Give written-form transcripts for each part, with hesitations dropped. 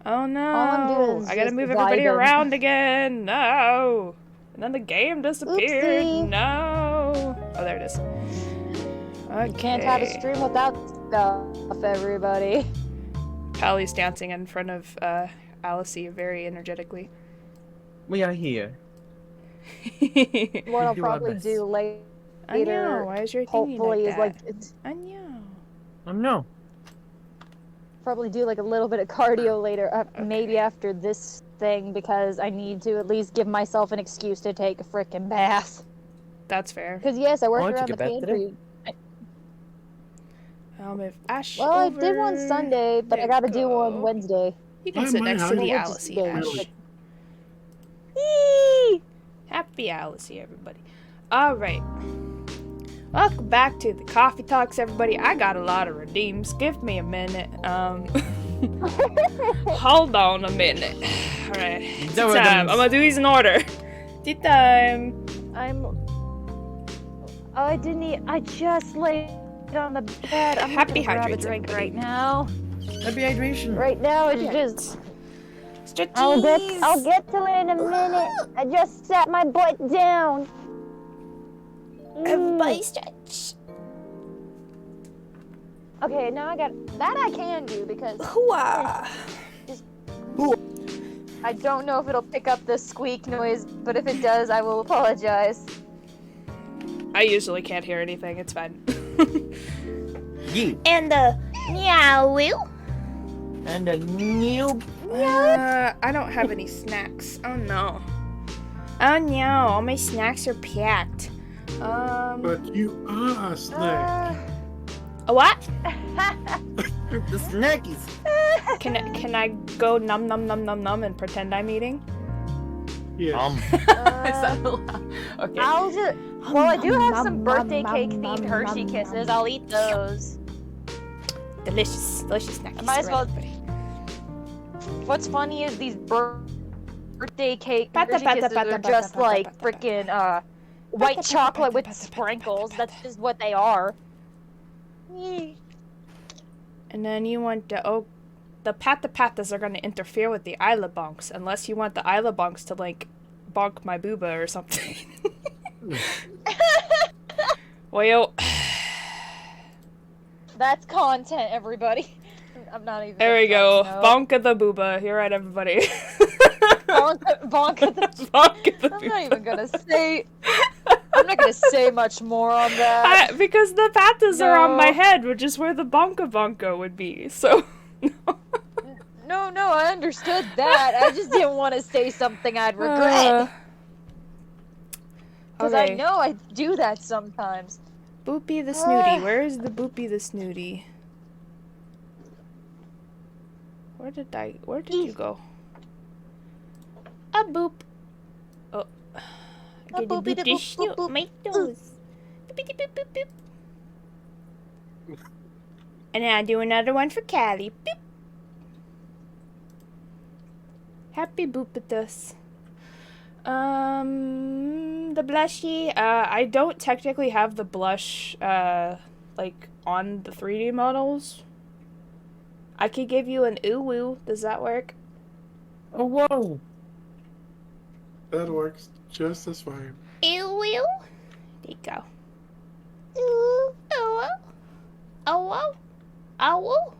Oh no! I gotta move everybody around again. No! And then the game disappeared. Oopsie. No! Oh, there it is. Okay. You can't have a stream without stuff, everybody. Pally's dancing in front of Alice very energetically. We are here. What I'll probably do later. I know. Why is your thingy hopefully like that? is like I know. No. Probably do like a little bit of cardio later, maybe after this thing, because I need to at least give myself an excuse to take a frickin' bath. That's fair. Because yes, I work Why don't around you the get bath pantry. If Ash Well, I did one Sunday, but I gotta do one Wednesday. You can sit next to the Alice, Ash. Happy Alice, everybody. Alright. Welcome back to the Coffee Talks, everybody. I got a lot of redeems. Give me a minute. Hold on a minute. Alright. Tea time. I'm gonna do these in order. Tea time. I didn't eat. I just laid on the bed. I'm Happy gonna grab a hydrates, drink everybody. right now. Happy hydration. Right now, it's just. I'll get to it in a minute. I just sat my butt down. Everybody stretch. Okay, now I got that. I can do because I don't know if it'll pick up the squeak noise, but if it does, I will apologize. I usually can't hear anything. It's fine. Yeah. And the meow. And a new. I don't have any snacks. Oh no. Oh no, all my snacks are packed. But you are a snack. A what? The snackies. Can I go num num num num num and pretend I'm eating? Yeah. Is that allowed? Okay. I'll just. Well, I do have some birthday cake themed Hershey Kisses. I'll eat those. Delicious, delicious snacks. I might as well. What's funny is these birthday cake Hershey Kisses are just like freaking white chocolate with sprinkles. That's just what they are. And then you want the Patas are going to interfere with the Ayla Bonks, unless you want the Ayla Bonks to like bonk my booba or something. Well, that's content, everybody. I'm not even. There we go. Bonka the booba. You're right, everybody. Bonka the booba. I'm not even gonna say. I'm not gonna say much more on that. Because the patas are on my head, which is where the bonka would be. So. No, I understood that. I just didn't want to say something I'd regret. Because I know I do that sometimes. Boopy the Snooty. Where is the Boopy the Snooty? Where did you go? A boop. Oh. A boopy the boop boop. My toes. Boopity boop boop boop. And now do another one for Callie. Boop. Happy boopatus. The blushy. I don't technically have the blush, like, on the 3D models. I could give you an ooh-woo. Does that work? Oh, whoa! That works just as fine. Ooh-woo. There you go. Ooh, ooh, oh, oh,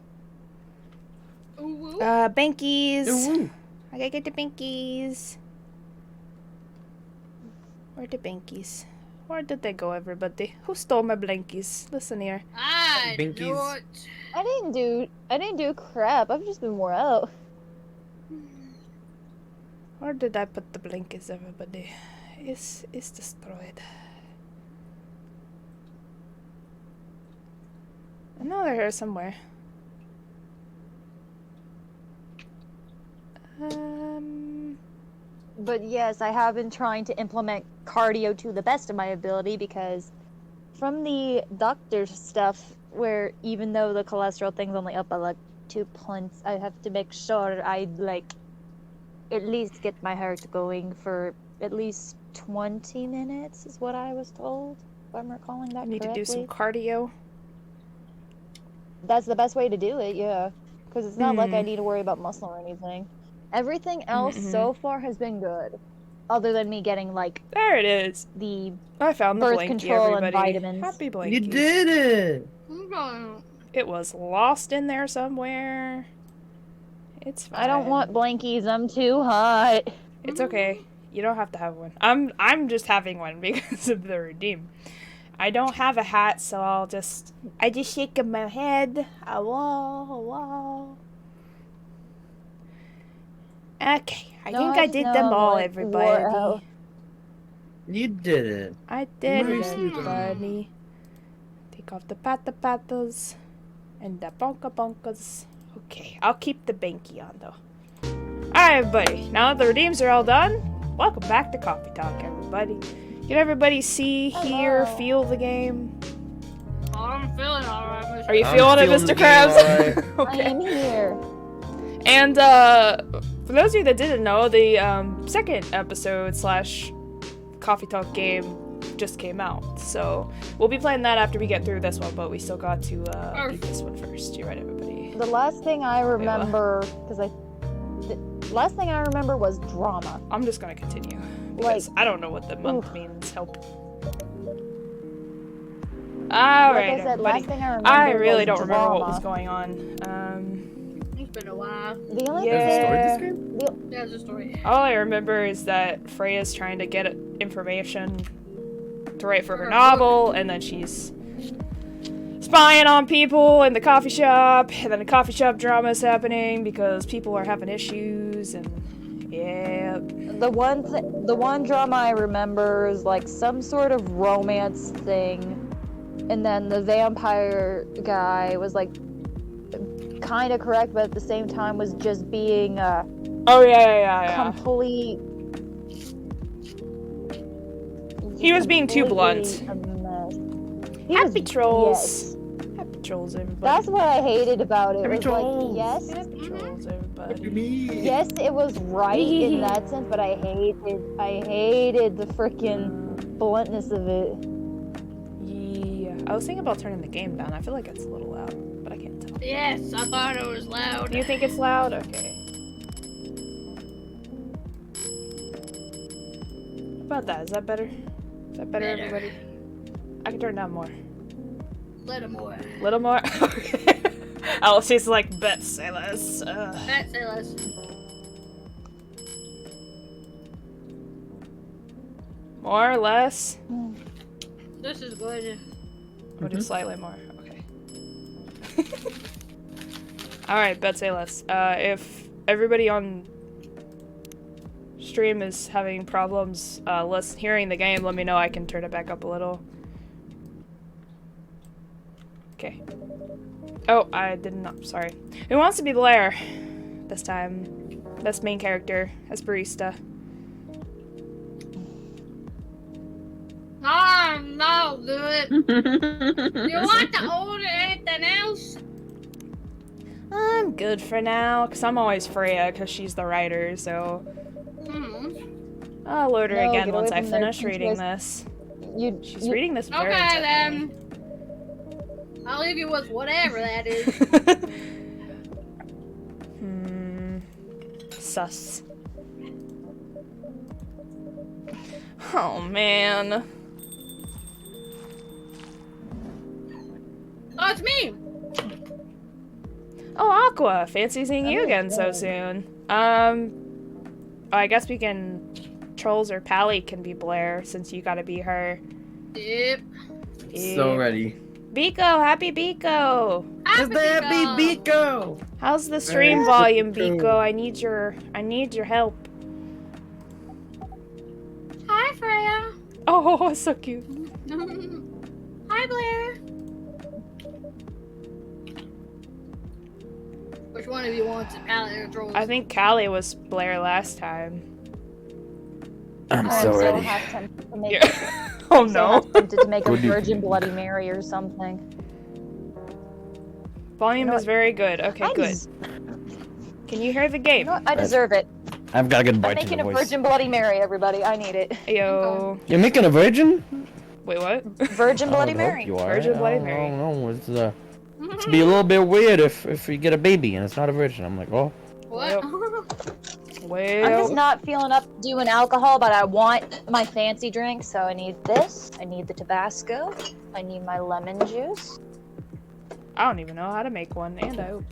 Bankies. Ooh. I gotta get the Bankies. Where the Bankies? Where did they go, everybody? Who stole my blankies? Listen here. I Binkies. know it. I didn't do crap. I've just been wore out. Where did I put the blankies, everybody? It's destroyed. I know they're here somewhere. But yes, I have been trying to implement cardio to the best of my ability because from the doctor stuff, where even though the cholesterol thing's only up by like 2 points, I have to make sure I like at least get my heart going for at least 20 minutes is what I was told, if I'm recalling that I need correctly. to do some cardio. That's the best way to do it, yeah. Because it's not like I need to worry about muscle or anything. Everything else so far has been good. Other than me getting, like, There it is. the I found the birth blankie, control and everybody. vitamins. Happy blankie. You did it! It was lost in there somewhere. It's fine. I don't want blankies, I'm too hot. It's okay. You don't have to have one. I'm just having one because of the redeem. I don't have a hat, so I just shake my head. Whoa. Okay, I think I did them all, everybody. You did it. I did it, Nicely done. everybody. Take off the patas and the bonkas. Okay, I'll keep the banky on though. Alright, everybody. Now that the redeems are all done, welcome back to Coffee Talk, everybody. Can everybody see, hear, feel the game? I'm feeling alright. Are you I'm feeling it, feeling Mr. the Krabs? game I am here. And for those of you that didn't know, the second episode / Coffee Talk game just came out. So we'll be playing that after we get through this one, but we still got to beat this one first. You right, everybody? The last thing I remember, last thing I remember was drama. I'm just gonna continue because I don't know what the month means. Help. All right, Like I said, everybody. last thing I remember I really was don't remember what was drama. going on. It's been a while. The only Yeah. There's a story to this game? There's a story. All I remember is that Freya's trying to get information to write for her novel, and then she's spying on people in the coffee shop, and then the coffee shop drama is happening because people are having issues, and yeah. The one drama I remember is like some sort of romance thing, and then the vampire guy was like kind of correct, but at the same time was just being Oh yeah. complete. He was being too blunt. completely a mess. He Happy was- trolls. yes. Happy trolls, everybody. That's what I hated about it. Happy Was trolls. like, yes, Happy trolls, everybody. Me. yes, it was right in that sense, but I hated the freaking bluntness of it. Yeah. I was thinking about turning the game down. I feel like it's a little loud, but I can't tell. Yes, I thought it was loud. Do you think it's loud? Okay. How about that? Is that better? Is that better, Better. everybody? I can turn down more. Little more. Little more? Okay. Oh, she's like, bet say less. That's it, less. More or less? This is good. Or just slightly more? Okay. Alright, bet say less. If everybody on stream is having problems hearing the game, let me know. I can turn it back up a little. Okay. Oh, I didn't. Sorry. Who wants to be Blair this time? Best main character as barista. No, do it. You want to order anything else? I'm good for now, because I'm always Freya, because she's the writer, so... I'll load her No, again get once away I from there, finish reading Pinterest. this. She's reading this very Okay intently. then. I'll leave you with whatever that is. Sus. Oh, man. Oh, it's me. Oh, Aqua! Fancy seeing you again so soon. I guess we can... Trolls or Pally can be Blair, since you gotta be her. Yep. So ready. Biko! Happy Biko! Happy Biko! How's the stream volume, Biko? I need your help. Hi, Freya. Oh, so cute. Hi, Blair. Which one of you wants it, Pally or Trolls? I think Callie was Blair last time. I'm so ready. Tempted to make, Yeah. Oh no. tempted to make a Virgin Bloody Mary or something. Volume You know is very good. Okay, I good. Can you hear the game? You know what? I deserve it. I've got a good I'm bite to making the a voice. Virgin Bloody Mary, everybody. I need it. Yo. You're making a virgin? Wait, what? Virgin Bloody I don't know if Mary. You are. Virgin Bloody I don't Mary. know. It's be a little bit weird if you get a baby and it's not a virgin. I'm like, oh. What? I'm just Well, not feeling up doing alcohol, but I want my fancy drink, so I need this. I need the Tabasco. I need my lemon juice. I don't even know how to make one, and I hope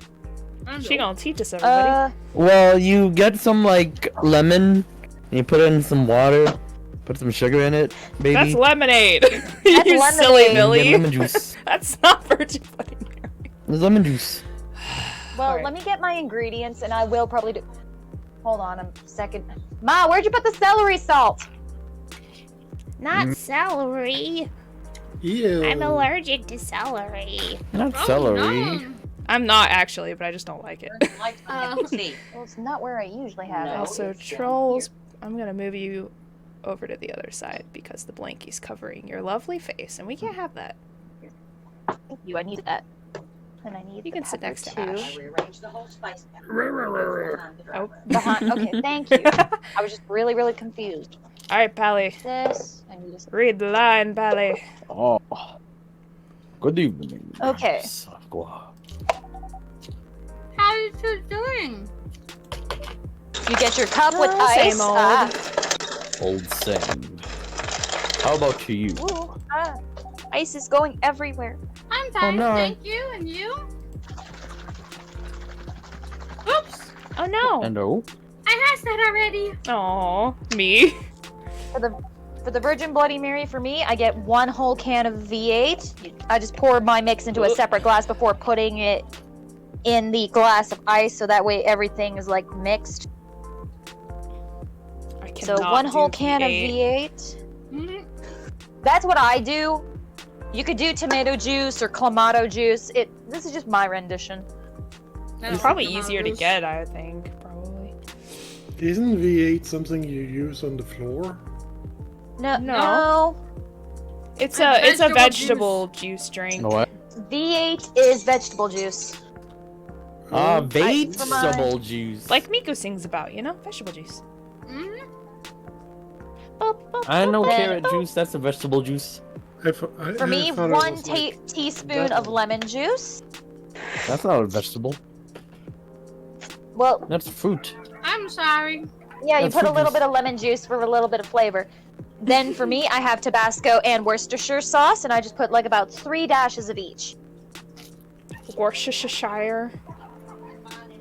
I'm she gonna teach us, everybody. Well, you get some like lemon, and you put it in some water, put some sugar in it, baby. That's lemonade. You lemonade. silly And you get Billy. lemon juice. That's not Virgin Bloody Mary. There's lemon juice. Well, Alright. let me get my ingredients, and I will probably do. Hold on a second. Ma, where'd you put the celery salt? Not celery. Ew. I'm allergic to celery. Not Oh, celery. no. I'm not actually, but I just don't like it. Well, it's not where I usually have it. Also, trolls, I'm gonna move you over to the other side because the blankie's covering your lovely face, and we can't have that. Thank you. I need that. And I need You the can sit pepper next to too. Ash. Oh. Okay, thank you. I was just really, really confused. Alright, Pally. This. I need this. Read the line, Pally. Oh. Good evening. Okay. How are you two doing? You get your cup with Oh, ice. same old. Old same. How about you? Ice is going everywhere. I'm fine, no. thank you. And you? Oops. Oh no. And oh. I asked that already. Aw, me. For the Virgin Bloody Mary, for me, I get 1 whole can of V8. I just pour my mix into a separate glass before putting it in the glass of ice, so that way everything is like mixed. I So cannot 1 whole do can V8. of V8. Mhm. That's what I do. You could do tomato juice or clamato juice. This is just my rendition. It's probably easier to get, I think. Probably. Isn't V8 something you use on the floor? No. No. It's And a vegetable vegetable juice drink. You know what? V8 is vegetable juice. Vegetable juice. Like Miku sings about, you know? Vegetable juice. Mhm. I know Then- carrot juice. That's a vegetable juice. For me, thought it 1 was like teaspoon of lemon juice. That's not a vegetable. Well, That's fruit. I'm sorry. yeah, you That's put a fruit little juice. bit of lemon juice for a little bit of flavor. Then for me, I have Tabasco and Worcestershire sauce, and I just put like about 3 dashes of each. Worcestershire.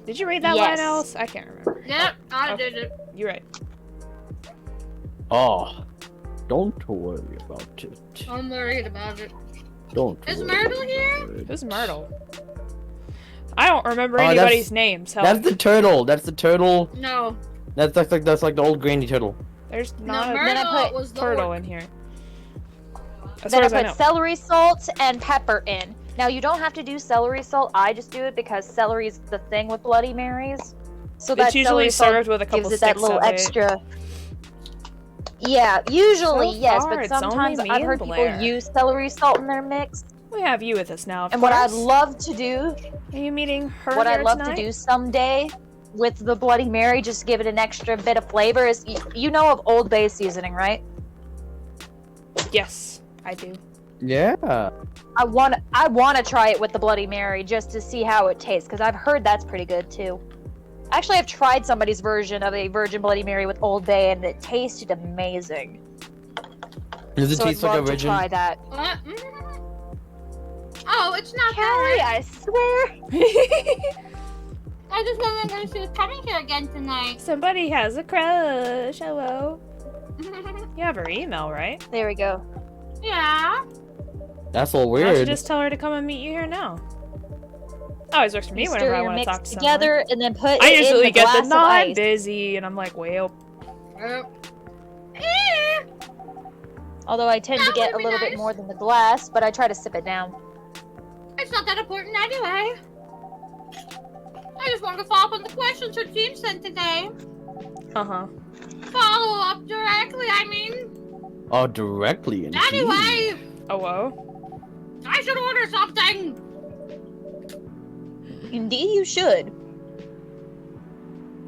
Did you read that Yes. line, Alice? I can't remember. Yep, I Okay. did it. You're right. Oh, don't worry about it. I'm worried about it. Don't. Is worry Myrtle about here? it. Who's Myrtle? I don't remember Oh, anybody's names. Help. That's the turtle. That's the turtle. No. That's like the old granny turtle. There's No, not a Then I Myrtle put was the turtle orc. in here. As Then far as I I put know. celery salt and pepper in. Now you don't have to do celery salt. I just do it because celery is the thing with Bloody Marys. So that It's usually celery salt served with a couple gives it that sticks little of it. extra. Yeah, usually So yes, far, but it's only sometimes me I've and heard Blair. people use celery salt in their mix. We have you with us now, of And course. what I'd love to do, Are you meeting her what here I'd love tonight? to do someday with the Bloody Mary, just to give it an extra bit of flavor, is you know of Old Bay seasoning, right? Yes, I do. Yeah. I want to try it with the Bloody Mary just to see how it tastes, because I've heard that's pretty good too. Actually, I've tried somebody's version of a Virgin Bloody Mary with Old Bay, and it tasted amazing. Does it So taste I'd like a love to virgin? try that. What? Oh, it's not Callie, that. I swear. I just wasn't going to see was coming here again tonight. Somebody has a crush. Hello. You have her email, right? There we go. Yeah. That's all Why don't you weird. just tell her to come and meet you here now? Always works for me You whenever stir I your want to mix talk to someone. together and then put I it in usually the get glass the of no, I'm ice. busy, and I'm like, well, Although I tend to That get a would be little bit nice. more than the glass, but I try to sip it down. It's not that important anyway. I just wanted to follow up on the questions her team sent today. uh-huh. Follow up directly, I mean. Oh, directly. Indeed. Anyway, Oh, whoa. I should order something. Indeed, you should.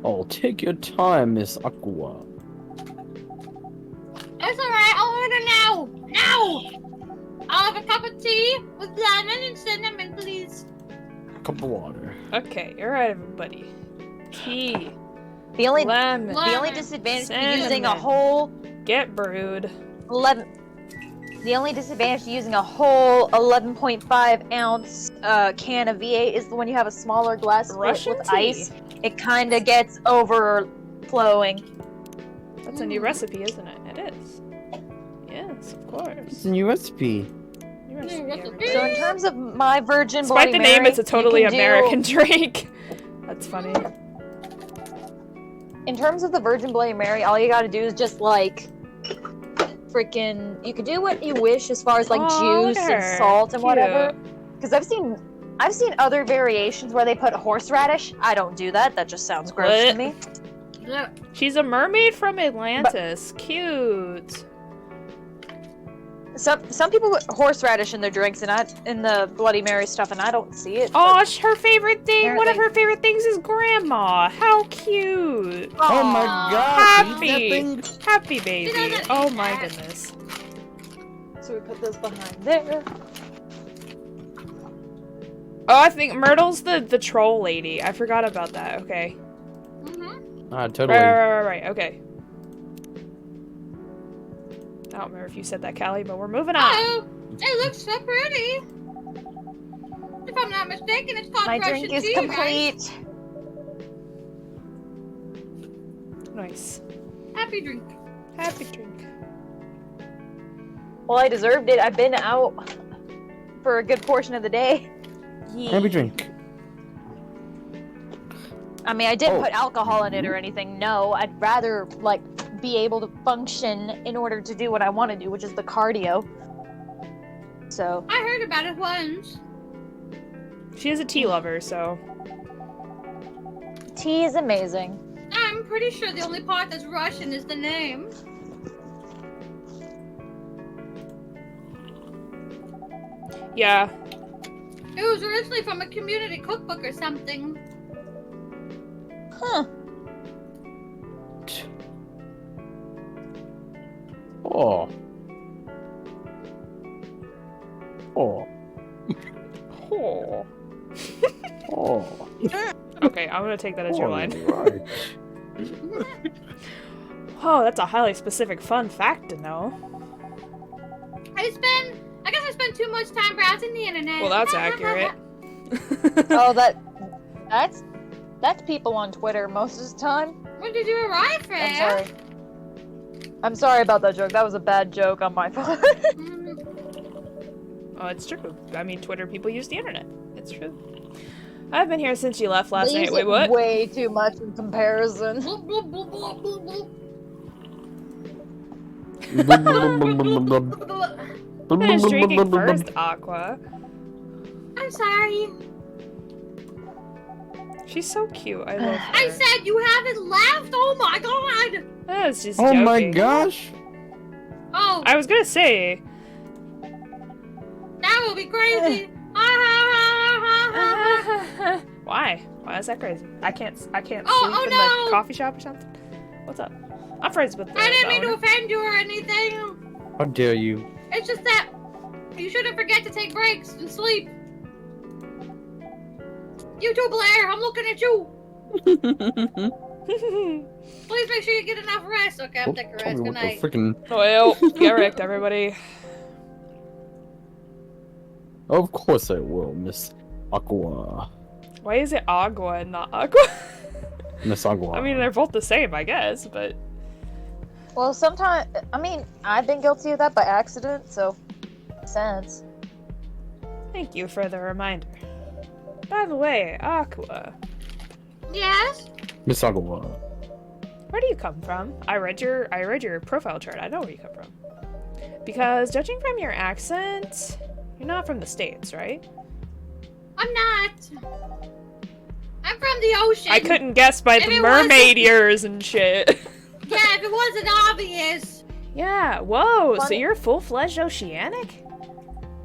Oh, take your time, Miss Aqua. It's alright, I'll order now. Now! I'll have a cup of tea with lemon and cinnamon, please. Cup of water. Okay, you're right, everybody. Tea, The only lemon, Lemon. the only disadvantage to Cinnamon. using a whole get brewed. 11 the only disadvantage to using a whole 11.5 ounce can of V8 is when you have a smaller glass Russian with tea. ice. It kind of gets overflowing. That's a new recipe, isn't it? It is. Yes, of course. It's a new recipe. New recipe, recipe. everybody. So in terms of my Virgin Despite Bloody the name, Mary, it's a you totally can do- American drink. That's funny. In terms of the Virgin Bloody Mary, all you gotta do is just like freaking. You can do what you wish as far as like Oh, look juice at and her. salt and whatever. Cute. Because I've seen other variations where they put horseradish. I don't do that. That just sounds gross What? to me. Yeah. She's a mermaid from Atlantis. Cute. Some people put horseradish in their drinks and in the Bloody Mary stuff, and I don't see it. Oh, her favorite thing. One of Apparently. her favorite things is grandma. How cute. Oh my Aw. god. Happy. eat that thing. Happy baby. doesn't Oh eat my that. goodness. So we put this behind there. Oh, I think Myrtle's the troll lady. I forgot about that. Okay. Mm-hmm. Ah, totally. Right. Okay. I don't remember if you said that, Callie, but we're moving on. Oh, it looks so pretty. If I'm not mistaken, it's called My Russian drink is tea, right? complete. Nice. Happy drink. Happy drink. Well, I deserved it. I've been out for a good portion of the day. Happy drink. I mean, I didn't Oh. put alcohol in it or anything. No, I'd rather like be able to function in order to do what I want to do, which is the cardio. So I heard about it once. She is a tea lover, so. tea is amazing. I'm pretty sure the only part that's Russian is the name. Yeah. It was originally from a community cookbook or something. Huh. Oh. Oh. Oh. Oh. Okay, I'm gonna take that as your Oh, line. right. Oh, that's a highly specific fun fact to know. I guess I spend too much time browsing the internet. Well, that's accurate. Oh, that's people on Twitter most of the time. When did you arrive, Freya? I'm sorry. I'm sorry about that joke. That was a bad joke on my part. Oh, it's true. I mean, Twitter people use the internet. It's true. I've been here since you left last They night. use Wait, it what? Way too much in comparison. Bloop, bloop, bloop, bloop, bloop, bloop. Finish drinking first, Aqua. I'm sorry. She's so cute. I love her. I said you haven't laughed. Oh my god. I was just Oh my joking. gosh. Oh, I was gonna say. now That will be crazy. Why? Why is that crazy? I can't sleep Oh, in no. the coffee shop or something? What's up? I'm friends with the I didn't mean to owner. offend you or anything. How dare you? It's just that you shouldn't forget to take breaks and sleep. You too, Blair. I'm looking at you. Please make sure you get enough rest. Okay, I'm taking Tell rest. me Good what the night. freaking. Well, get wrecked, everybody. Of course I will, Miss Aqua. Why is it agua and not aqua? Miss Aqua. I mean, they're both the same, I guess, but... Well, sometimes, I mean, I've been guilty of that by accident, so makes sense. Thank you for the reminder. By the way, Aqua, Yes? Miss Aqua. where do you come from? I read your profile chart. I know where you come from. Because judging from your accent, you're not from the States, right? I'm not. I'm from the ocean. I couldn't guess by If the it mermaid ears and shit. Yeah, if it wasn't obvious. Yeah, whoa, so Funny. you're full-fledged oceanic? You're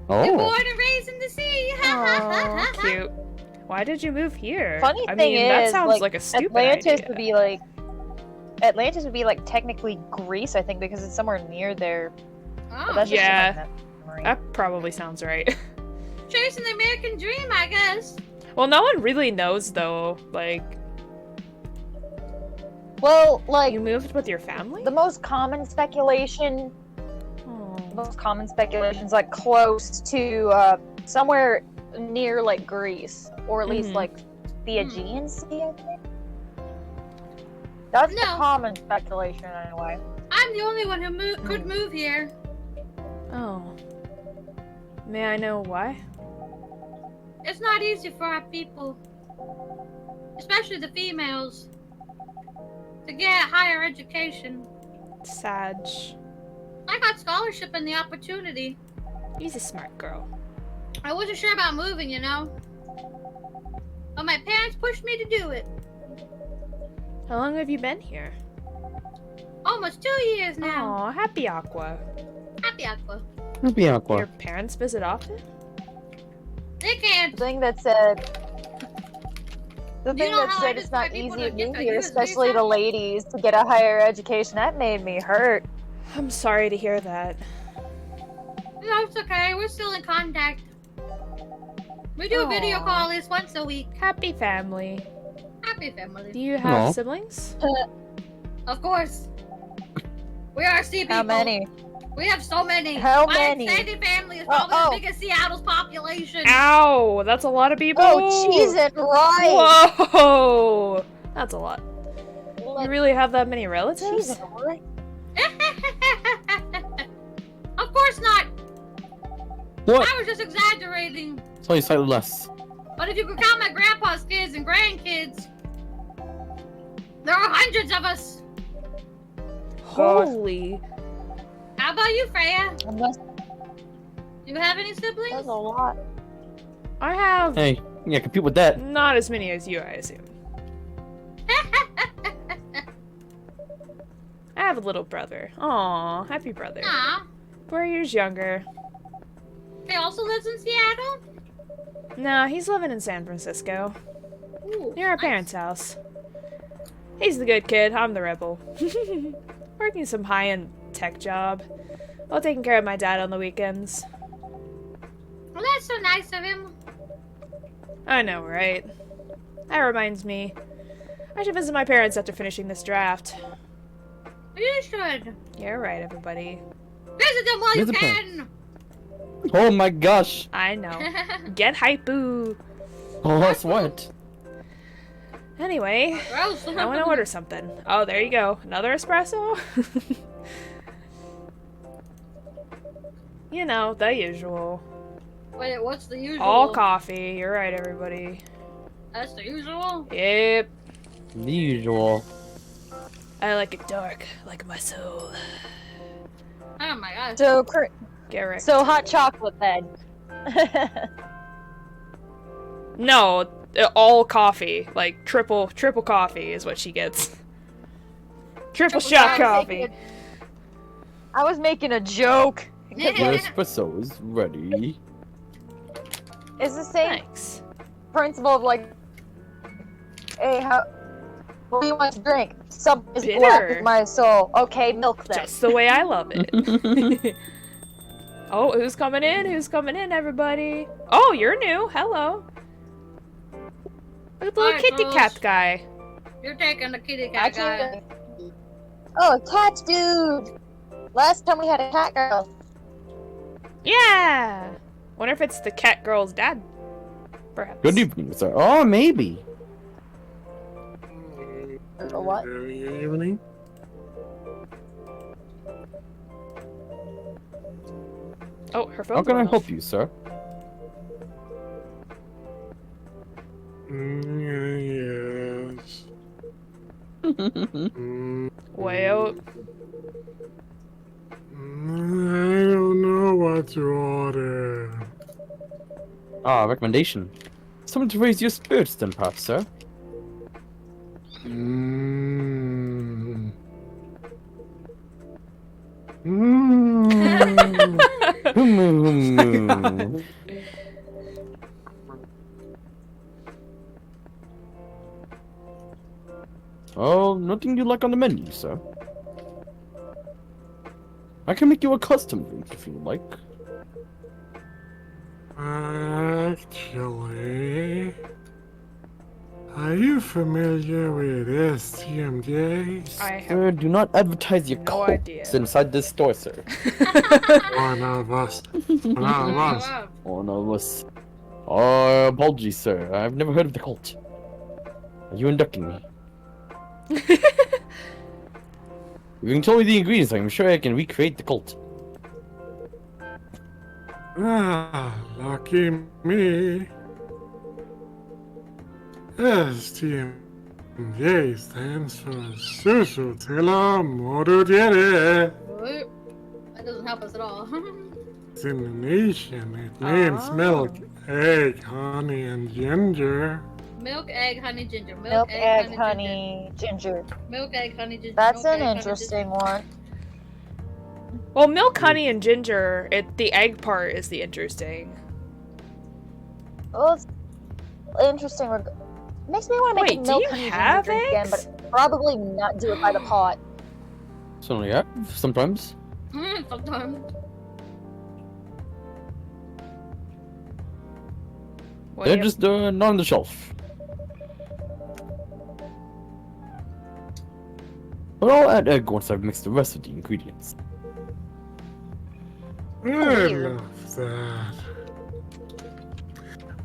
Oh. born and raised in the sea. Aw, cute. Why did you move here? Funny I thing mean, that is, sounds like a stupid Atlantis idea. would be like, Atlantis would be like technically Greece, I think, because it's somewhere near there. But Oh, that's just Yeah. like that memory. That probably sounds right. chasing the American dream, I guess. Well, no one really knows, though. Like, Well, like you moved with your family? the most common speculation, Oh. is like close to somewhere near like Greece, or at least Mhm. like the Aegean Sea, I think. That's the No. common speculation anyway. I'm the only one who could move here. Oh. May I know why? It's not easy for our people, especially the females, to get higher education. Sag. I got scholarship and the opportunity. He's a smart girl. I wasn't sure about moving, you know. But my parents pushed me to do it. How long have you been here? Almost 2 years now. Aw, happy Aqua. Happy Aqua. Happy Your Aqua. parents visit often? They can't. The thing that said. The You thing know that how I said it's not describe people easy to to get move a here, USB especially phone? the ladies, to get a higher education. That made me hurt. I'm sorry to hear that. No, it's okay. We're still in contact. We do a video Aw. call at least once a week. Happy family. Happy Do family. you have Aw. siblings? Of course. We are sea people. How many? We have so many. How My many? extended family is probably Oh. the biggest Seattle's population. Ow! That's a lot of people! Oh, Jesus, right! Whoa! That's a lot. You really have that many relatives? Jesus, right? Of course not. What? I was just exaggerating. It's only slightly less. But if you could count my grandpa's kids and grandkids, there are hundreds of us. Holy. How about you, Freya? Unless Do you have any that's siblings? a lot. I have Hey, yeah, compete with that. not as many as you, I assume. I have a little brother. Aw, happy brother. Aw. 4 years younger. He also lives in Seattle? Nah, he's living in San Francisco. Ooh, Near our nice. parents' house. He's the good kid, I'm the rebel. Working some high-end tech job, while taking care of my dad on the weekends. Well, that's so nice of him. I know, right? That reminds me. I should visit my parents after finishing this draft. You should. You're right, everybody. Visit them while you Visit them. can. Oh my gosh. I know. Get hype, boo! Oh, that's what? Anyway, Gross. I want to order something. Oh, there you go. Another espresso? You know, the usual. Wait, what's the usual? All coffee. You're right, everybody. That's the usual? Yep. The usual. I like it dark, like my soul. Oh my gosh. Get wrecked. So hot chocolate then. No, all coffee. Like, triple coffee is what she gets. Triple shot coffee. I was making a joke. Your espresso is ready. It's the same Thanks. principle of like, hey, what do you want to drink? Some is Bitter. black with my soul. Okay, milk then. Just the way I love it. Oh, who's coming in? Who's coming in, everybody? Oh, you're new. Hello. Look at the little Hi, kitty girls. cat guy. You're taking the kitty cat guy. Actually, oh, cat dude. Last time we had a cat girl. Yeah. Wonder if it's the cat girl's dad. Perhaps. Good evening, sir. Oh, maybe. What? Good evening. Oh, her phone. How can I help you, sir? Yes. Way out. I don't know what to order. Ah, recommendation. Something to raise your spirits, then, perhaps, sir. Mm. Oh, nothing you like on the menu, sir. I can make you a custom drink if you like. Actually, are you familiar with STMJ? I have Sir, do not advertise your no cults idea. inside this store, sir. One of us. One of us. Oh no, us. Apologies, sir. I've never heard of the cult. Are you inducting me? If you can tell me the ingredients, I'm sure I can recreate the cult. Ah, lucky me. STMJ stands for Susutila Modujere. What? That doesn't help us at all. It's Indonesian. It means milk, egg, honey, and ginger. Milk, egg, honey, ginger. Milk, egg, honey, ginger. Ginger. Milk, egg, honey, ginger. That's Milk, an egg, honey, interesting one. Well, milk, honey, and ginger. The egg part is the interesting. Well, it's interesting. Makes me want to make Wait, a do milk you honey have ginger drink again, eggs? but probably not do it by the pot. So yeah, sometimes. ginger. Sometimes. What They're do you- just not on the shelf. But I'll add egg once I've mixed the rest of the ingredients. I Weird. love that.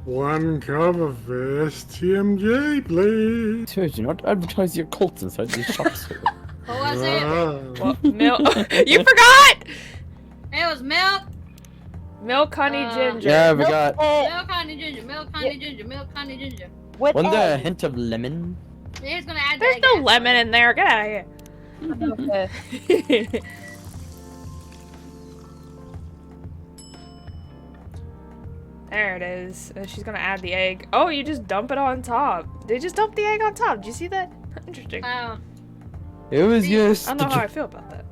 1 cup of STMJ, please. Sir, do not advertise your cult inside these shops, sir. What was it? What, milk? You forgot! It was milk. Milk, honey, ginger. Yeah, we Milk, got. egg, Milk, honey, ginger. Milk, honey, ginger. Milk, honey, ginger. with Wasn't there a egg. hint of lemon? Yeah, he's gonna add There's that no gas. lemon in there. Get out of Okay. here. There it is. She's gonna add the egg. Oh, you just dump it on top. They just dump the egg on top. Did you see that? Interesting. I It was just. don't know how I feel about that.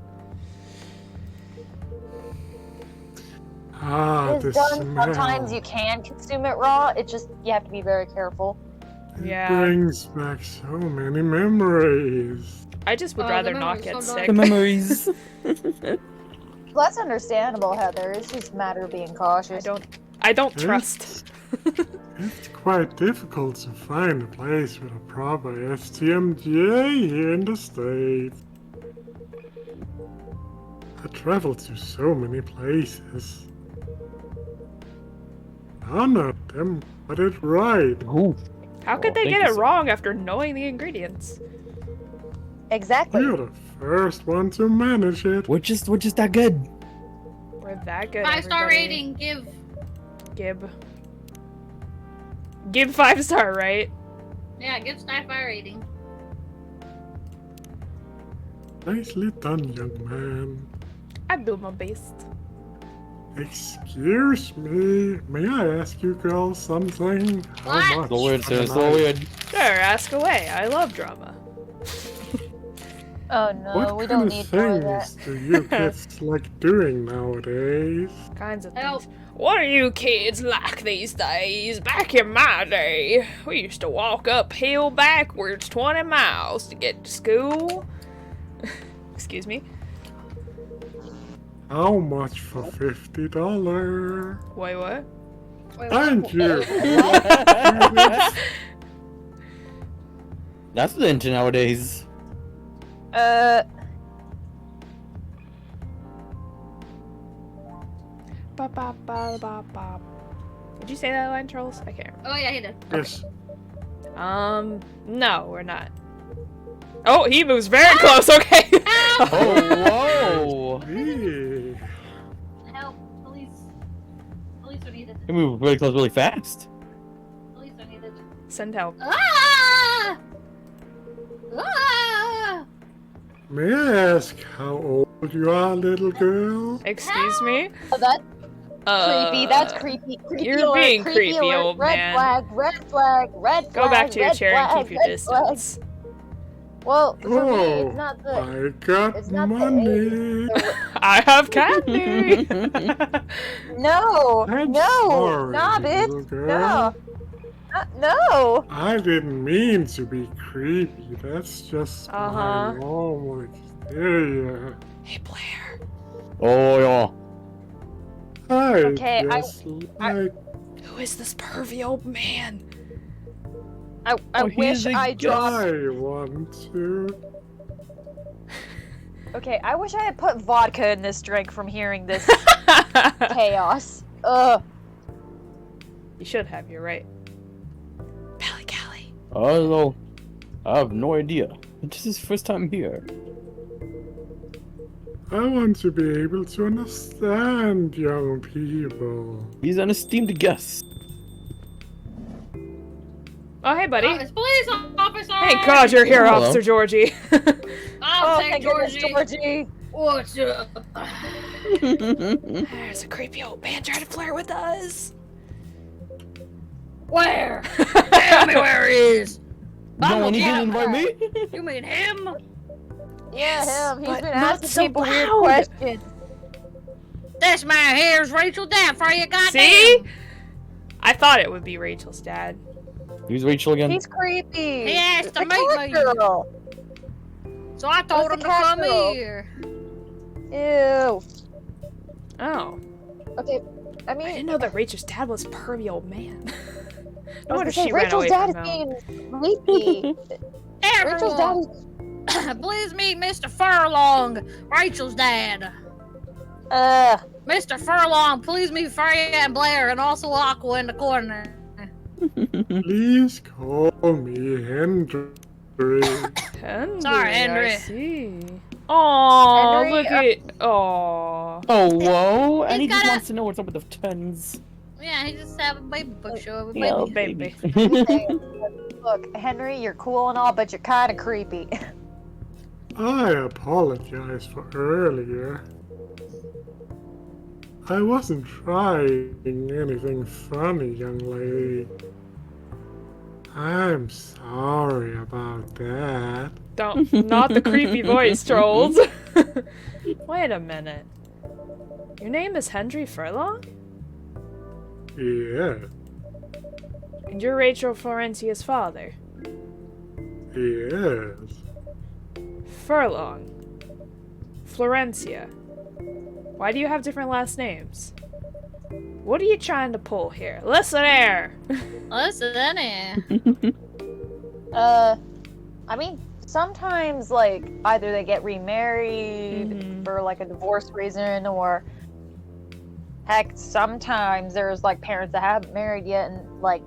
Ah, It's the done. smell. Sometimes you can consume it raw. It just, you have to be very careful. It Yeah. brings back so many memories. I just would Oh, rather the not memory's get so sick. The memories. Well, that's understandable, Heather. It's just a matter of being cautious. I don't trust. It's quite difficult to find a place with a proper STMJ here in the States. I traveled to so many places. None of them got it right. Ooh. How could Oh, they thank get you, it sir. wrong after knowing the ingredients? Exactly. You're the first one to manage it. We're just that good. We're that good. 5-star everybody. rating. Give 5-star, right? Yeah, give sci-fi rating. Nicely done, young man. I do my best. Excuse me, may I ask you girls something? What? How much So weird, sir. can So I- weird. Sure, ask away. I love drama. Oh no, What we kind don't of need more of that. things do you kids like doing nowadays? Kinds of Help. things. What are you kids like these days? Back in my day, we used to walk uphill backwards 20 miles to get to school. Excuse me. How much for $50? Wait, what? Wait, Thank you. That's the internet nowadays. Ba ba ba ba ba. Did you say that line, Trolls? I can't remember. Oh yeah, he did. Yes. No, we're not. Oh, he moves very close. Okay. Oh, whoa! Hey. Help, police. Police are needed. He moved really close, really fast. Police are needed. Send help. Ah! Ah! May I ask how old you are, little girl? Excuse me. Oh, that's creepy. That's creepy. Creepy You're alert, being creepy creepy, alert, old red man. Flag, red flag, red flag. Go back to your red chair and flag, keep your red flag. distance. Well, for me, Oh, it's not the. I got It's not the money. I have candy. No, I'm no, sorry, nah, little bitch, girl. no, no. I didn't mean to be creepy. That's just Uh-huh. my normal exterior. Hey, Blair. Oh yeah. I Okay, just like Who is this pervy old man? I Oh, wish he's a I dropped. I want to. Okay, I wish I had put vodka in this drink from hearing this chaos. Ugh. You should have. You're right. Pally Callie. Hello. I have no idea. This is first time here. I want to be able to understand young people. He's an esteemed guest. Oh, hey, buddy. It's police officer. Hey, God, you're here, Hello. Officer Georgie. Oh, thank goodness, Georgie. What's up? There's a creepy old man trying to flirt with us. Where? Tell me where he is. No one yeah. didn't invite me. You mean him? Yeah, him. He's but been not asking so people weird loud. questions. This man here's Rachel Dad for you, goddamn. See? I thought it would be Rachel's dad. Who's Rachel again? He's creepy. He asked to The meet cat me. girl. So I told Who's him the to cat come girl? here. Ew. Oh. Okay, I I mean, didn't know that Rachel's dad was a pervy old man. I No was wonder gonna say, she ran Rachel's away dad from is him. being creepy. Rachel's dad Everyone, is. please meet Mr. Furlong, Rachel's dad. Mr. Furlong, please meet Freya and Blair, and also Aqua in the corner. Please call me Henry. Henry, Sorry, Henry. I see. Oh, Henry, look at. Oh. Oh whoa! And he He's just got a- wants to know what's up with the tens. Yeah, he just had a baby book show with Yeah, baby. baby. Look, Henry, you're cool and all, but you're kind of creepy. I apologize for earlier. I wasn't trying anything funny, young lady. I'm sorry about that. Don't. Not the creepy voice, trolls. Wait a minute. Your name is Henry Furlong? Yeah, And you're Rachel Florencia's father? yes. Furlong. Florencia. Why do you have different last names? What are you trying to pull here? Listen here! Listen here. I mean, sometimes, like, either they get remarried Mhm. for, like, a divorce reason, or heck, sometimes there's, like, parents that haven't married yet, and, like,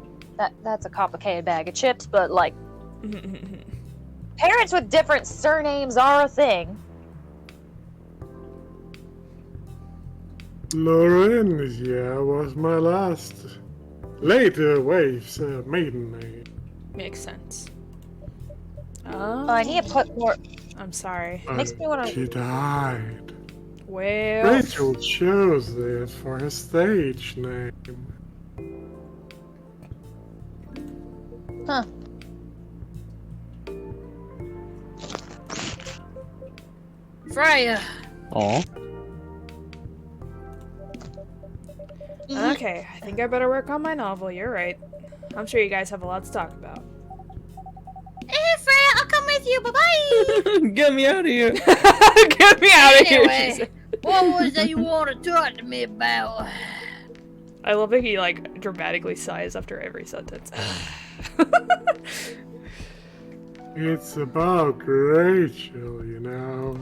that's a complicated bag of chips, but, like, parents with different surnames are a thing. Lorenzia was my last later wife's maiden name. Makes sense. I need to put more. I'm sorry. Makes me wanna- She died. Well, Rachel chose it for her stage name. Huh. Freya. Aw. Okay, I think I better work on my novel. You're right. I'm sure you guys have a lot to talk about. Hey, Freya, I'll come with you. Bye-bye. Get me out of here. Get me out of here. Anyway. she said. What was that you want to talk to me about? I love that he like dramatically sighs after every sentence. It's about Rachel, you know.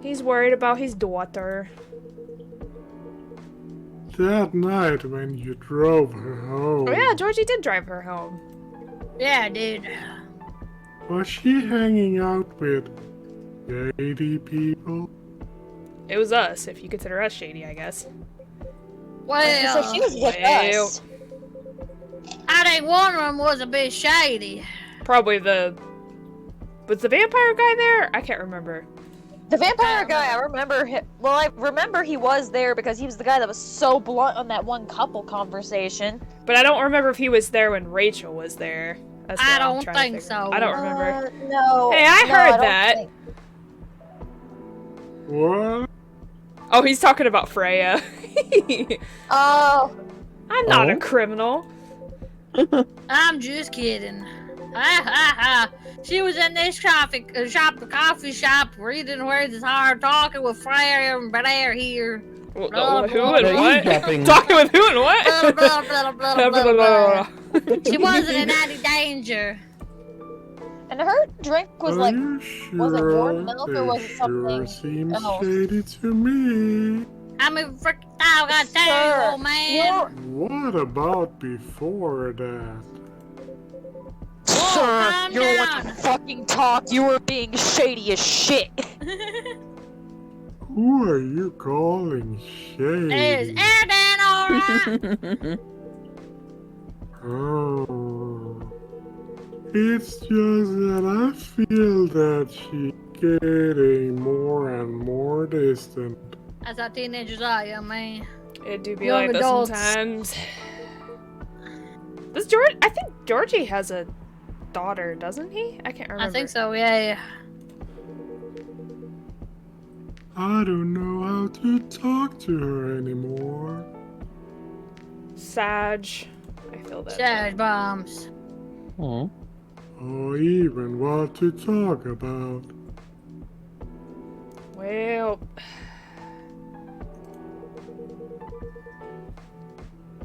He's worried about his daughter. That night when you drove her home. Oh yeah, Georgie did drive her home. Yeah, dude. Was she hanging out with shady people? It was us, if you consider us shady, I guess. Well, So she was with well. us. I think one of them was a bit shady. Probably the... Was the vampire guy there? I can't remember. The vampire guy, I remember him. Well, I remember he was there because he was the guy that was so blunt on that one couple conversation. But I don't remember if he was there when Rachel was there. That's what I I'm don't trying to think figure. so. I don't remember. No. Hey, I no, heard don't that. think- What? Oh, he's talking about Freya. Oh. I'm not Oh? a criminal. I'm just kidding. She was in this coffee shop reading words is hard, talking with Freya and Blair here. Who Blah, and blah, what? blah. Eavesdropping. Talking with who and what? Blah, blah, blah, blah, blah, blah, blah. She wasn't in any danger. And her drink was like, Are you sure? was it warm milk or was it It something sure seems else? shady to me. I mean, frick, I got tell you, old man. What about before that? Sir, calm you're one down. to fucking talk. You were being shady as shit. Who are you calling Is shady? everything alright? Oh. It's just that I feel that she's getting more and more distant. That's how teenagers are, young man. It do be Young like adults. this sometimes. Does George? I think Georgie has a daughter, doesn't he? I can't remember. I think so, yeah. I don't know how to talk to her anymore. Sag. I feel that. Charge bombs. Aw. Or even what to talk about. Well,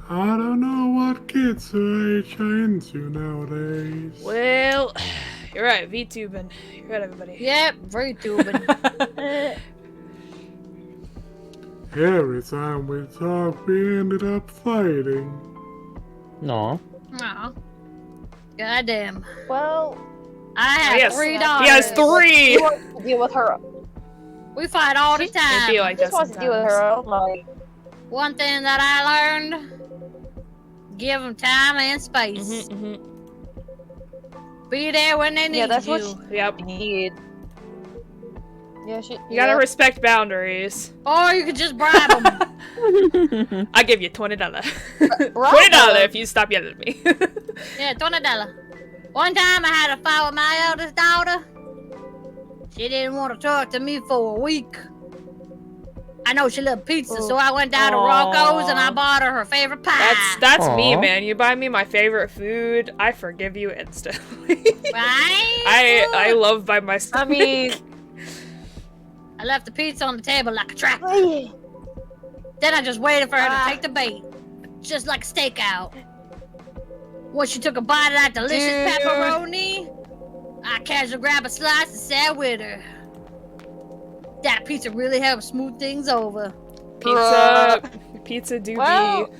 I don't know what kids her age are into nowadays. well, you're right. VTubing. You're right, everybody. Yep, VTubing. Every time we talk, we ended up fighting. No. Aw. Goddamn. Well, I have Yes. 3 He daughters. has 3. he wants to deal with her. We fight all the It'd be time. like He that just wants to deal with sometimes. her own life. One thing that I learned, give them time and space. Be there when they need Yeah, that's you. what Yep. she need. Yeah, she. You gotta respect boundaries. Or you could just bribe them. I'll give you $20. $20 Bravo. if you stop yelling at me. Yeah, $20. One time I had a fight with my eldest daughter. She didn't want to talk to me for a week. I know she loved pizza, so I went down to Rocco's and I bought her favorite pie. That's me, Aw. man. You buy me my favorite food, I forgive you instantly. Right? I love by my stuff. I mean, I left the pizza on the table like a trap. Then I just waited for her to take the bait. Just like a stakeout. Once she took a bite of that delicious Dude. pepperoni, I casually grabbed a slice and sat with her. That pizza really helped smooth things over. Pizza do Well, be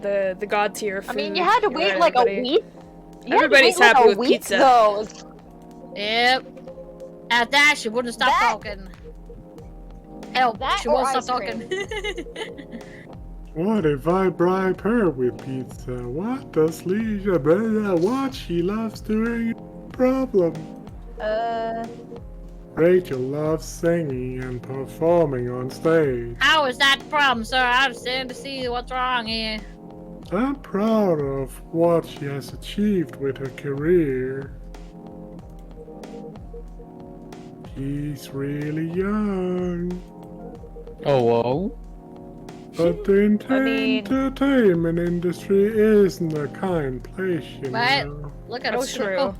the god tier food. I mean, you had to You're wait right, like a everybody. week. You Everybody's had to happy wait like with a week, pizza. Though. Yep. At that, she wouldn't stop That- talking. Help, That she or won't ice stop cream. talking. What if I bribe her with pizza? What does Leisha what she loves doing? Problem. Rachel loves singing and performing on stage. How is that the problem, sir? I understand to see what's wrong here. I'm proud of what she has achieved with her career. He's really young. Oh, whoa. But the I mean- entertainment industry isn't a kind place, you Right. know. Look at That's Oshiko.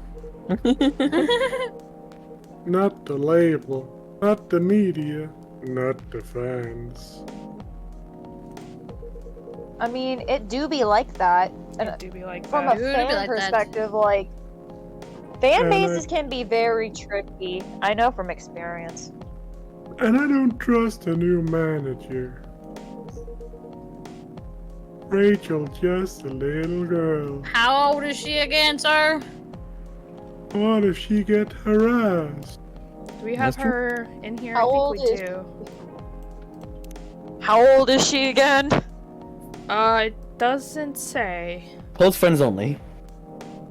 Not the label, not the media, not the fans. I mean, it do be like that. And It do be like from that. a It do be fan like that. perspective, like, fan And bases can be very tricky. I know from experience. And I don't trust a new manager. Rachel, just a little girl. How old is she again, sir? What if she get harassed? Do we have That's true. her in here? How I old think we is- do. How old is she again? It doesn't say. Close friends only.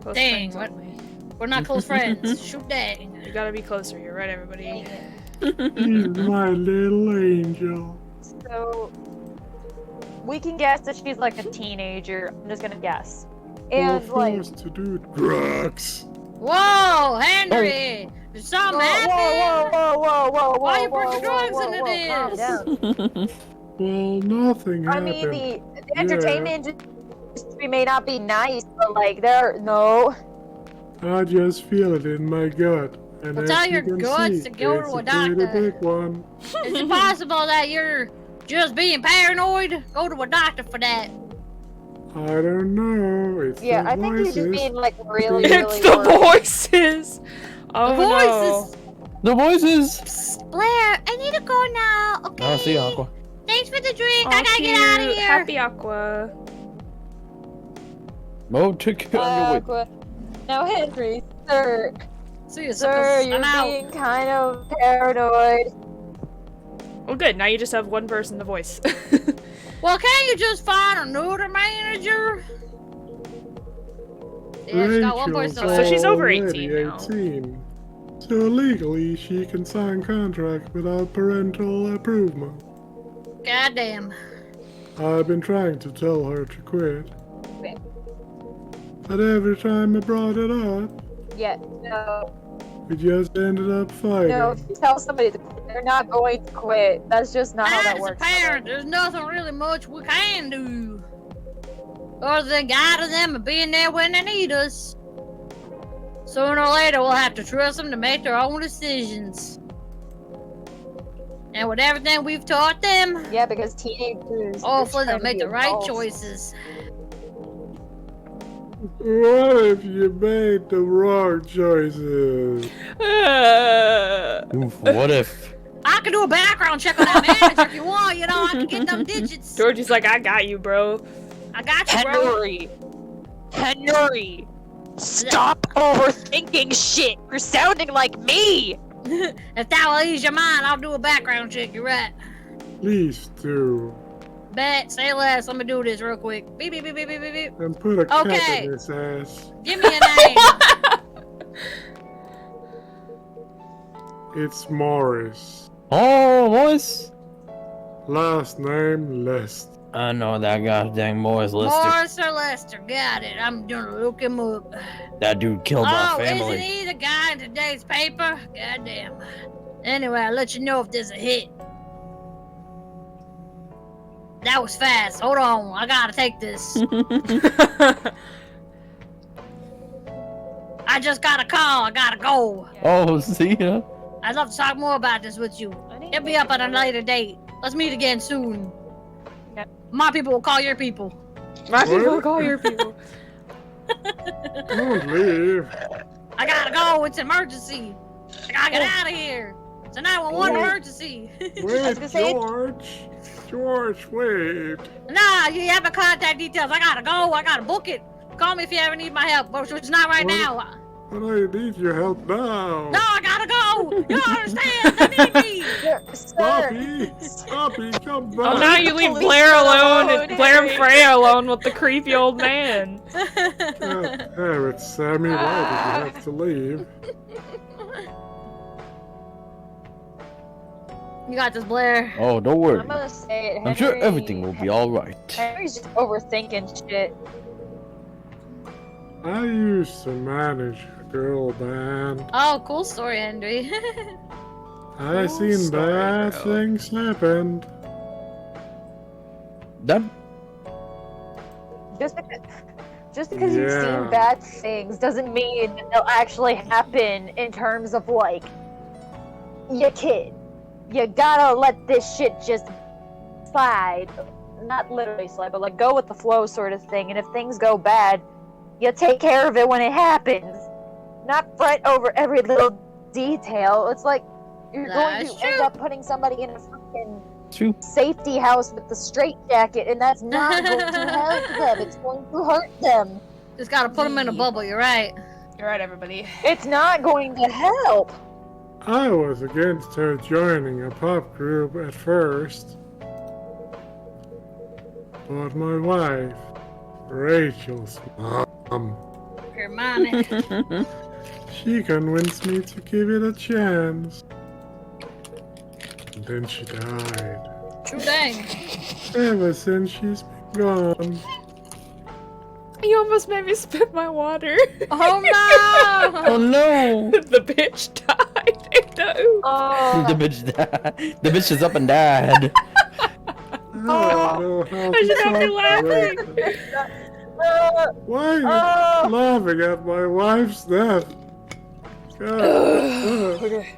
Close Dang, friends what- only. We're not close friends. Shoot dang. You gotta be closer. You're right, everybody. She's my little angel. So, we can guess that she's like a teenager. I'm just gonna guess. Or And like, forced to do drugs. Whoa, Henry! Is something happening? whoa, Why you bringing drugs into this? Well, nothing I happened. mean, the entertainment industry may not be nice, but like, no. I just feel it in my gut. And Well, as tell you your can guts see, to go it's to a a pretty doctor. big one. Is it possible that you're just being paranoid? Go to a doctor for that. I don't know. It's Yeah, the I think he's just voices. being like really, It's really the worried. voices! Oh The no. voices. The voices! Psst, Blair, I need to go now. Okay. Oh, see you, Aqua. Thanks for the drink. Aw, I gotta get out of cute. here. Happy Aqua. Mo, take care on your way. Aqua. Now, Henry, sir, See you, sir, suckers. you're I'm out. being kind of paranoid. Well, good. Now you just have one person to voice. Well, can't you just find another manager? Yeah, she's got one Rachel's person. So she's over already 18 now. 18. So legally, she can sign contract without parental approval. Goddamn. I've been trying to tell her to quit. Okay. But every time I brought it up, Yeah, no, we just ended up fighting. no. If you tell somebody to quit, they're not going to quit. That's just not how that As a works. parent, there's nothing really much we can do. Other than guiding them and being there when they need us. Sooner or later, we'll have to trust them to make their own decisions. And with everything we've taught them, Yeah, because teenagers. hopefully they're they'll trying to make be the right adults. choices. What if you made the wrong choices? Oof, what if? I can do a background check on that manager if you want, you know, I can get them digits. Georgie's like, I got you, bro. I got you, bro. Henry, stop overthinking shit. You're sounding like me. If that will ease your mind, I'll do a background check, you're right. Please do. Bet, say less, let me do this real quick. Beep, beep, beep, beep, beep, beep, beep. And put a cat Okay. in his ass. Give me a name. It's Morris. Oh, Morris! Last name List. I know that goddamn Morris Lister. Morris or Lester, got it. I'm gonna look him up. That dude killed my Oh, family. isn't he the guy in today's paper? Goddamn. Anyway, I'll let you know if there's a hit. That was fast. Hold on, I gotta take this. I just got a call. I gotta go. Oh, see ya. I'd love to talk more about this with you. Hit me up at a later date. Let's meet again soon. Yep. My people will call your people. My people call your people. Don't leave. I gotta go. It's an emergency. I gotta get out of here. It's a 911 Oh. emergency. Wait, gonna say- George. George, wait. Nah, you have my contact details. I gotta go. I gotta book it. Call me if you ever need my help, but it's not right What? now. But I need your help now. No, I gotta go. You don't understand. They need me. Sir, Poppy, Poppy, come back. Oh, now you leave Police Blair alone alone. and Blair and Freya alone with the creepy old man. God damn it, Sammy. Why did you have to leave? You got this, Blair. Oh, don't worry. I'm gonna say it. I'm sure Henry- everything will be alright. Henry's just overthinking shit. I used to manage a girl band. Oh, cool story, Henry. I seen story, bad bro. things happen. Done. Just because you've Yeah. seen bad things doesn't mean that they'll actually happen in terms of like your kid. You gotta let this shit just slide. Not literally slide, but like go with the flow sort of thing. And if things go bad, you take care of it when it happens. Not fret over every little detail. It's like you're going That's to end true. up putting somebody in a fucking True. safety house with the straitjacket, and that's not going to help them. It's going to hurt them. Just gotta put them in a bubble, you're right. You're right, everybody. It's not going to help. I was against her joining a pop group at first. But my wife, Rachel's mom, Hermione. she convinced me to give it a chance. And then she died. True dang. Ever since she's been gone. You almost made me spit my water. Oh no! Oh no! The bitch died. No. Oh, The bitch died. The bitch is up and died. I don't know how I should to not be talk laughing. to Why are you laughing at my wife's death? God. Okay.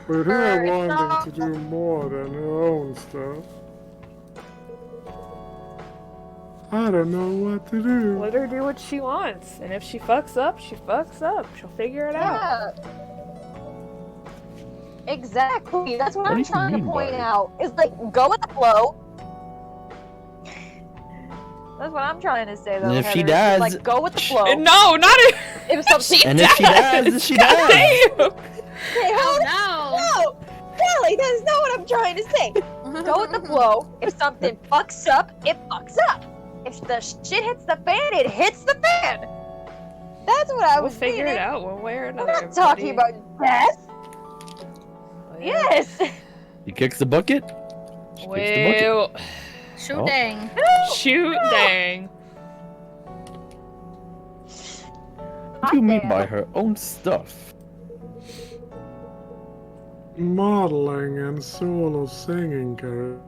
But her wanting to do more than her own stuff. I don't know what to do. Let her do what she wants. And if she fucks up, she fucks up. She'll figure it out. yeah. Exactly. That's what What I'm do you trying to mean by point it? out. Is like go with the flow. That's what I'm trying to say though. And if she Heather, is, dies- like go with the flow. No, not if If something And if she dies, she dies. Damn. Hey, hold Oh No, Kelly, that's not what I'm trying to say. no! Go with the flow. If something fucks up, it fucks up. If the shit hits the fan, it hits the fan. That's what I We'll was figure it meaning. out one way or I'm another. not talking everybody. about death. Oh, yeah. Yes. He kicks the bucket. She kicks the bucket. Well, Shoot Oh. dang. shoot, dang. What do you mean Damn. by her own stuff? Modeling and solo singing career.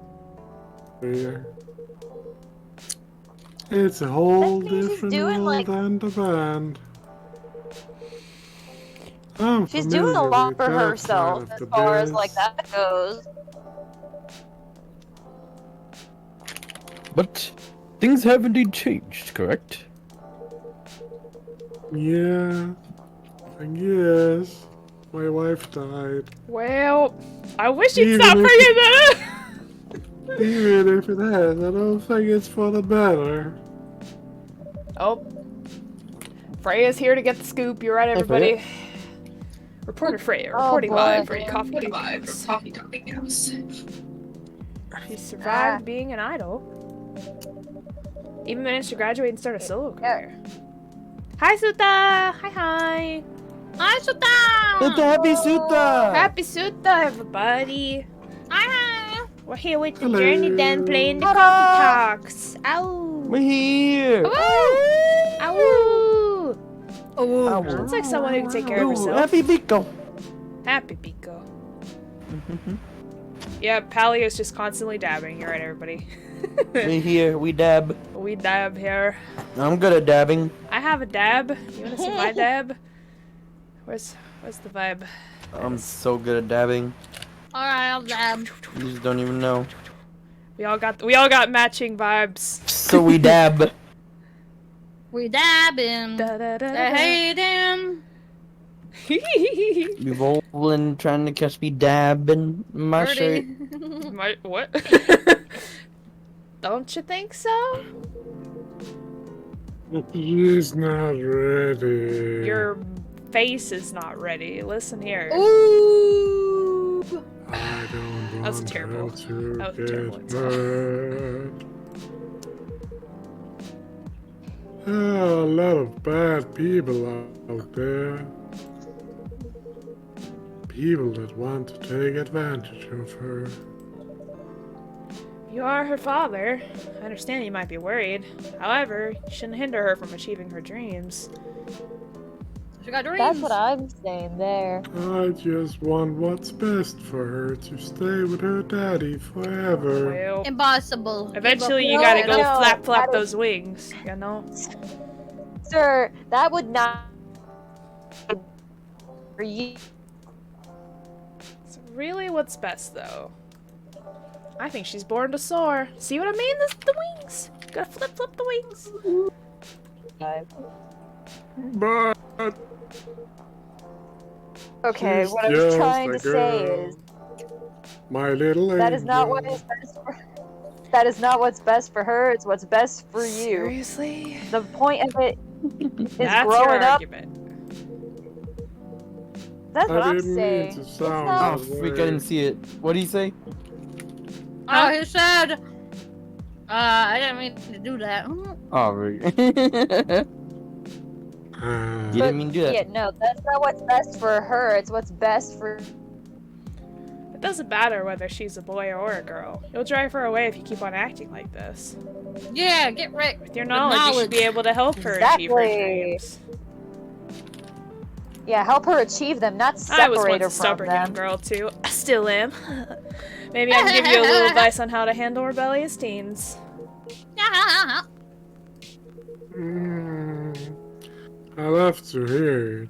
It's a whole That means she's different doing, world like- and a band. I'm She's doing a familiar lot with for that herself side of as the far as biz. like that goes. But things have indeed changed, correct? Yeah, I guess. My wife died. Well, I wish you'd Even stop if- bringing that up. Even if it has, I don't think it's for the better. Oh. Freya's here to get the scoop. You're right, everybody. Reporter Freya, Oh, reporting boy. live for Coffee House. She survived being an idol. Even managed to graduate and start a solo career. Hi, Suta! Hi! Hi, Suta! It's a happy Suta! Happy Suta, everybody! Hi. We're here with the Hello. JourneyDen playing the Ta-da. coffee talks. Ow! We're here! Ow! Oh, Sounds like someone who can take care of Ooh, herself. happy Pico! Happy Pico. Yeah, Pally is just constantly dabbing. You're right, everybody. We're here, we dab. We dab here. I'm good at dabbing. I have a dab. You wanna see my dab? Where's the vibe? I'm so good at dabbing. alright, I'll dab. You just don't even know. We all got matching vibes. So we dab. We dabbing. Da, da, da, They're da. hating. You rolling, trying to catch me dabbing my shirt. Dirty. My, what? Don't you think so? He's not ready. Your face is not ready. Listen here. Ooh. I don't That was want terrible. her to That was a terrible get insult. hurt. There are a lot of bad people out there. People that want to take advantage of her. You are her father. I understand you might be worried. However, you shouldn't hinder her from achieving her dreams. She got dreams. That's what I'm saying there. I just want what's best for her to stay with her daddy forever. Well, Impossible. eventually you No, gotta go no, flap that those wings, you know? Sir, that would not for you. It's really what's best, though. I think she's born to soar. See what I mean? The wings. Gotta flip the wings. But Okay, she's what I was just trying a to say girl. is My little that is not what angel. is best for that is not what's best for her, it's what's best for you. Seriously? The point of it is That's growing your up. argument. That's what I I'm didn't saying. mean to It's sound not- Oh, that freak, I way. didn't see it. What did he say? Oh, he said. I didn't mean to do that. Oh, right. You Ah, didn't mean to do that. Yeah, no, that's not what's best for her, it's what's best for It doesn't matter whether she's a boy or a girl. You'll drive her away if you keep on acting like this. Yeah, get wrecked. With your knowledge, you should be able to help her achieve her Exactly. dreams. Yeah, help her achieve them, not I was separate once her a from stubborn young them. girl, too. I still am. Maybe I can give you a little advice on how to handle rebellious teens. mm, I love to hear it.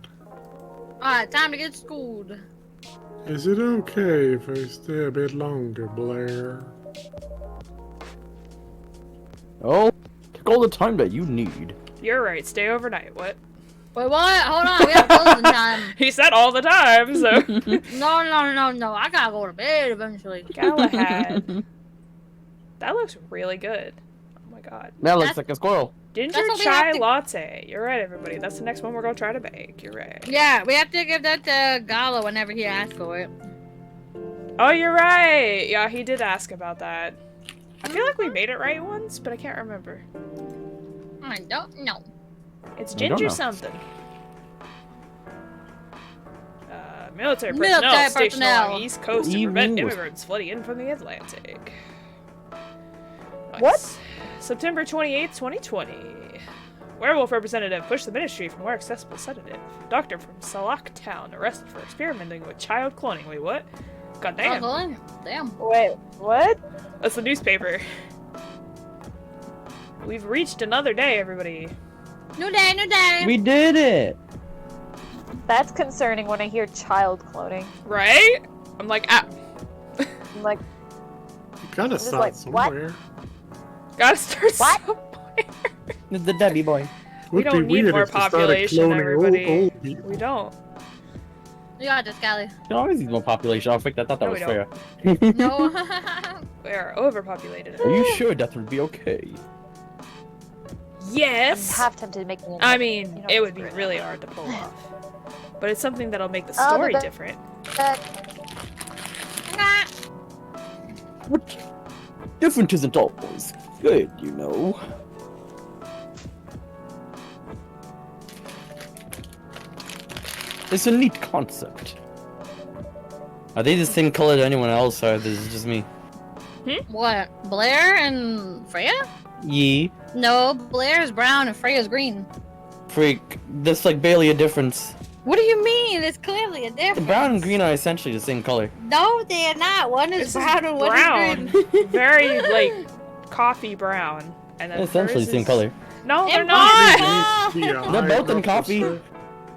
Alright, time to get schooled. Is it okay if I stay a bit longer, Blair? Oh, take all the time that you need. You're right, stay overnight. What? Wait, what? Hold on, we have closing time. He said all the time, so. No. I gotta go to bed eventually. Galahad. That looks really good. Oh my god. That looks like a squirrel. Ginger That's what we chai have to- latte. You're right, everybody. That's the next one we're gonna try to bake. You're right. Yeah, we have to give that to Gala whenever he asks for it. Oh, you're right. Yeah, he did ask about that. I feel like we made it right once, but I can't remember. I don't know. It's I don't Ginger know. something. Military Military personnel stationed personnel. along the East Coast to Even prevent worse. immigrants flooding in from the Atlantic. Nice. What? September 28th, 2020. Werewolf representative pushed the ministry for more accessible sedative. Doctor from Salak Town arrested for experimenting with child cloning. Wait, what? God damn. Oh, damn. Wait, what? That's the newspaper. We've reached another day, everybody. New day, new day. We did it! That's concerning when I hear child cloning. Right? I'm like, ah. I'm like, You gotta Just start like, what? somewhere. Gotta start What? somewhere. The Debbie boy. We Would don't be need weird more if they started population, cloning everybody. Old people. We don't. You got this, Callie. You can always use more population. I thought that No, was we fair. No. We are overpopulated. Are you sure that would be okay? Yes. I'm half tempted to make me. I mean, You know, it would be screw it. really hard to pull off. But it's something that'll make the Oh, story but different. What? Different isn't always good, you know. It's a neat concept. Are they the same color to anyone else, or this is just me? What? Blair and Freya? Yee. No, Blair's brown and Freya's green. Freak. There's like barely a difference. What do you mean? It's clearly a difference. The brown and green are essentially the same color. No, they're not. One is This brown and one brown. is green. Very, like, coffee brown. And then They're essentially hers the same is- color. No, they're Impossible. not! They're both in coffee.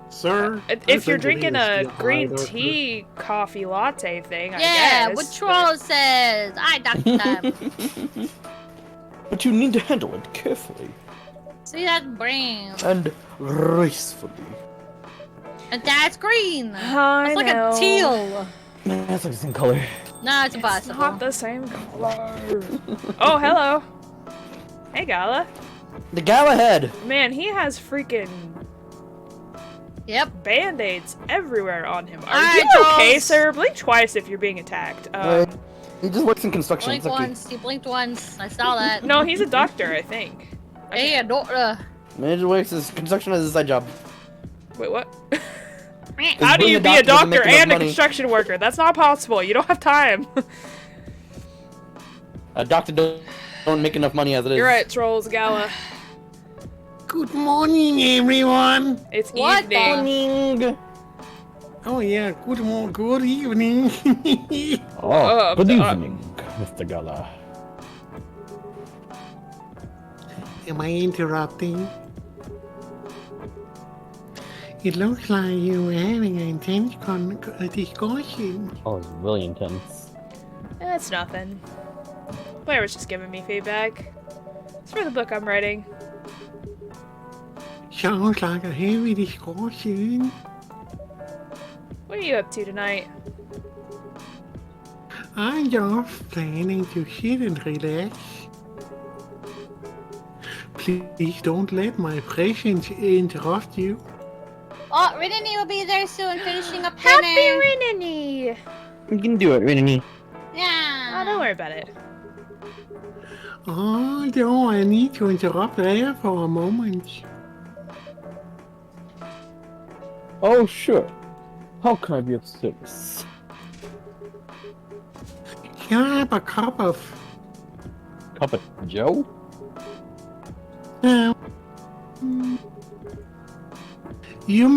Sir, If you're I think it drinking is a the green eye doctor. tea coffee latte thing, I Yeah, guess. what but- troll says. I doctor time. But you need to handle it carefully See that brown. and gracefully. And that's green. I It's like know. a teal. Man, that's like the same color. No, it's It's impossible. not the same color. Oh, hello. Hey, Gala. The Galahad. Man, he has freaking Yep. band-aids everywhere on him. Are Alright, you okay, Charles. sir? Blink twice if you're being attacked. He just works in construction. Blink It's okay. once. He blinked once. I saw that. No, he's a doctor, I think. Hey, a daughter. Man, just works as construction as a side job. Wait, what? Because How do being you a be a doctor doesn't make doctor enough and a money. construction worker? That's not possible. You don't have time. A doctor don't make enough money as it is. You're right, Trolls Gala. Good morning, everyone. It's What the- evening. Oh yeah, good evening. Oh, good uh, evening, Mr. Gala. Am I interrupting? It looks like you were having an intense discussion. Oh, it's really intense. It's nothing. Blair was just giving me feedback. It's for the book I'm writing. Sounds like a heavy discussion. What are you up to tonight? I'm just planning to sit and relax. Please don't let my presence interrupt you. Oh, Rinny will be there soon, finishing up Happy dinner. Rinny! You can do it, Rinny. Yeah. Oh, don't worry about it. Although I need to interrupt there for a moment. Oh, sure. How can I be of service? Can I have a cup of... Cup of Joe? You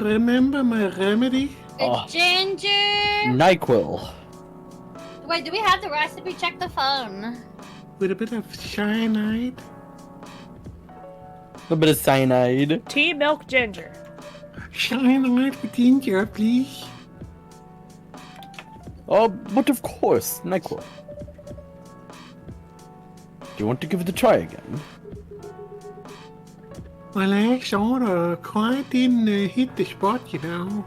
remember my remedy? Oh. Ginger. NyQuil. Wait, do we have the recipe? Check the phone. With a bit of cyanide? A little bit of cyanide. Tea, milk, ginger. Cyanide with ginger, please. Oh, but of course, NyQuil. Do you want to give it a try again? My last order quite didn't hit the spot, you know.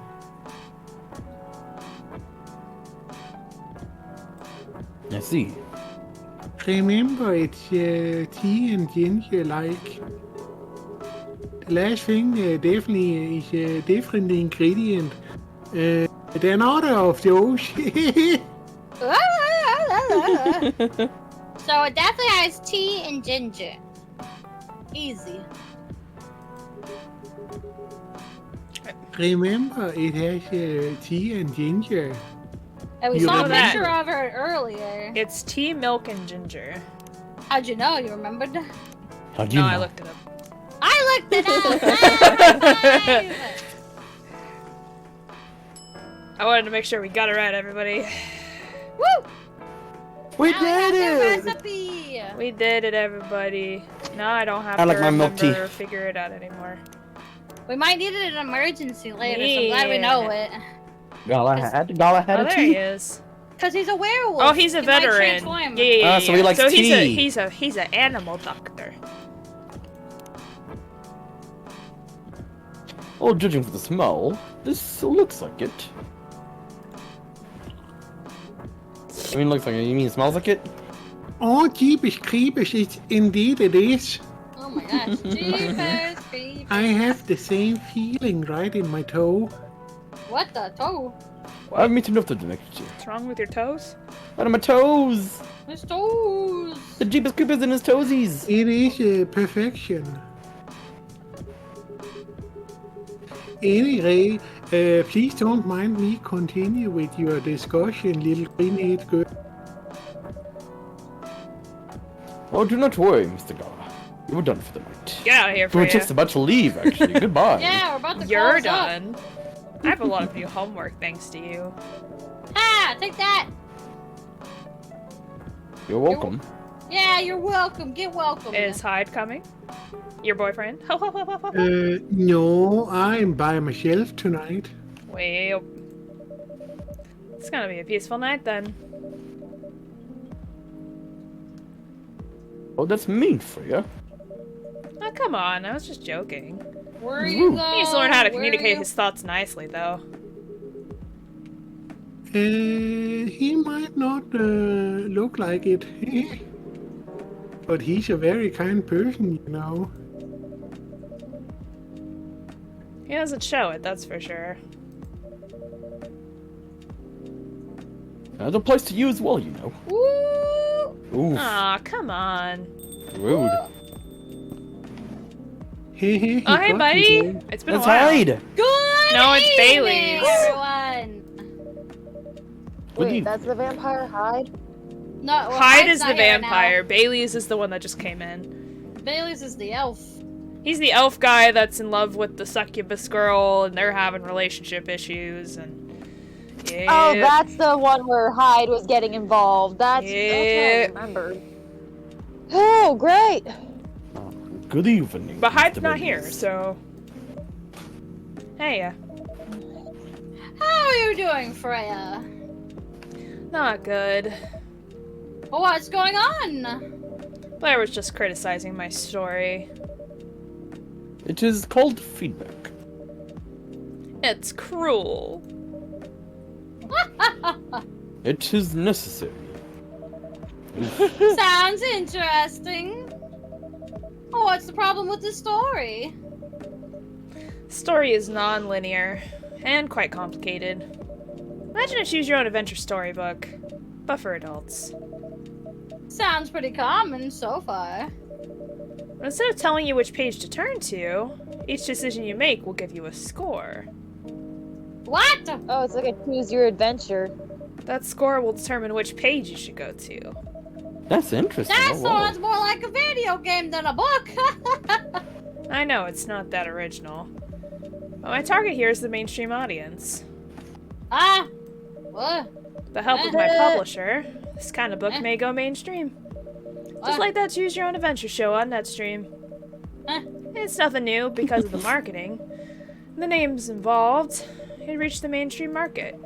I see. Remember, it's tea and ginger like. The last thing definitely is a different ingredient. They're not of those. So it definitely has tea and ginger. Easy. Remember, it has tea and ginger. And we You saw a know that. picture of her earlier. It's tea, milk, and ginger. How'd you know? You remembered? How do you No, know? I looked it up. I looked it up! High five! I wanted to make sure we got it right, everybody. Woo! We Now we have did the it! recipe! We did it, everybody. Now I don't have I to like my milk tea. remember or figure it out anymore. We might need it in an emergency later, so I'm glad we know it. Gala had Oh, a there he tea. is. Cause he's a werewolf. Oh, he's a He might veteran. transform. Yeah. So he likes so tea. he's an animal doctor. Well, judging from the smell, this looks like it. I mean, looks like it. You mean it smells like it? Oh, jeepers creepers, indeed it is. Oh my gosh. Jeepers creepers. I have the same feeling right in my toe. What the toe? I have meeting after the next year. What's wrong with your toes? Out of my toes! His toes. The Jeepers Creepers in his toesies! It is perfection. Anyway, please don't mind me continue with your discussion, little green-haired girl. Oh, do not worry, Mr. Gala. You were done for the night. Get out of here, We were Freya. just about to leave, actually. Goodbye. Yeah, we're about to You're close up. done. I have a lot of new homework thanks to you. Ha! Take that. You're welcome. Yeah, you're welcome. Get welcome. Is Hyde coming? Your boyfriend? No, I'm by myself tonight. Well, it's gonna be a peaceful night then. Oh, that's mean for you. Oh, come on. I was just joking. Where you go? He needs to learn how to Where communicate you- his thoughts nicely, though. He might not look like it. But he's a very kind person, you know. He doesn't show it, that's for sure. There's a place to you as well, you know. Woo! Oof. Aw, come on. Rude. He Oh, hey, got buddy. you, It's been a Let's while. hide! Good No, it's evening, Bailey's. everyone. What do Wait, you- that's the vampire Hyde? No, well, Hyde Hyde's is the not here right now. vampire. Bailey's is the one that just came in. Bailey's is the elf. He's the elf guy that's in love with the succubus girl, and they're having relationship issues, and... Yeah. Oh, that's the one where Hyde was getting involved. That's what I remember. Oh, great! Good evening. But Hyde's Mr. not Biggs. here, so... Hey, How are you doing, Freya? not good. Well, what's going on? Blair was just criticizing my story. It is called feedback. It's cruel. It is necessary. Sounds interesting. Well, what's the problem with the story? Story is non-linear and quite complicated. Imagine a choose-your-own-adventure storybook, but for adults. Sounds pretty common so far. But instead of telling you which page to turn to, each decision you make will give you a score. What? Oh, it's like a choose your adventure. That score will determine which page you should go to. That's interesting. That Oh, wow. sounds more like a video game than a book. I know, it's not that original. But my target here is the mainstream audience. Ah, what? With the help of my publisher, this kind of book may go mainstream. Just like that Choose Your Own Adventure show on Netstream. It's nothing new because of the marketing. The names involved, it reached the mainstream market.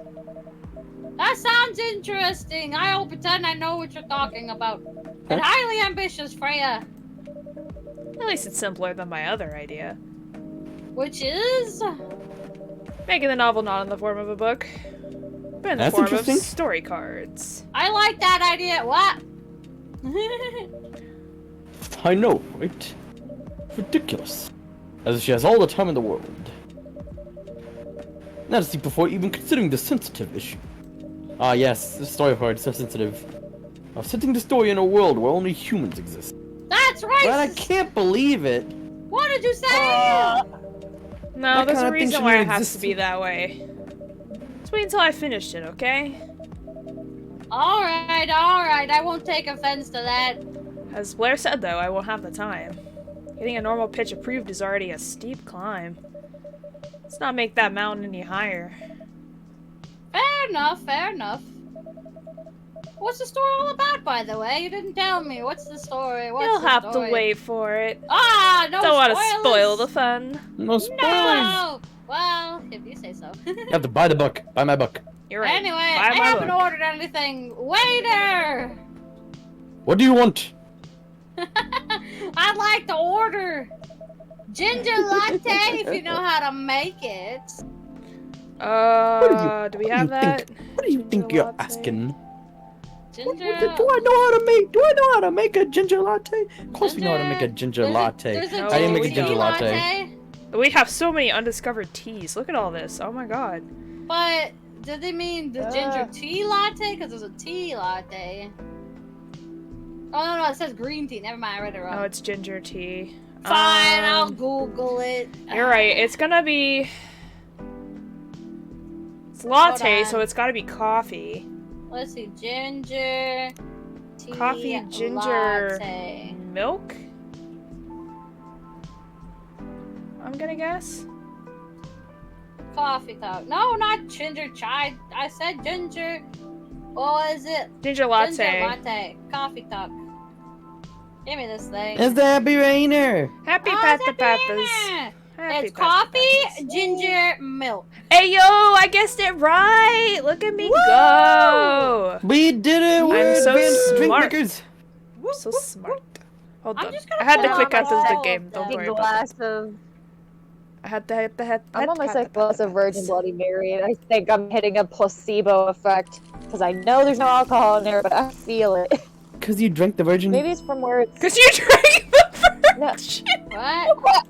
That sounds interesting. I'll pretend I know what you're talking about. And highly ambitious, Freya. At least it's simpler than my other idea. Which is? Making the novel not in the form of a book, but in the That's form of interesting. story cards. I like that idea. What? I know, right? Ridiculous. As if she has all the time in the world. That's before even considering the sensitive issue. Ah yes, the story part is so sensitive. Of setting the story in a world where only humans exist. That's right. But I can't believe it. What did you say? No, That there's kind a of thing reason shouldn't why it has exist. to be that way. Just wait until I finished it, okay? All right. I won't take offense to that. As Blair said, though, I won't have the time. Getting a normal pitch approved is already a steep climb. Let's not make that mountain any higher. Fair enough. What's the story all about, by the way? You didn't tell me. What's the story? You'll have to wait for it. Ah, no Don't want to spoilers. spoil the fun. No spoilers. No. Well, if you say so. You have to buy the book. Buy my book. You're right. Anyway, Buy I my haven't book. ordered anything. Waiter! What do you want? I'd like to order ginger latte if you know how to make it. Do we have that? What do you think Ginger you're latte? asking? Ginger. Do I know how to make? Do I know how to make a ginger latte? Of course we know how to make a ginger There's latte. There's a No, I didn't make a we ginger don't. latte. We have so many undiscovered teas. Look at all this. Oh my god. But did they mean the ginger tea latte? Because there's a tea latte. Oh no, it says green tea. Never mind, I read it wrong. Oh, it's ginger tea. Fine, I'll Google it. You're right. It's gonna be. It's latte, on. so it's gotta be coffee. Let's see, ginger tea Coffee, ginger, latte. milk. I'm gonna guess. Coffee talk. No, not ginger chai. I said ginger. What is it? Ginger latte. Ginger latte. Coffee talk. Give me this thing. It's the Happy Rainer. Happy Oh, Pat it's the a Papas. banana. Happy It's Pat the coffee, Papas. ginger, milk. Hey yo, I guessed it right. Look at me go. We did it. We're so advanced drink smart. makers. So smart. Hold I'm on. just gonna I had put to it click on out of the myself, game. Don't then. worry about glass it. of. I had to I'm on my second glass of Virgin Bloody Mary, and I think I'm hitting a placebo effect because I know there's no alcohol in there, but I feel it. Cause you drank the virgin. Maybe it's from where it's. Cause you drank the No. virgin. What?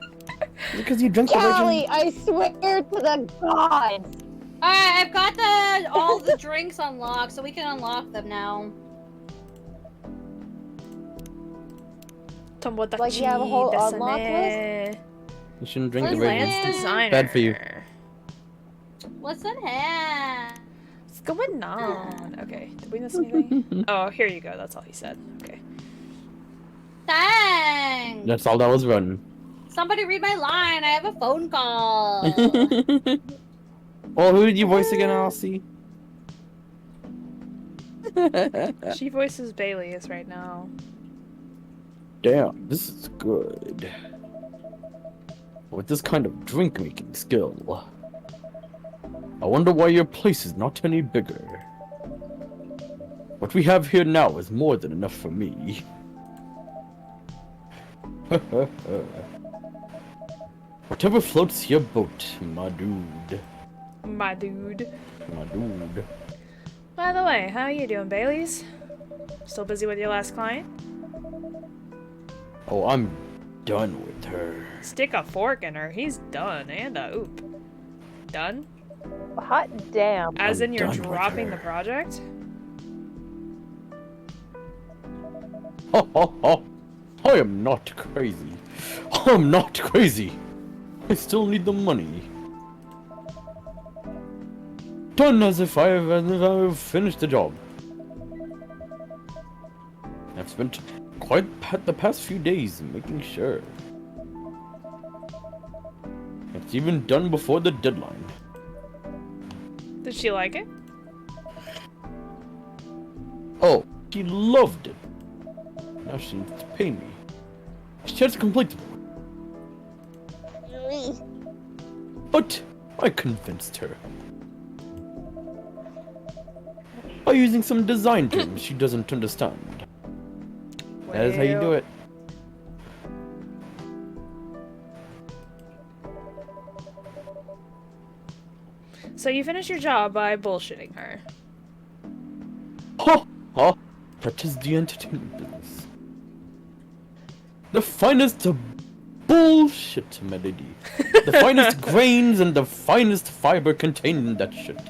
Because you drank the virgin. Golly, I swear to the gods! Alright, I've got all the drinks unlocked, so we can unlock them now. Like, you have a whole unlock list? You shouldn't drink the Listen. virgin. Lance Designer. Bad for you. Listen here. What's going on? Okay, did we miss anything? Oh, here you go. That's all he said. Okay. Thanks. That's all that was running. Somebody read my line. I have a phone call. Oh, who did you voice again, Elsie? She voices Bailey's right now. Damn, this is good. With this kind of drink-making skill. I wonder why your place is not any bigger. What we have here now is more than enough for me. Whatever floats your boat, my dude. My dude. My dude. By the way, how are you doing, Bailey's? Still busy with your last client? Oh, I'm done with her. Stick a fork in her. He's done. And a oop. Done? Hot damn. As I'm in you're done with dropping her. the project? Ho ho ho! I am not crazy. I'm not crazy. I still need the money. Done as if I've finished the job. I've spent quite the past few days making sure. It's even done before the deadline. Did she like it? Oh, she loved it. Now she needs to pay me. She has to complete the work. But I convinced her. By using some design terms she doesn't understand. That is how you do it. So you finish your job by bullshitting her. Ha! Ha! That is the entertainment business. The finest of bullshit, my lady. The finest grains and the finest fiber contained in that shit.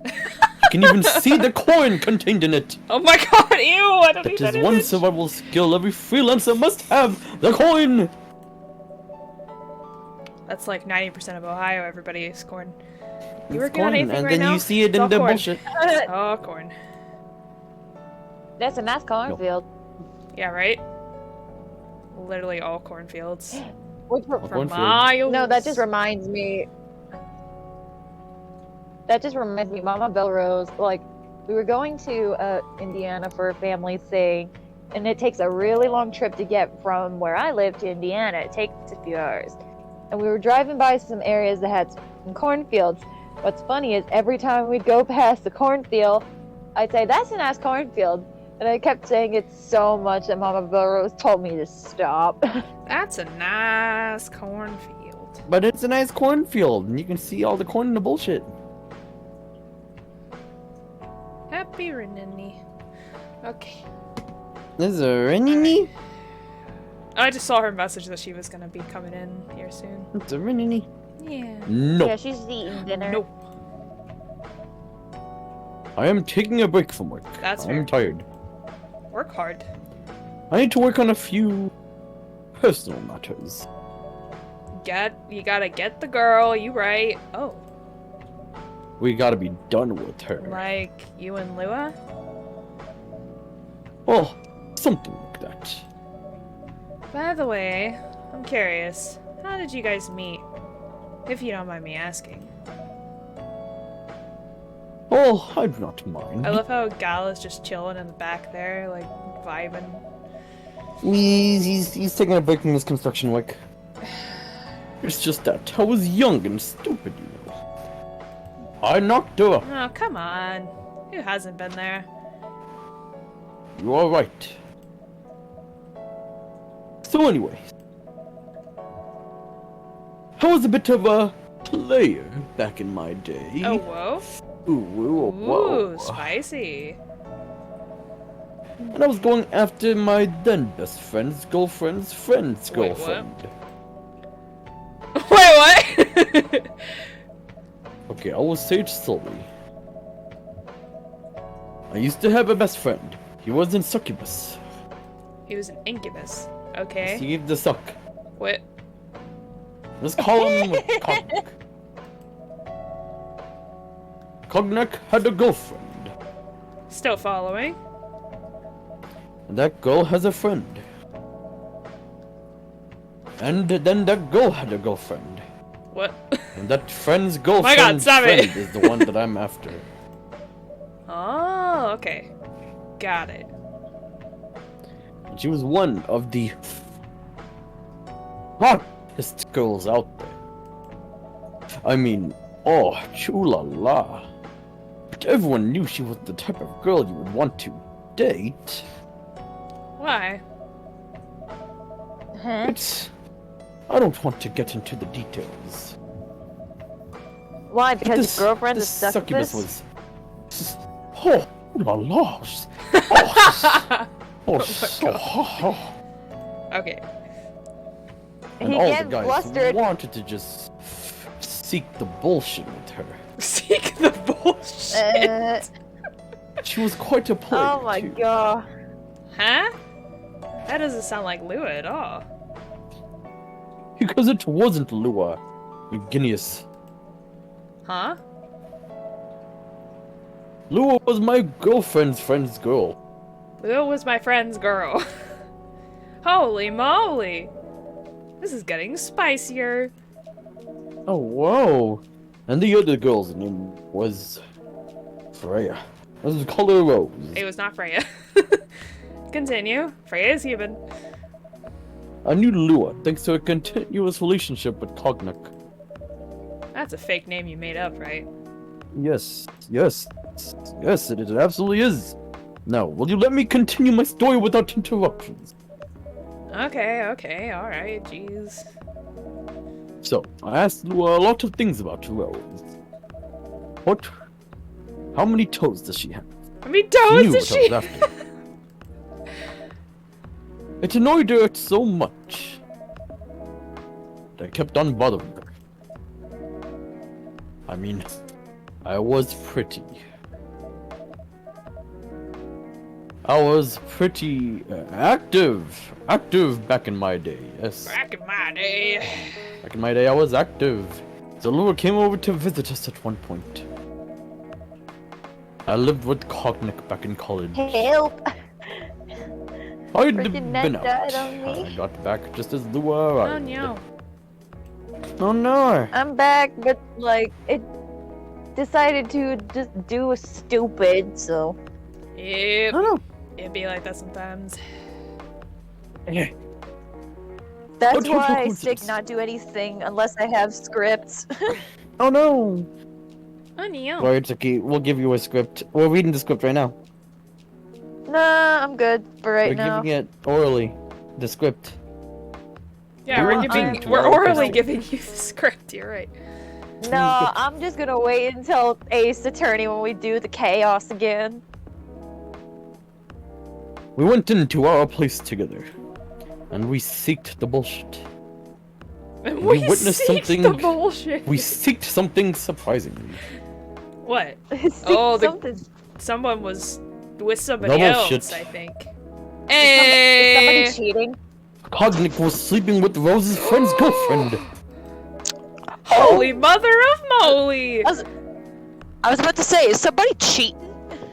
You can even see the coin contained in it. Oh my god, ew! I don't need That that is one image. survival skill every freelancer must have. The coin. That's like 90% of Ohio, everybody is corn. You It's working on coin, anything and right then now? you see it It's in all the corn. bullshit. Oh, corn. That's a nice cornfield. Yeah, right? Literally all cornfields. Which For Cornfield. miles. No, that just reminds me. Mama Belrose, like, we were going to Indiana for a family thing, and it takes a really long trip to get from where I live to Indiana. It takes a few hours. And we were driving by some areas that had some cornfields. What's funny is every time we'd go past the cornfield, I'd say, "That's a nice cornfield." And I kept saying it so much that Mama Belrose told me to stop. That's a nice cornfield. But it's a nice cornfield, and you can see all the corn in the bullshit. Happy Renini. Okay. Is there any? I just saw her message that she was gonna be coming in here soon. Is there any? Yeah. No. Yeah, she's eating dinner. Nope. I am taking a break from work. That's I'm fair. tired. Work hard. I need to work on a few personal matters. You gotta get the girl, you right. Oh, We gotta be done with her. like you and Lua? Well, something like that. By the way, I'm curious. How did you guys meet? If you don't mind me asking. Oh, I do not mind. I love how Gal is just chilling in the back there, like vibing. He's taking a break from his construction work. It's just that I was young and stupid, you know. I knocked her up. Oh, come on. Who hasn't been there? You are right. So anyway, I was a bit of a player back in my day. Oh, whoa. Ooh, Ooh, spicy. And I was going after my then best friend's girlfriend's friend's Wait, what? girlfriend. Wait, what? Okay, I will say it slowly. I used to have a best friend. He was in succubus. He was an incubus. He Okay. gave the suck. What? Let's call him Cognac. Cognac had a girlfriend. Still following. And that girl has a friend. And then that girl had a girlfriend. What? And that friend's my girlfriend's God, stop friend it. is the one that I'm after. Oh, okay. Got it. She was one of the hottest girls out there. I mean, oh, chula-la. But everyone knew she was the type of girl you would want to date. Why? Huh? I don't want to get into the details. Why? Because This- your girlfriend is this stuck with succubus this? was... Oh, la la. Oh, so hot. Okay. And He all the gets guys flustered. wanted to just seek the bullshit with her. Seek the bullshit. She was quite a player, Oh my too. god. Huh? That doesn't sound like Lua at all. Because it wasn't Lua, Eugenius. Huh? Lua was my girlfriend's friend's girl. Lua was my friend's girl. Holy moly! This is getting spicier. Oh, whoa. And the other girl's name was Freya. Let's call her Rose. It was not Freya. Continue. Freya is human. I knew Lua thanks to a continuous relationship with Cognac. That's a fake name you made up, right? Yes, it absolutely is. Now, will you let me continue my story without interruptions? Okay, alright, jeez. So, I asked Lua a lot of things about Rose. How many toes does she have? How many She toes knew does what I she? was after. It annoyed her so much that I kept on bothering her. I mean, I was pretty. I was pretty active back in my day, yes. Back in my day. Back in my day, I was active. So Lua came over to visit us at one point. I lived with Cognac back in college. Help! I'd Freaking been Ned out. died on me. I got back just as Lua Oh arrived. no. Oh no! I'm back, but like it decided to just do a stupid, so Yep. Oh no! It'd be like that sometimes. Yeah. that's Oh, total why I coincidence. stick not do anything unless I have scripts. Oh no! Oh no. Well, it's okay. We'll give you a script. We're reading the script right now. Nah, I'm good for right We're now. giving it orally. The script. Yeah, We're we're giving giving to we're our orally person. giving you the script, you're right. No, I'm just gonna wait until Ace Attorney when we do the chaos again. We went into our place together, and we seeked the bullshit. And We witnessed seeked something- the bullshit. We seeked something surprising. What? See, Oh, something. Someone was with somebody No else, bullshit. I think. Is Hey! somebody cheating? Cognic was sleeping with Rose's friend's girlfriend. Holy mother of moly! I was about to say, is somebody cheating?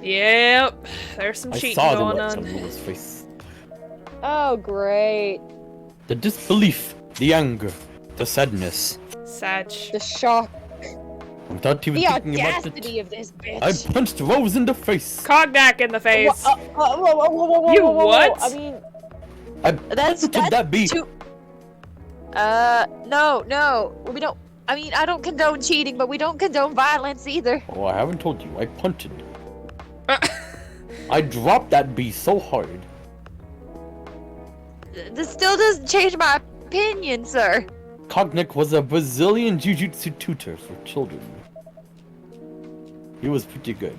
Yep, there's some I cheating saw the going looks on. on Rose's face. Oh, great. The disbelief, the anger, the sadness. Satch. The shock. Without even The thinking about audacity it, of this bitch. I punched Rose in the face. Cognac in the face. Whoa, You what? I mean, I that's punted that bee. too. No, we don't. I mean, I don't condone cheating, but we don't condone violence either. Oh, I haven't told you. I punted. I dropped that bee so hard. This still doesn't change my opinion, sir. Cognic was a Brazilian jiu-jitsu tutor for children. He was pretty good.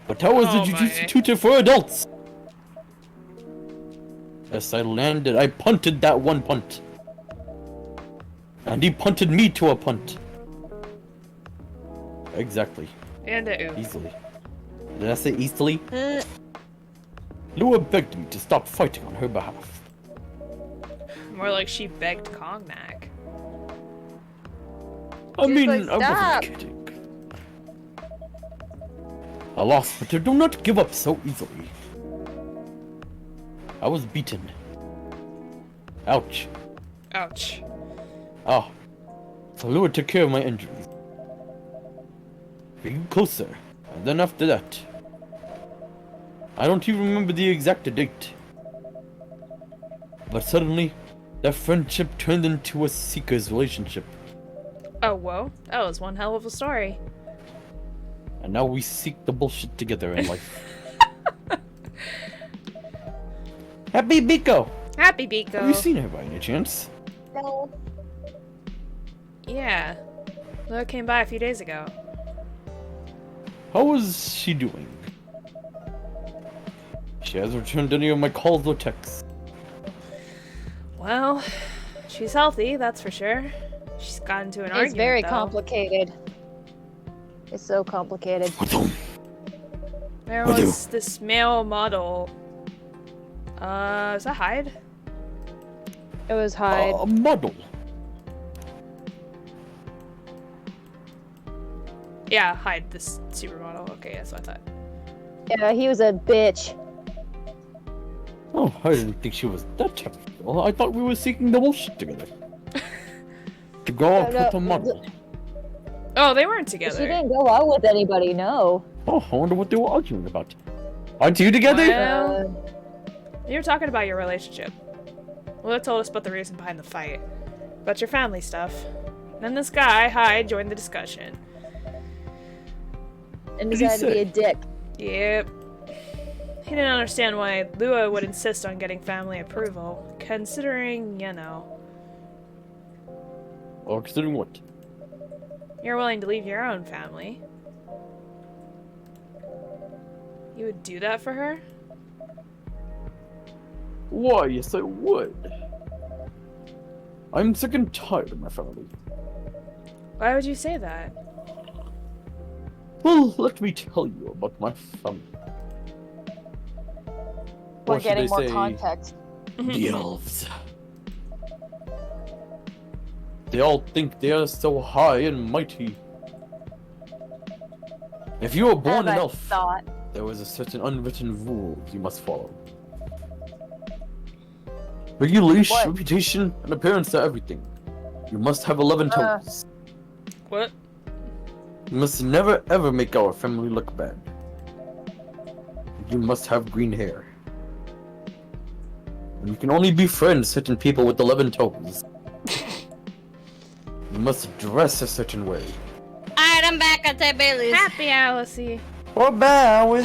But I was Oh a jiu-jitsu my. tutor for adults. Yes, I punted that one punt. And he punted me to a punt. Exactly. And a oof. Easily. Did I say easily? Uh, Lua begged me to stop fighting on her behalf. More like she begged Cognac. I She's mean, like, I "Stop." wasn't kidding. I lost, but I do not give up so easily. I was beaten. Ouch. Ouch. Ah, Lua took care of my injuries. We got closer, and then after that, I don't even remember the exact date. But suddenly, that friendship turned into a seeker's relationship. Oh, whoa. That was one hell of a story. And now we seek the bullshit together in life. Happy Biko! Happy Biko. Have you seen her by any chance? No. Yeah. Lua came by a few days ago. How is she doing? She hasn't returned any of my calls or texts. Well, she's healthy, that's for sure. She's got into an argument, It's very though. complicated. It's so complicated. There was this male model. Is that Hyde? It was Hyde. A model. Yeah, Hyde, this supermodel. Okay, that's what I thought. Yeah, he was a bitch. Oh, I didn't think she was that type of girl. I thought we were seeking the bullshit together. To go out with a model. Oh, they weren't She together. didn't go out with anybody, no. Oh, I wonder what they were arguing about. Aren't you together? Well, you were talking about your relationship. Lua told us about the reason behind the fight. About your family stuff. Then this guy, Hyde, joined the discussion. And What did he decided to be a dick. Yep. He didn't understand why Lua would insist on getting family approval, considering, you know, Or considering what? you're willing to leave your own family. You would do that for her? Why, yes I would. I'm sick and tired of my family. Why would you say that? Well, let me tell you about my family. We're Or should getting I more say, context. the elves. They all think they are so high and mighty. If you were born an Have I elf, thought. there was a certain unwritten rule you must follow. Regulation, What? reputation, and appearance are everything. You must have 11 toes. What? You must never ever make our family look bad. You must have green hair. And you can only befriend certain people with 11 toes. You must dress a certain way. Alright, I'm back at St. Bailey's. Happy Alice. Well, bad. We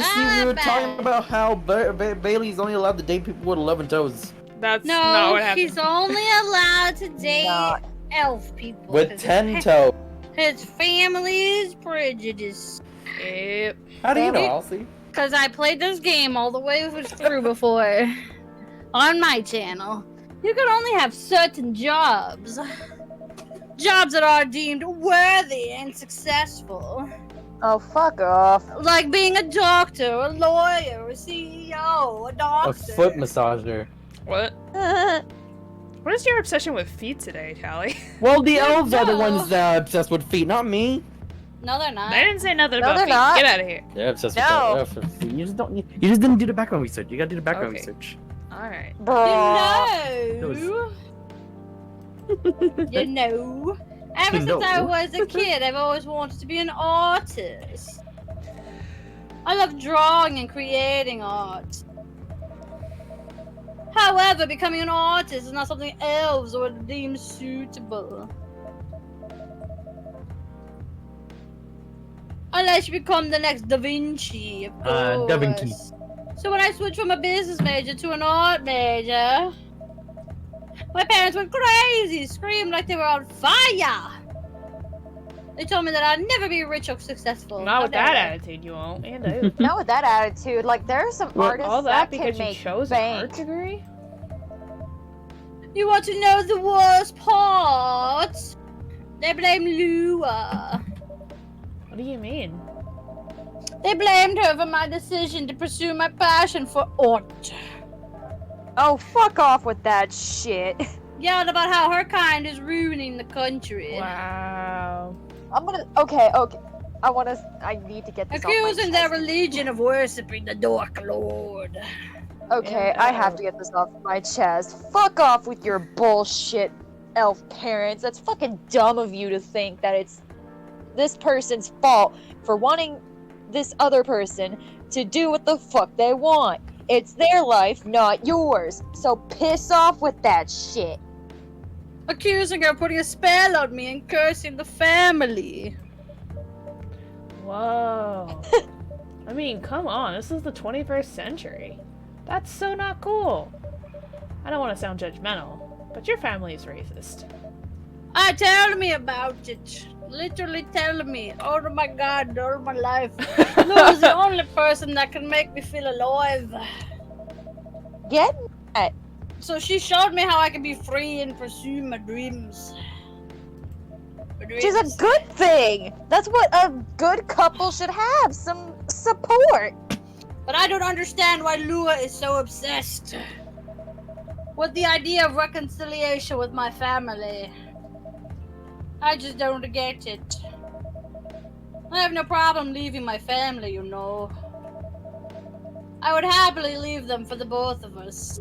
were bad. talking about how Bailey's only allowed to date people with 11 toes. That's not No, what happened. he's only allowed to date Not. elf people. With 'cause 10 toes. His family is prejudiced. Yep. How do you know, Damn it. Elsie? Because I played this game all the way through before. On my channel. You can only have certain jobs. Jobs that are deemed worthy and successful. Oh, fuck off. Like being a doctor, a lawyer, a CEO, a doctor. A foot massager. What? What is your obsession with feet today, Callie? Well, the elves are the no. ones that are obsessed with feet, not me. No, they're not. I didn't say nothing No, about they're feet. not. Get out of here. They're obsessed No. with feet. You just don't. You just didn't do the background research. You gotta do the background Okay. research. Alright. Bruh. You know. Ever You know. since I was a kid, I've always wanted to be an artist. I love drawing and creating art. However, becoming an artist is not something elves would deem suitable. Unless you become the next Da Vinci, of course. Da Vinci. So when I switched from a business major to an art major, my parents went crazy, screamed like they were on fire. They told me that I'd never be rich or successful. Not with How that dare attitude, you won't. You do. Not with that attitude. Like, there are some artists All that can because you make chose an bank. art degree? they? You want to know the worst part? They blame Lua. What do you mean? They blamed her for my decision to pursue my passion for art. Oh, fuck off with that shit. Yelled about how her kind is ruining the country. Wow. I'm gonna. Okay. I need to get this off my Accusing their chest. religion of worshipping the Dark Lord. Okay, I have to get this off my chest. Fuck off with your bullshit elf parents. That's fucking dumb of you to think that it's this person's fault for wanting this other person to do what the fuck they want. It's their life, not yours. So piss off with that shit. Accusing her of putting a spell on me and cursing the family. Whoa. I mean, come on, this is the 21st century. That's so not cool. I don't want to sound judgmental, but your family is racist. Tell me about it. Literally tell me. Oh my god, all my life. Lou's the only person that can make me feel alive. Get that. So she showed me how I can be free and pursue my dreams. Which is a good thing. That's what a good couple should have. Some support. But I don't understand why Lua is so obsessed with the idea of reconciliation with my family. I just don't get it. I have no problem leaving my family, you know. I would happily leave them for the both of us.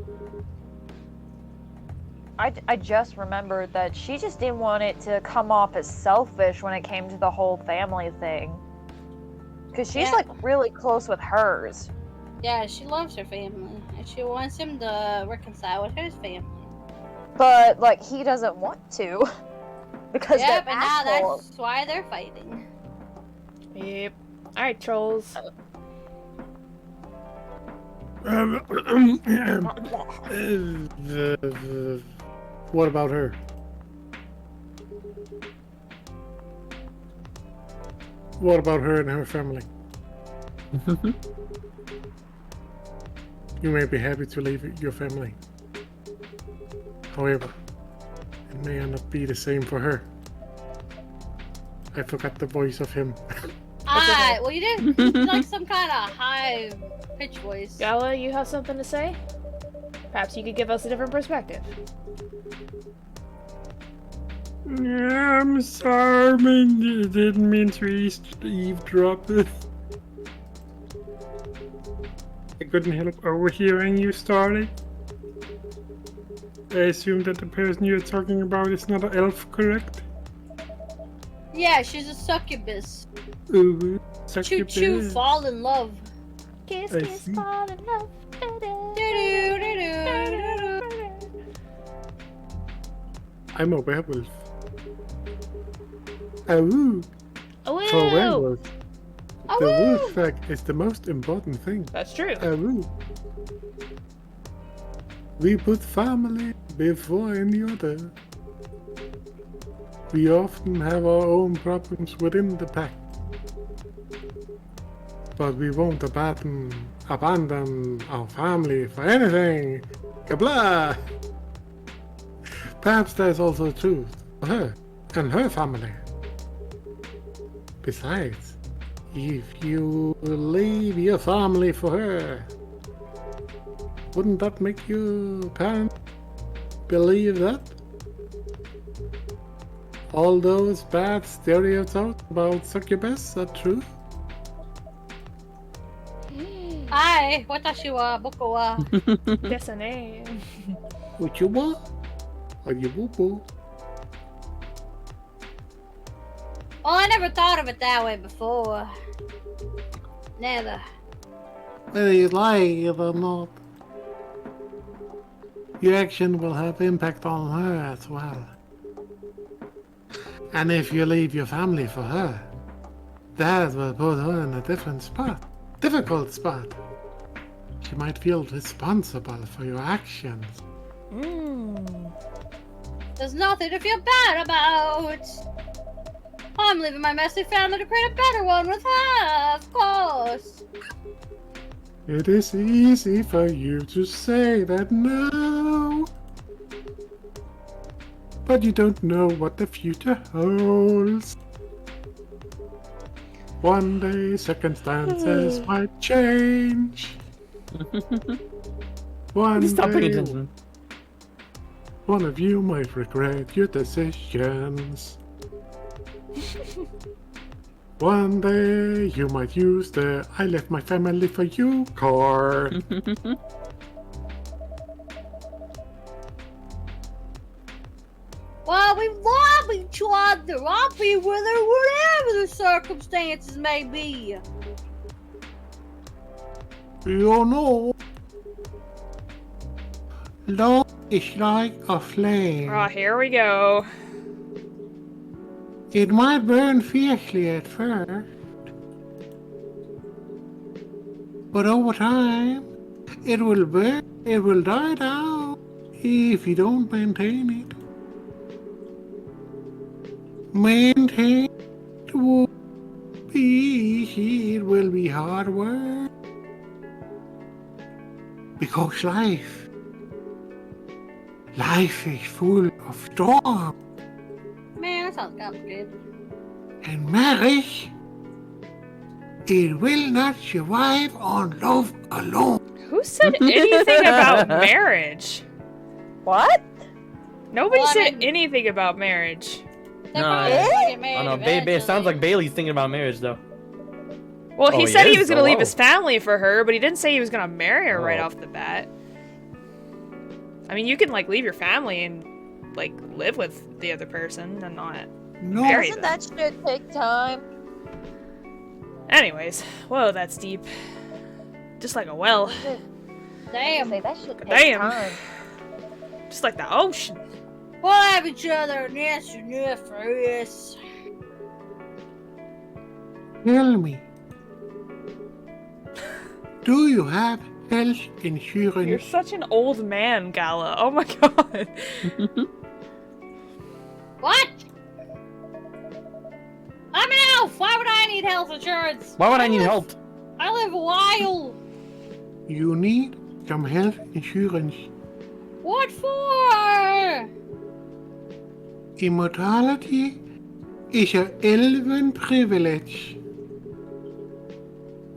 I just remembered that she just didn't want it to come off as selfish when it came to the whole family thing. Because she's like really close with hers. Yeah, she loves her family. And she wants him to reconcile with his family. But like he doesn't want to. Because yeah, they're but now assholes. that's why they're fighting. Yep. Alright, trolls. What about her? What about her and her family? You may be happy to leave your family. However, it may not be the same for her. I forgot the voice of him. Well, you did like some kind of high pitch voice. Gala, you have something to say? Perhaps you could give us a different perspective. Yeah, I'm sorry, I didn't mean to eavesdrop. I couldn't help overhearing you starting. I assume that the person you're talking about is not an elf, correct? Yeah, she's a succubus. Ooh, Choo succubus. choo, fall in love. Kiss, I kiss, see. fall in love. I'm a werewolf. Ooh, Oh, for a werewolf, Oh, the woo! wolf fact is the most important thing. That's true. Ooh. We put family before any other. We often have our own problems within the pack. But we won't abandon our family for anything. Kabla! Perhaps there's also truth for her and her family. Besides, if you leave your family for her, wouldn't that make your parents believe that? All those bad stereotypes about succubus are true? Hi, watashi wa boko wa. That's a name. What you want? Or you boo-boo? Oh, I never thought of it that way before. Never. Whether you like it or not, your action will have impact on her as well. And if you leave your family for her, that will put her in a difficult spot. She might feel responsible for your actions. There's nothing to feel bad about. I'm leaving my messy family to create a better one with her, of course. It is easy for you to say that now. But you don't know what the future holds. One day circumstances might change. One Stop paying day, attention. one of you might regret your decisions. One day you might use the I left my family for you card. Well, we love each other. I'll be with her whatever the circumstances may be. You know, love is like a flame. Oh, here we go. It might burn fiercely at first, but over time, it will die down if you don't maintain it. Maintain it will be easy, it will be hard work. Because life is full of storms. Man, that sounds complicated. And marriage, it will not survive on love alone. Who said anything about marriage? What? Nobody Well, I said mean- anything about marriage. They're No, probably eh? gonna get married I don't know. It sounds eventually. like Bailey's thinking about marriage, though. Well, Oh, he he said he is? was going to Oh, leave wow. his family for her, but he didn't say he was going to marry her right Oh. off the bat. I mean, you can, like, leave your family and, like, live with the other person and not No, marry Doesn't them. that shit take time? Anyways, whoa, that's deep. Just like a well. Damn. Say that shit takes Damn. time. Just like the ocean. We'll have each other and yes, and yes, for yes. tell me. Do you have health insurance? You're such an old man, Gala. Oh my god. What? I'm an elf. Why would I need health insurance? Why would I need help? I live wild. You need some health insurance. What for? Immortality is an elven privilege.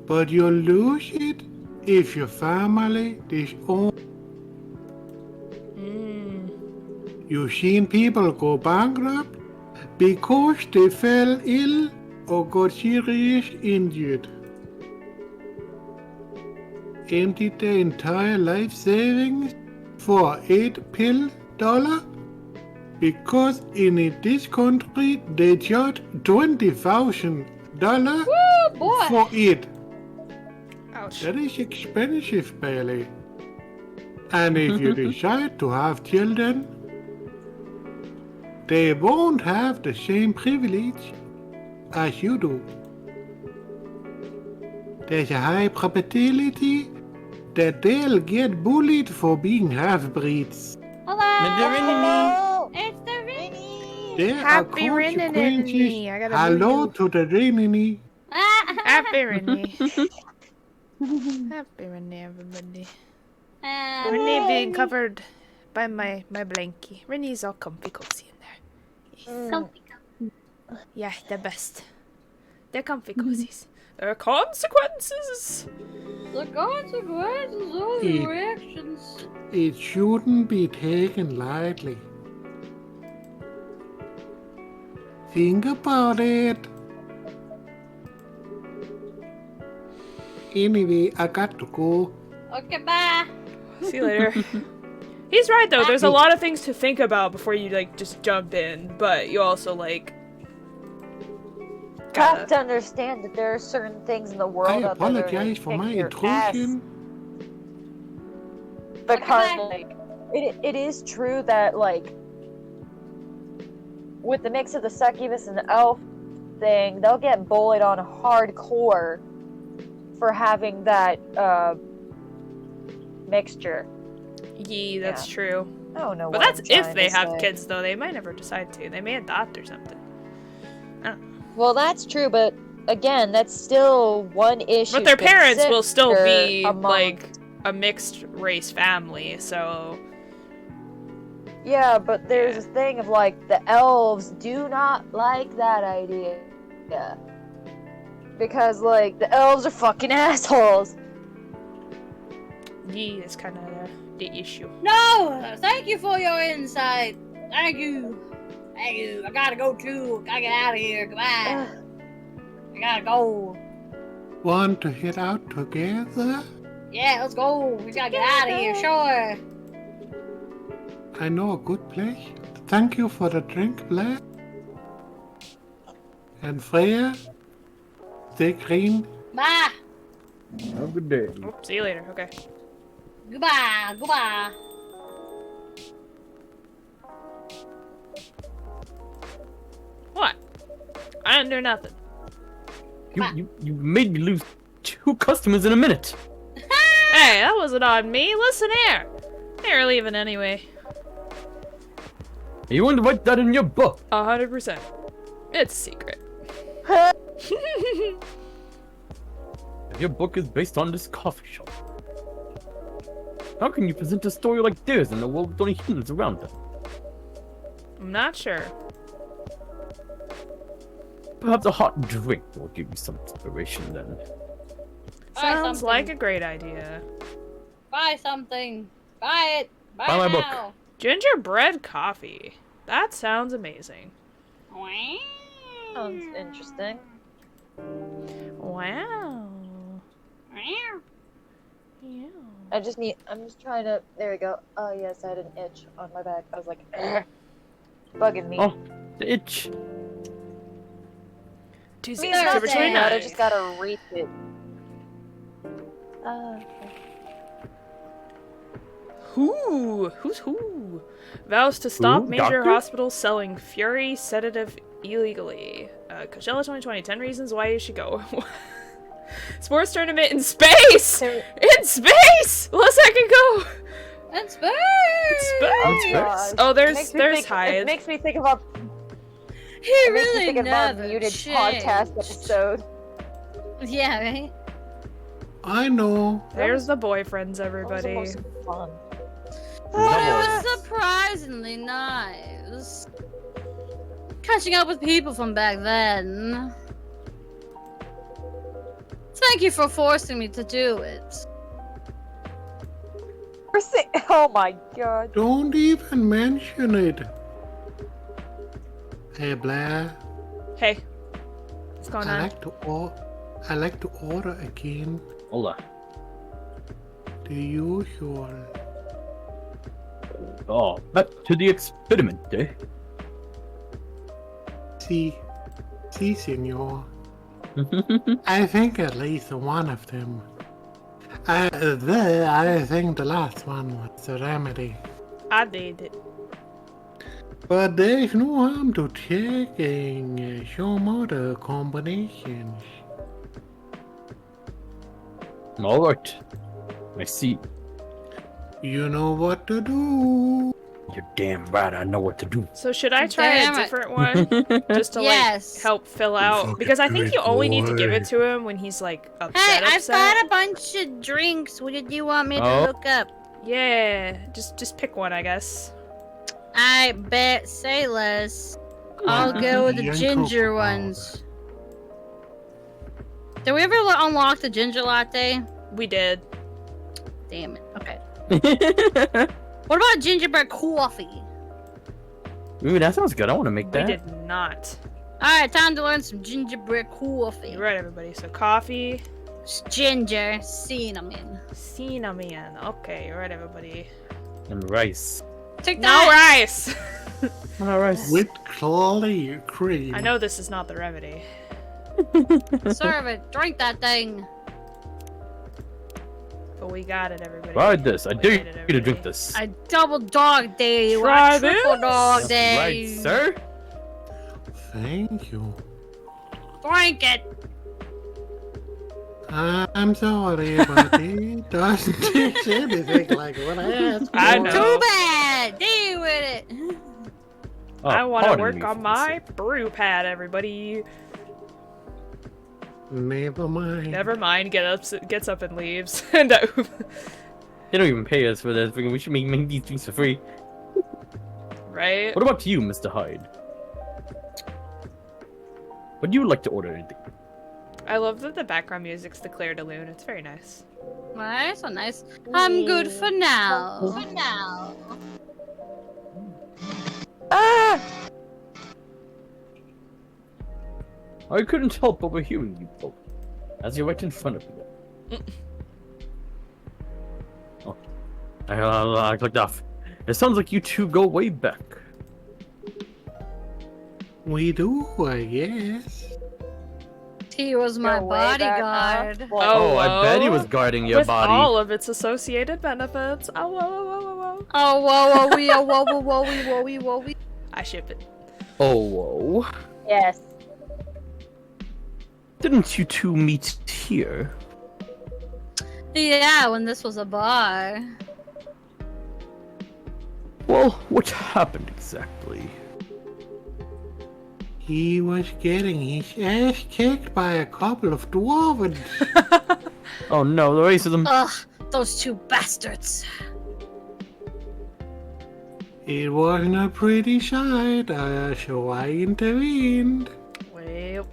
But you'll lose it if your family disowns. You've seen people go bankrupt because they fell ill or got seriously injured. Emptied their entire life savings for $8 because in this country they charge $20,000 Woo, boy. for it. Ouch. That is expensive, Bailey. And if you decide to have children, they won't have the same privilege as you do. There's a high probability that they'll get bullied for being half-breeds. Hello. Hello. It's the Vinny. There Happy are Renini. consequences. I gotta Hello move. to the Renini. Happy Renee. Happy Renee, everybody. Renee being covered by my blankie. Renee's all comfy cozy in there. Comfy. Yeah, the best. They're comfy cozies. There are consequences. The consequences of Mm. your actions. It shouldn't be taken lightly. Think about it. Anyway, I got to go. Okay, bye. See you later. He's right though. There's a lot of things to think about before you like just jump in, but you also like Have to understand that there are certain things in the world I out there that are apologize for kick my your ass. intrusion. Because Okay. like it is true that like with the mix of the succubus and the elf thing, they'll get bullied on hardcore for having that mixture. Yee, that's true. I don't know But what that's I'm if trying they to have say. kids though. They might never decide to. They may adopt or something. Well, that's true, but again, that's still one issue. But their to parents will still consider be among- like a mixed race family, so Yeah, but there's Yeah. this thing of like the elves do not like that idea. Yeah. Because like the elves are fucking assholes. yee is kind of the issue. No, thank you for your insight. Thank you. Thank you. I gotta go too. Gotta get out of here. Goodbye. I gotta go. Want to head out together? Yeah, let's go. We gotta get out of here. Sure. I know a good place. Thank you for the drink, Blair. And Freya, stay green. Bye. Have a good day. Oh, see you later. Okay. Goodbye. Goodbye. What? I didn't do nothing. You made me lose 2 customers in a minute. Hey, that wasn't on me. Listen here. They're leaving anyway. You want to write that in your book? 100%. It's secret. If your book is based on this coffee shop, how can you present a story like theirs in a world with only humans around them? I'm not sure. Perhaps a hot drink will give you some inspiration then. Sounds like a great idea. Buy something. Buy it. Buy Buy my book. now. Gingerbread coffee. That sounds amazing. Sounds interesting. Wow. Yeah. I'm just trying to, there we go. Oh yes, I had an itch on my back. I was like, bugging me. Oh, the itch. Tuesday, Thursday. October Hang out, I 29th. just gotta reach it. Who's who? Vows to stop Who? major Doctor? hospitals selling Fury sedative illegally. Coachella 2020, 10 reasons why you should go. Sports tournament in space! In space! Let's second go! And space. Space! Oh, there's Hyde. It makes me think of He it makes me really think of our never muted changed. podcast episode. Yeah, right? I know. There's the boyfriends, That was the everybody. most fun. It was surprisingly nice. Catching up with people from back then. Thank you for forcing me to do it. Oh my god. Don't even mention it. Hey Blair, Hey. What's going I on? like to order again Hola. the usual. Oh, back to the experiment, eh? Si, senor. I think at least one of them. I think the last one was the remedy. I did it. But there's no harm to checking some other combinations. Alright. I see. You know what to do. You're damn right I know what to do. So should I try Damn a it. different one? Just to Yes. like help fill out? Because I think you only need to give it to him when he's like Hey, upset. I've got a bunch of drinks. What did you want me to Oh. look up? Yeah, just pick one, I guess. I bet. Say less. I'll go with the ginger ones. Did we ever unlock the ginger latte? We did. Damn it. Okay. What about gingerbread coffee? Ooh, that sounds good. I want to make We that. did not. Alright, time to learn some gingerbread coffee. You're right, everybody. So coffee, Ginger, cinnamon. cinnamon. Okay, you're right, everybody. And rice. Take No that! rice. No rice. With clear cream. I know this is not the remedy. Serve it. Drink that thing. But we got it, everybody. Try this. I We dare did it, you to drink everybody. this. I double dog dare you. Try I triple this? dog That's dare right, you. sir. Thank you. Drink it. I'm sorry, but it doesn't taste anything like what I asked for. I know. Too bad. Deal with it. Oh, I want to pardon work me on for my brew pad, everybody. Never mind. Never mind. Gets up and leaves. And They don't even pay us for this. We should make these things for free. right? What about you, Mr. Hyde? Would you like to order anything? I love that the background music's the Claire de Lune. It's very nice. Alright, so nice. I'm good for now. Ah! I couldn't help overhearing you both, as you're right in front of me. Oh, I clicked off. It sounds like you two go way back. We do, I guess. He was my Go way back, huh? bodyguard. What? Oh, I bet he was guarding your With body. all of its associated benefits. Oh, whoa, whoa, whoa, whoa, whoa. Oh, whoa, whoa, wee, oh, whoa, whoa, whoa, wee, whoa, wee, whoa, wee. I ship it. Oh, whoa. Yes. Didn't you two meet here? Yeah, when this was a bar. Well, what happened exactly? He was getting his ass kicked by a couple of dwarves. Oh no, the racism. Ugh, those two bastards. It wasn't a pretty sight, so I intervened. Well,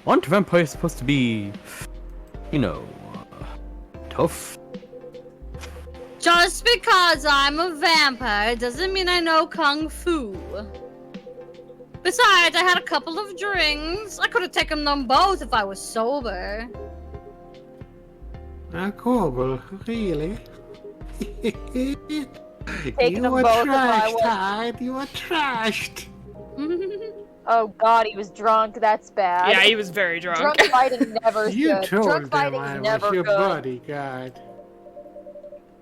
Aren't vampires supposed to be, you know, tough? Just because I'm a vampire doesn't mean I know kung fu. Besides, I had a couple of drinks. I could have taken them both if I was sober. A couple, really? Taking them were both if I trashed, was- Hyde. You were trashed. Oh god, he was drunk. That's bad. yeah, he was very drunk. Drunk fighting never is You good. told Drunk them fighting I is was never your good. bodyguard.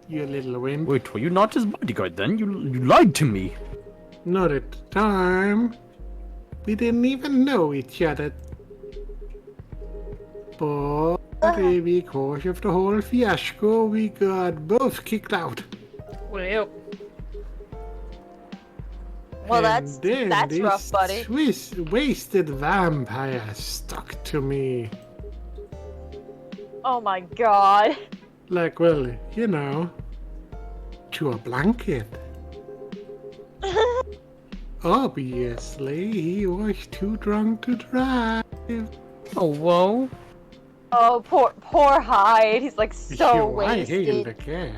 You little wimp. Wait, were you not his bodyguard then? You lied to me. Not at the time. We didn't even know each other. But because of the whole fiasco, we got both kicked out. Well, Well, And then that's this rough, buddy. Swiss wasted vampire stuck to me. Oh my god. Like, well, you know, to a blanket. Obviously, he was too drunk to drive. Oh, whoa. Oh, poor Hyde. He's like so I hailed the wasted. cab.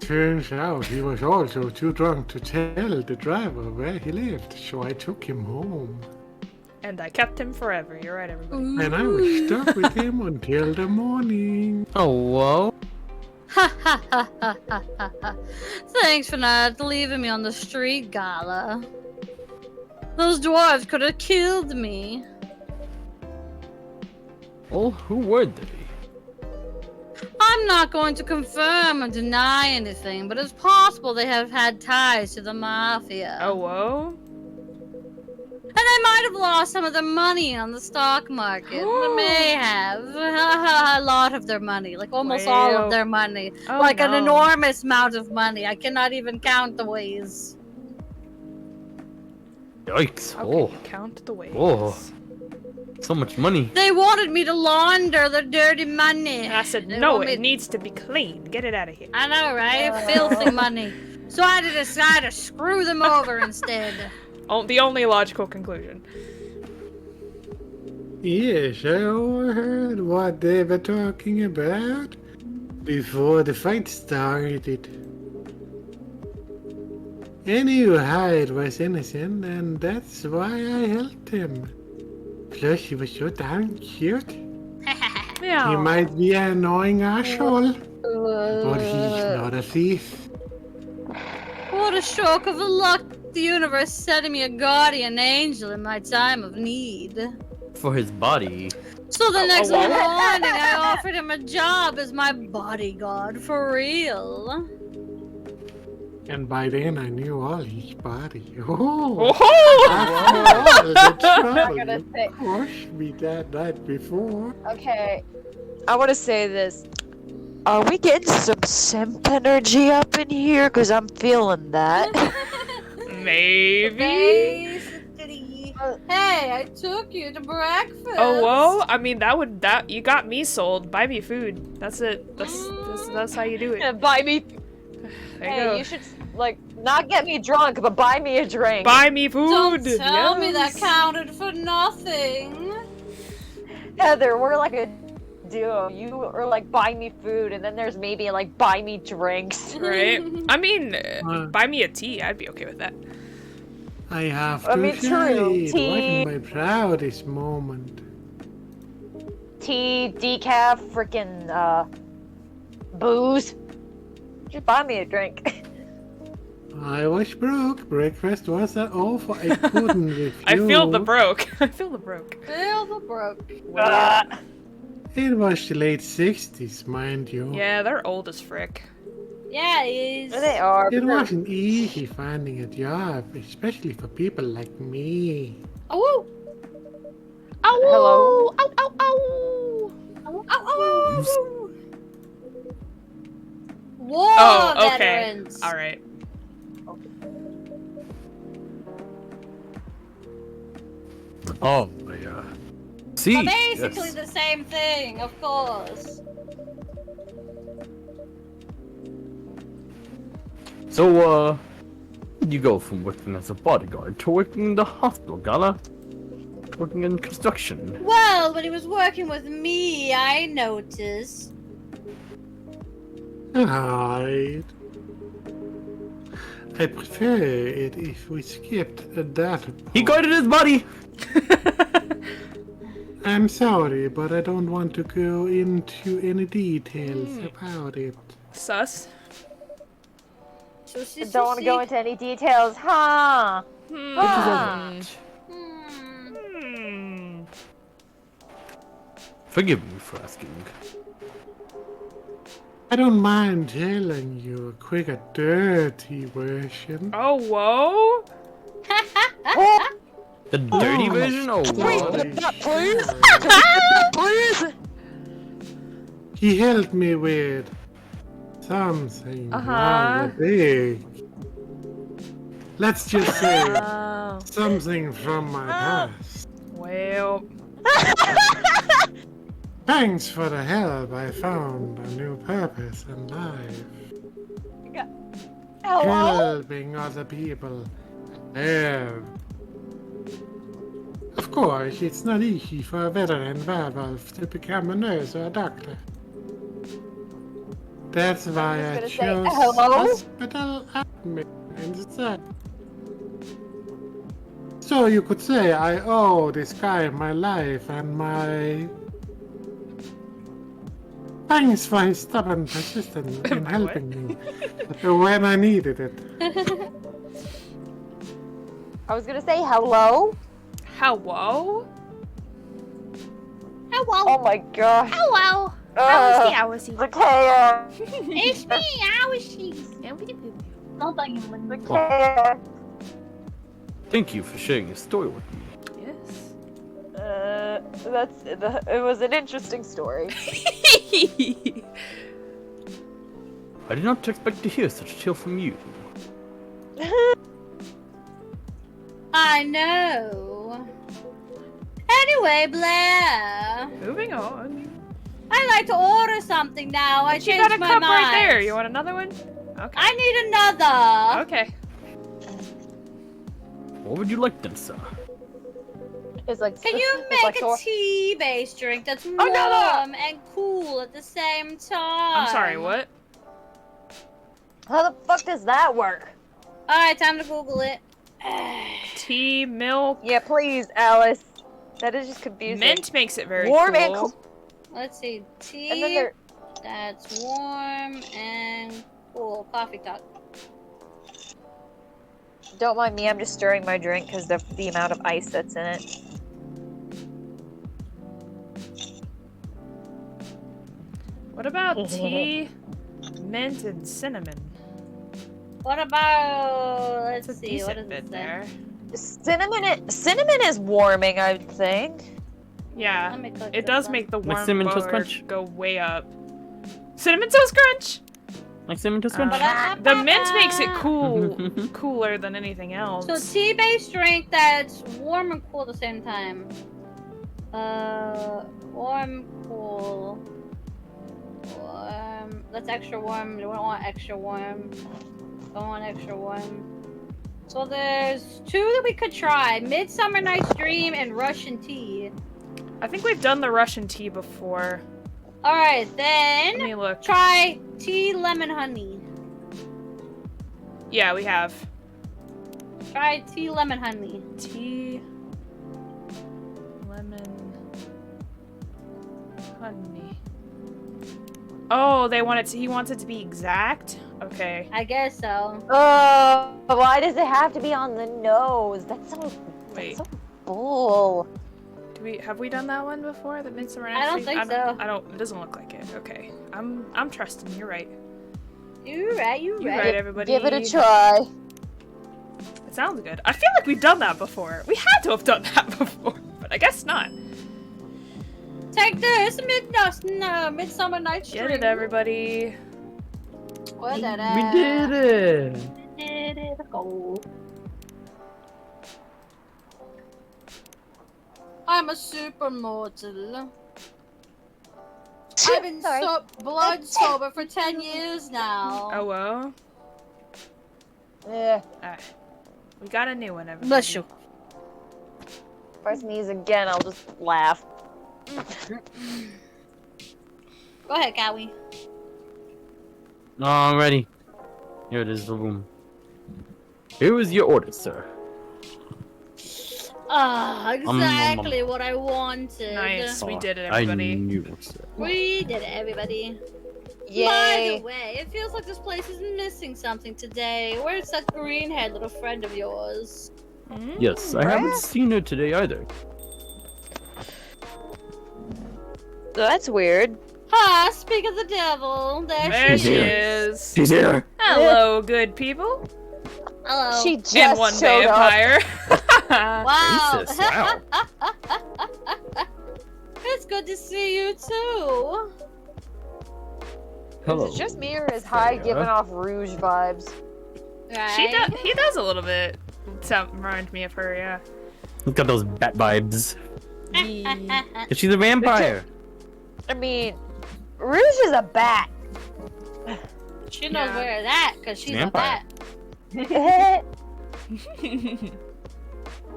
Turns out he was also too drunk to tell the driver where he lived, so I took him home. and I kept him forever. You're right, everybody. And I was stuck with him until the morning. Oh, whoa. Ha ha ha ha ha ha ha. Thanks for not leaving me on the street, Gala. Those dwarves could have killed me. Well, who were they? I'm not going to confirm or deny anything, but it's possible they have had ties to the mafia. Oh, whoa. And they might have lost some of their money on the stock market. They may have. A lot of their money. Like almost all Well. of their money. Oh, Like an no. enormous amount of money. I cannot even count the ways. Yikes. How Oh, can you count the ways? Whoa. so much money. They wanted me to launder their dirty money. And I said, They no, want me- it needs to be clean. Get it out of here. I know, right? Filthy money. So I had to decide to screw them over instead. Oh, the only logical conclusion. Yes, I overheard what they were talking about before the fight started. I knew Hyde was innocent, and that's why I helped him. Plus, he was so damn cute. Yeah. He might be an annoying asshole, but he's not a thief. What a stroke of luck. The universe sending me a guardian angel in my time of need. For his body. So the next wow. morning, I offered him a job as my bodyguard for real. And by then, I knew all his body. Oh! Oh! After all the trouble gonna you say- pushed me that night before. Okay, I want to say this. Are we getting some simp energy up in here? Because I'm feeling that. Maybe. Hey, I took you to breakfast. Oh, whoa. I mean, that you got me sold. Buy me food. That's it. That's how you do it. Buy me. There you Hey, go. you should like not get me drunk, but buy me a drink. Buy me food. Don't tell me that Yes. counted for nothing. Heather, we're like a duo. You are like buy me food, and then there's maybe like buy me drinks. Right? I mean, buy me a tea. I'd be okay with that. I have I to mean, say, true. it Tea. wasn't my proudest moment. Tea, decaf, freaking booze. Just buy me a drink. I was broke. Breakfast was an awful. I couldn't refuse. I feel the broke. I feel the broke. Feel the broke. It was the late 60s, mind you. Yeah, they're old as frick. Yeah, it is. They are. It wasn't easy finding a job, especially for people like me. Oh, Ow! Hello? Ow! Ow! Ow! oh, oh, oh. War Oh, okay. veterans. All right. Oh, yeah. See. Well, basically yes. the same thing, of course. So, you go from working as a bodyguard to working in the hospital, Gala? Working in construction. Well, when he was working with me, I noticed. Alright. I prefer it if we skipped that part. He guarded his body! I'm sorry, but I don't want to go into any details about it. Sus. So she Don't want to go into any details, huh? Hmm. Forgive me for asking. I don't mind telling you a quick, a dirty version. Oh, whoa! The dirty version? Oh, Please? Please? He helped me with something Uh-huh. rather big. Let's just say Oh, something from my past. well. Thanks for the help. I found a new purpose in life. Hello? Helping other people live. Of course, it's not easy for a veteran werewolf to become a nurse or a doctor. That's why I just chose gonna say, hello? hospital admin instead. So you could say I owe this guy my life and my... Thanks for his stubborn persistence in My helping me when I needed it. I was gonna say hello? Hello? Hello. Oh my gosh. Hello. Zakea. It's me, Owishies. Zakea. thank you for sharing your story with me. Yes. It was an interesting story. I did not expect to hear such a tale from you. I know. Anyway, Blair, Moving on. I'd like to order something now. I You changed got a my cup mind. right there. You want another one? Okay. I need another. Okay. What would you like then, sir? It's like. Can you it's like make a tea-based drink that's warm no. and cool at the same time? I'm sorry, what? How the fuck does that work? Alright, time to Google it. Tea, milk. Yeah, please, Alice. That is just confusing. Mint makes it very Warm cool. and cool. Let's see. Tea And then there. that's warm and cool. Coffee talk. Don't mind me, I'm just stirring my drink because the amount of ice that's in it. What about tea, mint, and cinnamon? What about, let's That's a see, what decent does it bit say? there. Cinnamon is warming, I would think. Yeah, Let me click it this does one. make the Like warm Cinnamon Toast bar Crunch? go way up. Cinnamon Toast Crunch! Like cinnamon toast crunch? The mint makes it cool, cooler than anything else. So tea-based drink that's warm and cool at the same time. Warm, cool. Warm. That's extra warm. We don't want extra warm. Don't want extra warm. So there's two that we could try: Midsummer Night's Dream and Russian tea. I think we've done the Russian tea before. All right, Let then me look. try tea lemon honey. Yeah, we have. Try tea lemon honey. Tea, lemon, honey. Oh, they want it to, he wants it to be exact? Okay. I guess so. Why does it have to be on the nose? That's so. Wait. That's so bull. Have we done that one before? The Midsummer Night's I don't Dream? think so. I don't. It doesn't look like it. Okay. I'm trusting. You're right. You're right. You're right, everybody. Give it a try. It sounds good. I feel like we've done that before. We had to have done that before, but I guess not. Take this, Midsummer Night's Dream. Get it, everybody. What We that did it! Did it go? I'm a supermortal. I've been blood sober for 10 years now. Oh well. Yeah. Alright. We got a new one, everybody. Bless you. If I sneeze again, I'll just laugh. Go ahead, Cowie. Alrighty. Here it is, the room. Here is your order, sir. Exactly what I wanted. Nice. We did it, I everybody. knew it, sir. We did it, everybody. By Yay. the way, it feels like this place is missing something today. Where's that green-haired little friend of yours? Yes, I haven't seen her today either. That's weird. Ha! Speak of the devil. There she she is. is. She's here! Hello, good people. Hello. She just And one showed up. vampire. Wow. Racist, wow. It's good to see you too. Hello. Is it just me or is High Freya. giving off Rouge vibes? Right? He does a little bit. Remind me of her, yeah. He's got those bat vibes. Yeah. She's a vampire. I mean, Rouge is a bat. She knows Yeah. where it's at, because she's Vampire. a bat.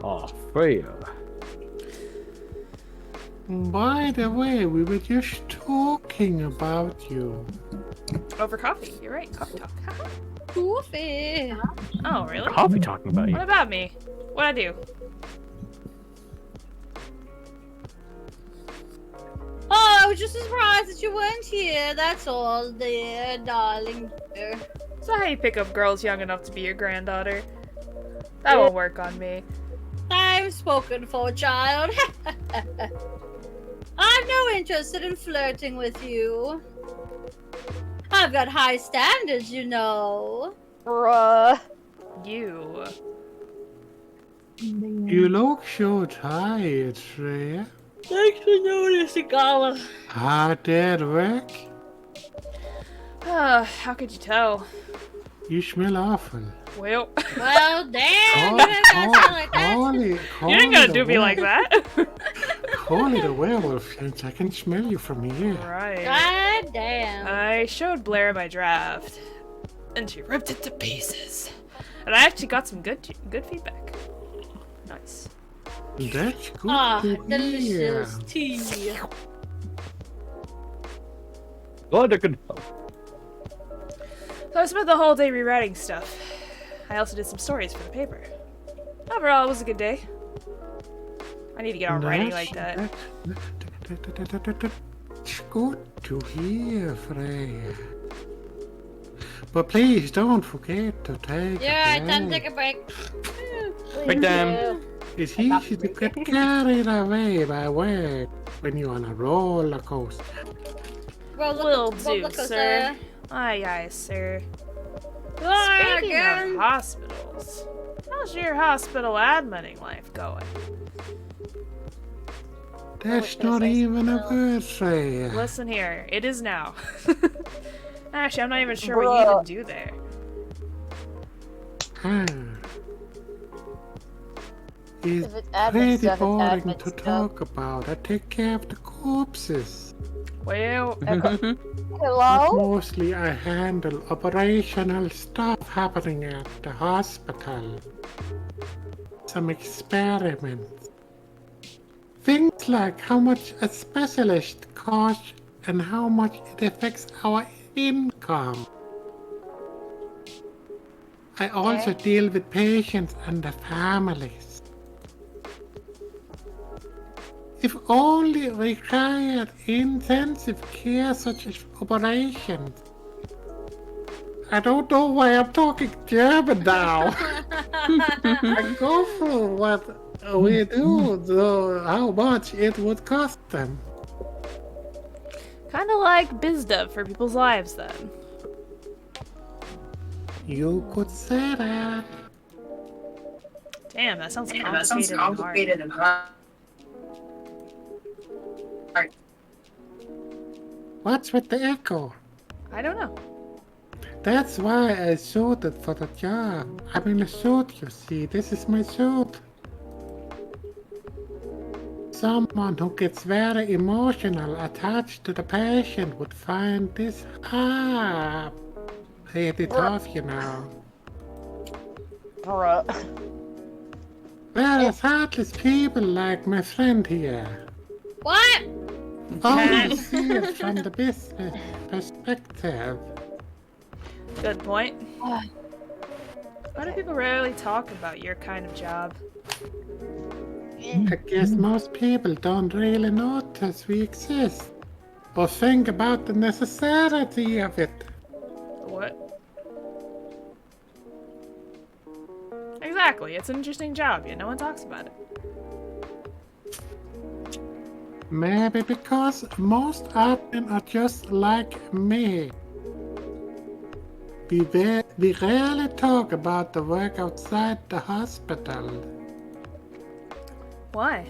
Oh, Freya. By the way, we were just talking about you. Over coffee. You're right. Coffee talk. Goofy. Oh, really? Coffee talking about you. What about me? What'd I do? Oh, I was just surprised that you weren't here. That's all, dear darling. Dear. So how you pick up girls young enough to be your granddaughter? That won't work on me. I'm spoken for, child. I've no interest in flirting with you. I've got high standards, you know. Bruh. You. You look so tired, Freya. Thanks for noticing, Gala. Hard at work? How could you tell? You smell awful. Well, Well, damn, you ain't gonna sound like that. you ain't gonna do me like that. Call it a werewolf, since I can smell you from here. Right. God damn. I showed Blair my draft, and she ripped it to pieces. And I actually got some good feedback. Nice. That's good Ah, to hear. delicious tea. Glad I could help. So I spent the whole day rewriting stuff. I also did some stories for the paper. Overall, it was a good day. I need to get on writing like that. That's good to hear, Freya. But please don't forget to take You're right, a time to break. take a break. Break time. It's easy to get carried away by work when you're on a roller coaster. Will do, sir. Aye, aye, sir. Speaking of hospitals, how's your hospital admitting life going? That's not even a word, Freya. Listen here, it is now. Actually, I'm not even sure what you even do there. Ah. It's If it's admin pretty stuff, it's boring admin to stuff. talk about. I take care of the corpses. Well, But Hello? mostly I handle operational stuff happening at the hospital. Some experiments. Things like how much a specialist costs and how much it affects our income. I also deal with patients and their families. If only required intensive care such as operations, I don't know why I'm talking German now. I go for what we do, so how much it would cost them. Kind of like BizDev for people's lives, then. You could say that. Damn, that sounds complicated and hard. What's with the echo? I don't know. That's why I suited for the job. I'm in a suit, you see. This is my suit. Someone who gets very emotional attached to the patient would find this hard. Hate it off, you know. Bruh. Whereas heartless people like my friend here. What? Only see it from the business perspective. Good point. Why do people rarely talk about your kind of job? I guess most people don't really notice we exist. Or think about the necessity of it. What? Exactly, it's an interesting job, yet no one talks about it. Maybe because most admin are just like me. We rarely talk about the work outside the hospital. Why?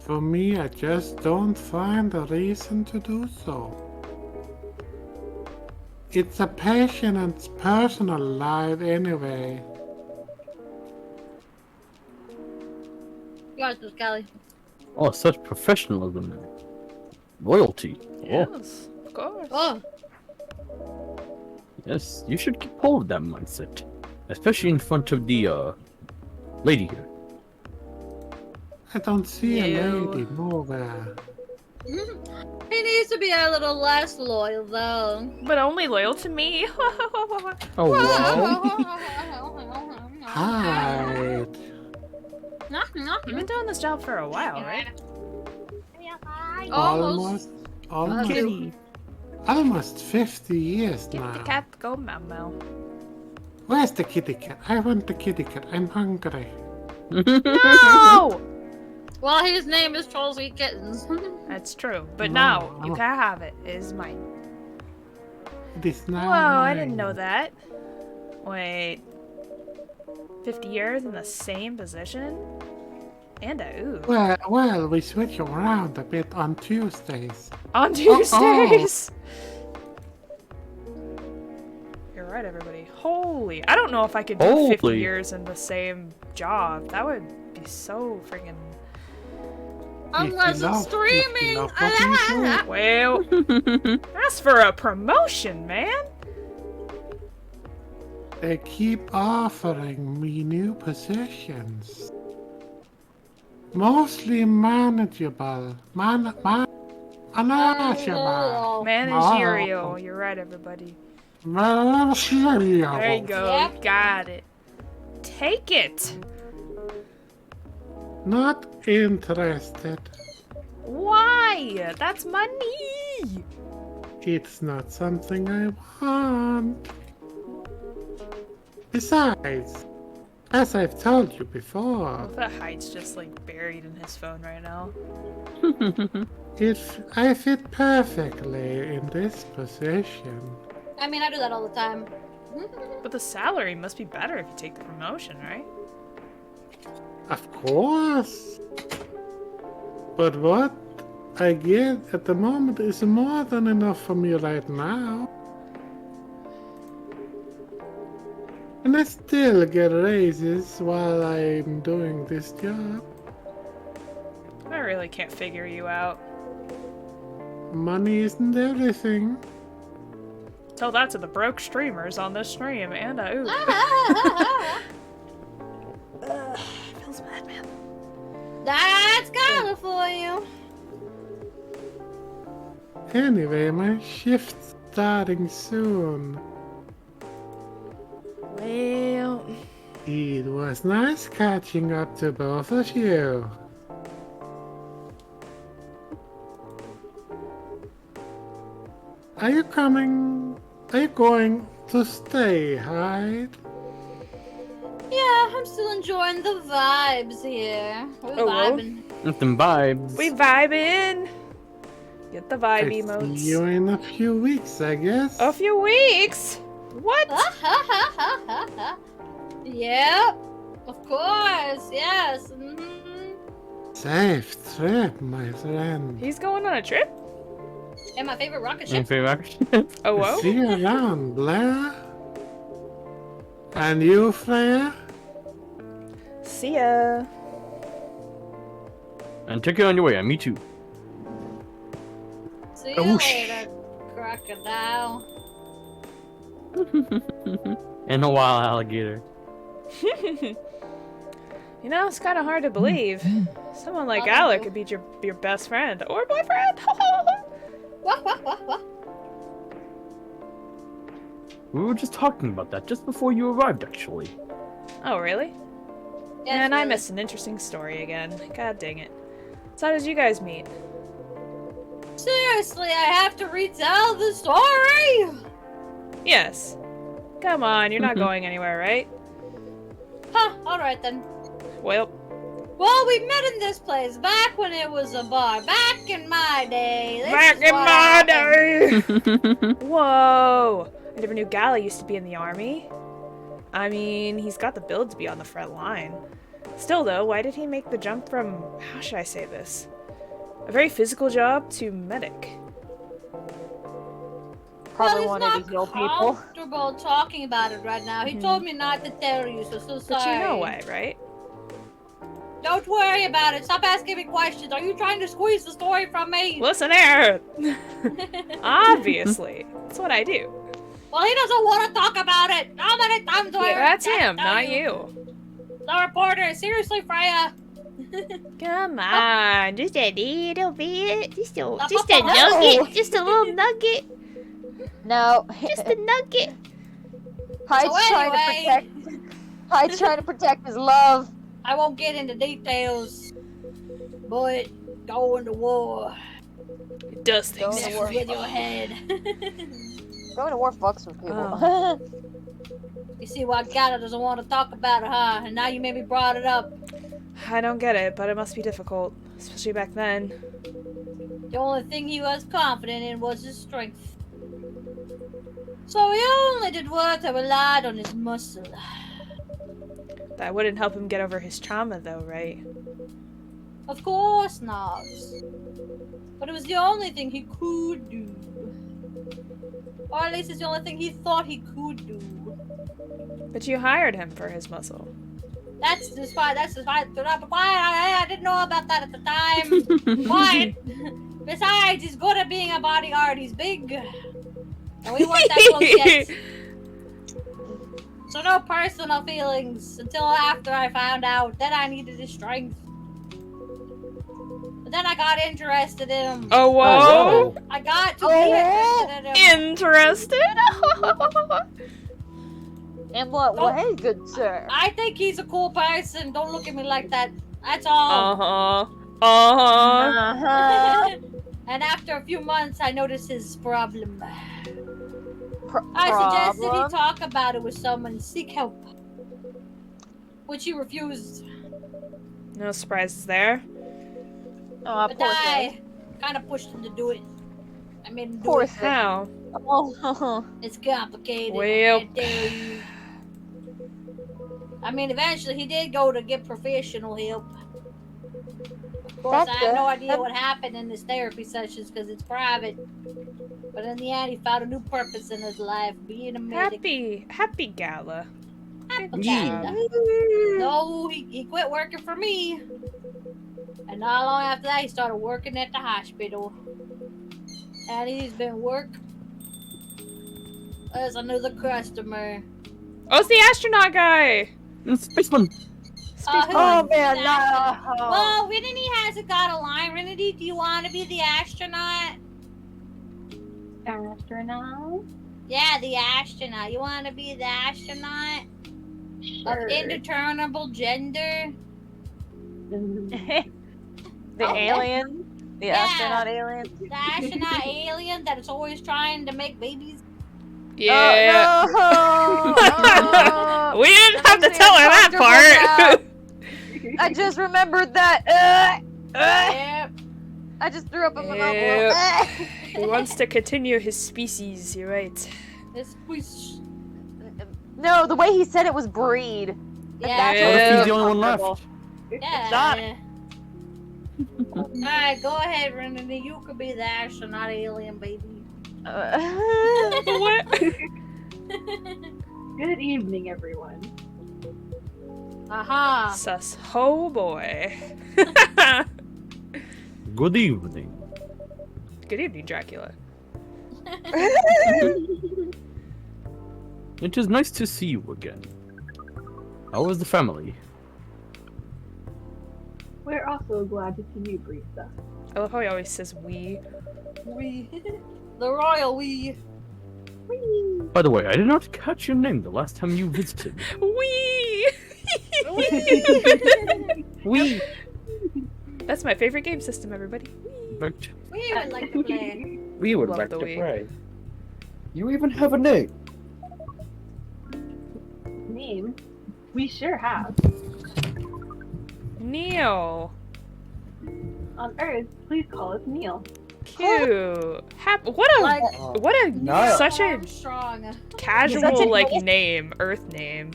For me, I just don't find a reason to do so. It's a patient's personal life anyway. Yours, Miss Kelly. Oh, such professionalism. Loyalty. Yes, of course. Oh, Yes, you should keep hold of that mindset. Especially in front of the, lady here. I don't see a Ew. lady nowhere. he needs to be a little less loyal, though. But only loyal to me. Oh, wow. Hi. You've been doing this job for a while, right? Almost. Almost Kitty. Almost 50 years Get now. the cat, go meow meow. Where's the kitty cat? I want the kitty cat. I'm hungry. No! Well, his name is Trolls Eat Kittens. That's true, but No, no, you can have it. It is mine. It is now Whoa, I mine. didn't know that. Wait. 50 years in the same position? And a ooh. Well, we switch around a bit on Tuesdays. On Tuesdays! You're right, everybody. Holy. I don't know if I could do 50 Holy. years in the same job. That would be so freaking. Unless it's love streaming. what you do. Well, that's for a promotion, man. They keep offering me new positions. Mostly manageable. Manageable. Managerial. You're right, everybody. Managerial. There you go. Yep. Got it. Take it. Not interested. Why? That's money. It's not something I want. Besides, as I've told you before, That height's just like buried in his phone right now. I fit perfectly in this position. I mean, I do that all the time. But the salary must be better if you take the promotion, right? Of course. But what I get at the moment is more than enough for me right now. And I still get raises while I'm doing this job. I really can't figure you out. Money isn't everything. Tell that to the broke streamers on this stream, and ooh. Feels bad, man. That's Kyla for you. Anyway, my shift's starting soon. Well, It was nice catching up to both of you. Are you coming Are you going to stay, Hyde? Yeah, I'm still enjoying the vibes here. We're vibing. Some vibes. We vibing. Get the vibe See emotes. you in a few weeks, I guess. A few weeks? What? Yep, of course, yes. Safe trip, my friend. He's going on a trip? And my favorite rocket Your ship. favorite rocket? Oh, whoa? See you around, Blair. And you, Freya? See ya. And take care on your way. I meet you. See you Oh, later, crocodile. And a wild alligator. You know, it's kind of hard to believe. Someone like Ayla could be your best friend or boyfriend. What? We were just talking about that just before you arrived, actually. Oh, really? Yes, And I really. missed an interesting story again. God dang it. So how did you guys meet? Seriously, I have to retell the story? Yes. Come on, you're not going anywhere, right? Huh, alright then. Well, Well, we met in this place back when it was a bar. Back in my day. This back is in what my happened. day! Whoa! I never knew Gala used to be in the army. I mean, he's got the build to be on the front line. Still though, why did he make the jump from, how should I say this? A very physical job to medic. Probably Well, wanted he's to heal not people. comfortable talking about it right now. He told me not to tell you, so sorry. But you know why, right? Don't worry about it. Stop asking me questions. Are you trying to squeeze the story from me? Listen here! Obviously. That's what I do. Well, he doesn't want to talk about it. How many times do I That's have to him, tell not you. The reporter. Seriously, Freya. Come on, just a little bit. Just a No. nugget. Just a little nugget. No. Just a nugget. Hyde's So trying to anyway- protect. Hyde's trying to protect his love. I won't get into details, but going to war It does things Don't messes worry. with your head. Going to war fucks with people. Oh. You see why Gala doesn't want to talk about it, huh? And now you maybe brought it up. I don't get it, but it must be difficult. Especially back then. The only thing he was confident in was his strength. So he only did work that relied on his muscle. That wouldn't help him get over his trauma though, right? Of course not. But it was the only thing he could do. Or at least it's the only thing he thought he could do. But you hired him for his muscle. That's just fine. I didn't know about that at the time. But besides, he's good at being a bodyguard. He's big. And we weren't that close yet. So no personal feelings until after I found out that I needed his strength. But then I got interested in him. Oh, whoa! I got to be interested in him. Interested? In what way, good sir? I think he's a cool person. Don't look at me like that. That's all. Uh-huh. Uh-huh. Uh-huh. And after a few months, I noticed his problem. I suggested he Problem? talk about it with someone and seek help. Which he refused. No surprises there. Oh, But poor I thing. kind of pushed him to do it. I made him do Poor it. thing. How? Oh, It's complicated. Well. I tell you. I mean, eventually he did go to get professional help. Of course, That's I have no good. idea what happened in his therapy sessions because it's private. But in the end, he found a new purpose in his life, being a medic. Happy Gala. Yeah. No, he quit working for me. And not long after that, he started working at the hospital. And he's been work as another customer. Oh, it's the astronaut guy! Spaceman. Oh man, no. no. Well, Rinity hasn't got a line. Rinity, do you want to be the astronaut? Astronaut? Yeah, the astronaut. You want to be the astronaut? Of indeterminable gender? The Oh, alien? The Yeah. astronaut alien? The astronaut alien that is always trying to make babies? Yeah. No. We didn't have to tell her that part. I just remembered that. Yep. I just threw up in my Yep. mouth. He wants to continue his species, you're right. This was. No, the way he said it was breed. Yeah. What if he's the only one uncomfortable. left? Yeah. Stop. Alright, go ahead, Renata. You could be the astronaut alien baby. What? Good evening, everyone. Aha. Sus. Oh boy. Good evening. Good evening, Dracula. It is nice to see you again. How is the family? We're also glad to see you, Brisa. I love how he always says we. We. The royal we. By the way, I did not catch your name the last time you visited. We! We. That's my favorite game system, everybody. We would like to play. We would Love like the to Wii. pray. You even have a name. Name? We sure have. Neil. On Earth, please call us Neil. Cute. What a Like, Niall. such a Armstrong. casual Such an like innocent- name, Earth name.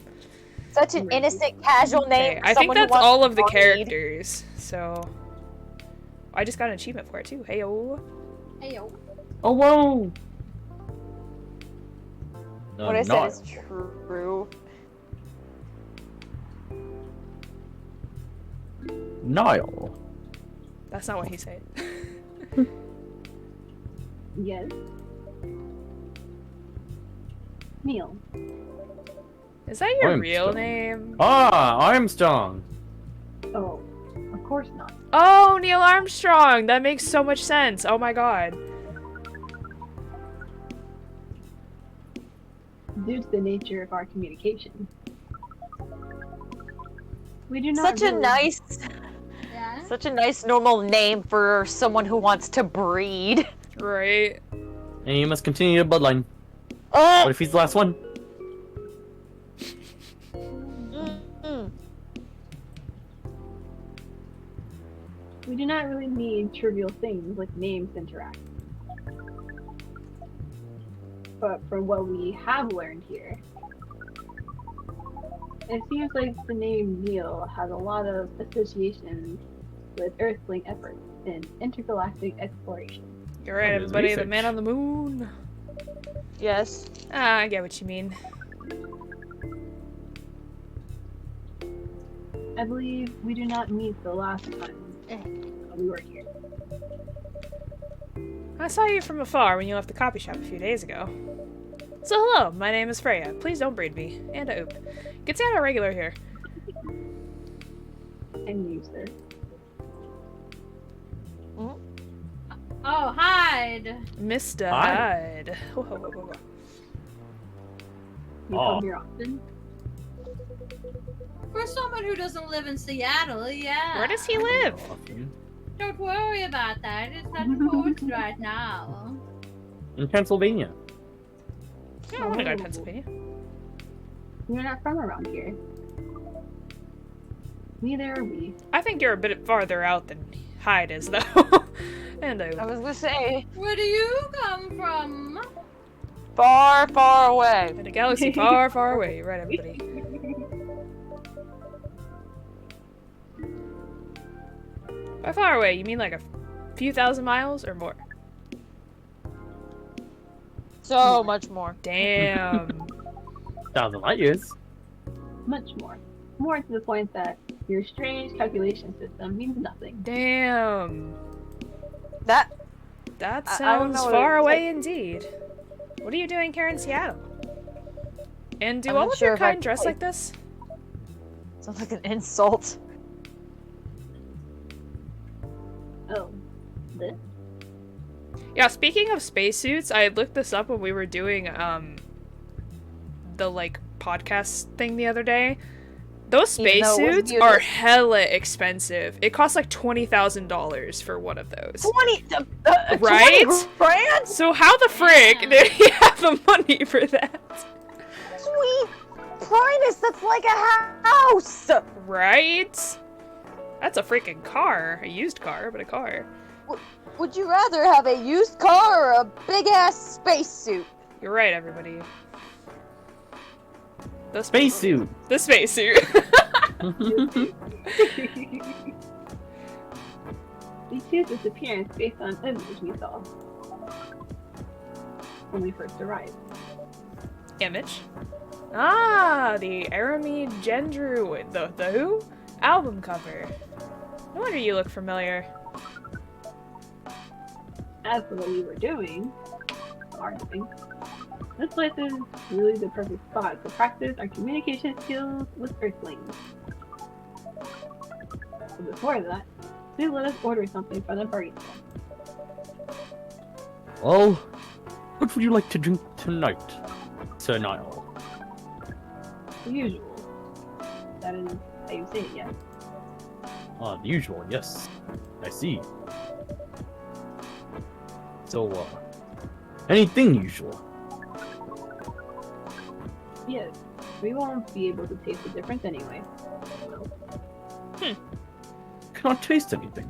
Such an innocent, casual name. Okay, for I think someone who that's wants all to of the breed. characters. So I just got an achievement for it too. Heyo. Hey yo. Oh wow. What I said is true. Niall. That's not what he said. Yes. Neil. Is that your I'm real strong. name? Armstrong. Oh, of course not. Oh, Neil Armstrong. That makes so much sense. Oh my god. Due to the nature of our communication. We do not Such a really- nice, Yeah. such a nice normal name for someone who wants to breed. Right. And you must continue your bloodline. Oh. What if he's the last one? Mm. We do not really need trivial things like names to interact. But from what we have learned here, it seems like the name Neil has a lot of associations with Earthling efforts in intergalactic exploration. You're right, Oh, there's everybody. The research. man on the moon. Yes. Ah, I get what you mean. I believe we do not meet the last time we were here. I saw you from afar when you left the copy shop a few days ago. So hello, my name is Freya. Please don't breed me. And a oop. Get down a regular here. And you, sir. Oh, hide. Mr. Hi. Hyde. Whoa, whoa, whoa, whoa. You Oh. come here often. For someone who doesn't live in Seattle, yeah. Where does he live? Don't worry about that. It's not important right now. In Pennsylvania. Yeah, I want to go to Pennsylvania. You're not from around here. Neither are we. I think you're a bit farther out than Hyde is, though. And a I oop. was gonna say Where do you come from? far, far away. In a galaxy far, far away. You're right, everybody. By far away, you mean like a few thousand miles or more? So much more. Damn. 1,000 light years. Much more. More to the point that your strange calculation system means nothing. Damn. That That I don't sounds know what far it- away indeed. What are you doing here in Seattle? And do I'm all not of your sure if I kind dress quite- like this? sounds like an insult. Oh. This? Yeah, speaking of spacesuits, I looked this up when we were doing the like podcast thing the other day. Those Even though it was spacesuits muted. are hella expensive. It costs like $20,000 for one of those. 20 Right? 20 grand? So how the frick did he have the money for that? Sweet Primus, that's like a house! Right? That's a freaking car. A used car, but a car. Would you rather have a used car or a big-ass spacesuit? You're right, everybody. The Spacesuit. The spacesuit. We choose its appearance based on an image we saw when we first arrived. Image. Ah, the Arami Gendru, the who? Album cover. No wonder you look familiar. As for what we were doing, arguing, this place is really the perfect spot to practice our communication skills with Earthlings. But before that, please let us order something for the barista. Well, what would you like to drink tonight, Sir Niall? The usual. That is how you say it, yes. Ah, the usual, yes. I see. So, anything usual? Yes. We won't be able to taste the difference anyway. So, Cannot taste anything.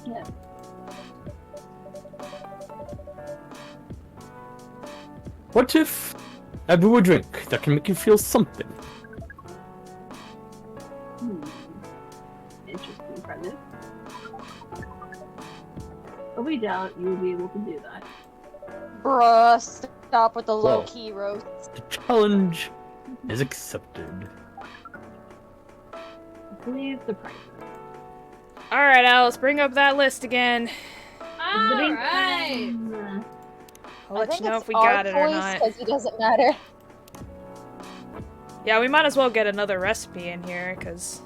yes. What if I brew a drink that can make you feel something? Interesting premise. But we doubt you will be able to do that. Bruh, stop with the Well. low-key roast. The challenge is accepted. Please surprise us. Alright, Alice, bring up that list again. Alright. I'll let you know if we got it or not. Because it doesn't matter. Yeah, we might as well get another recipe in here, because...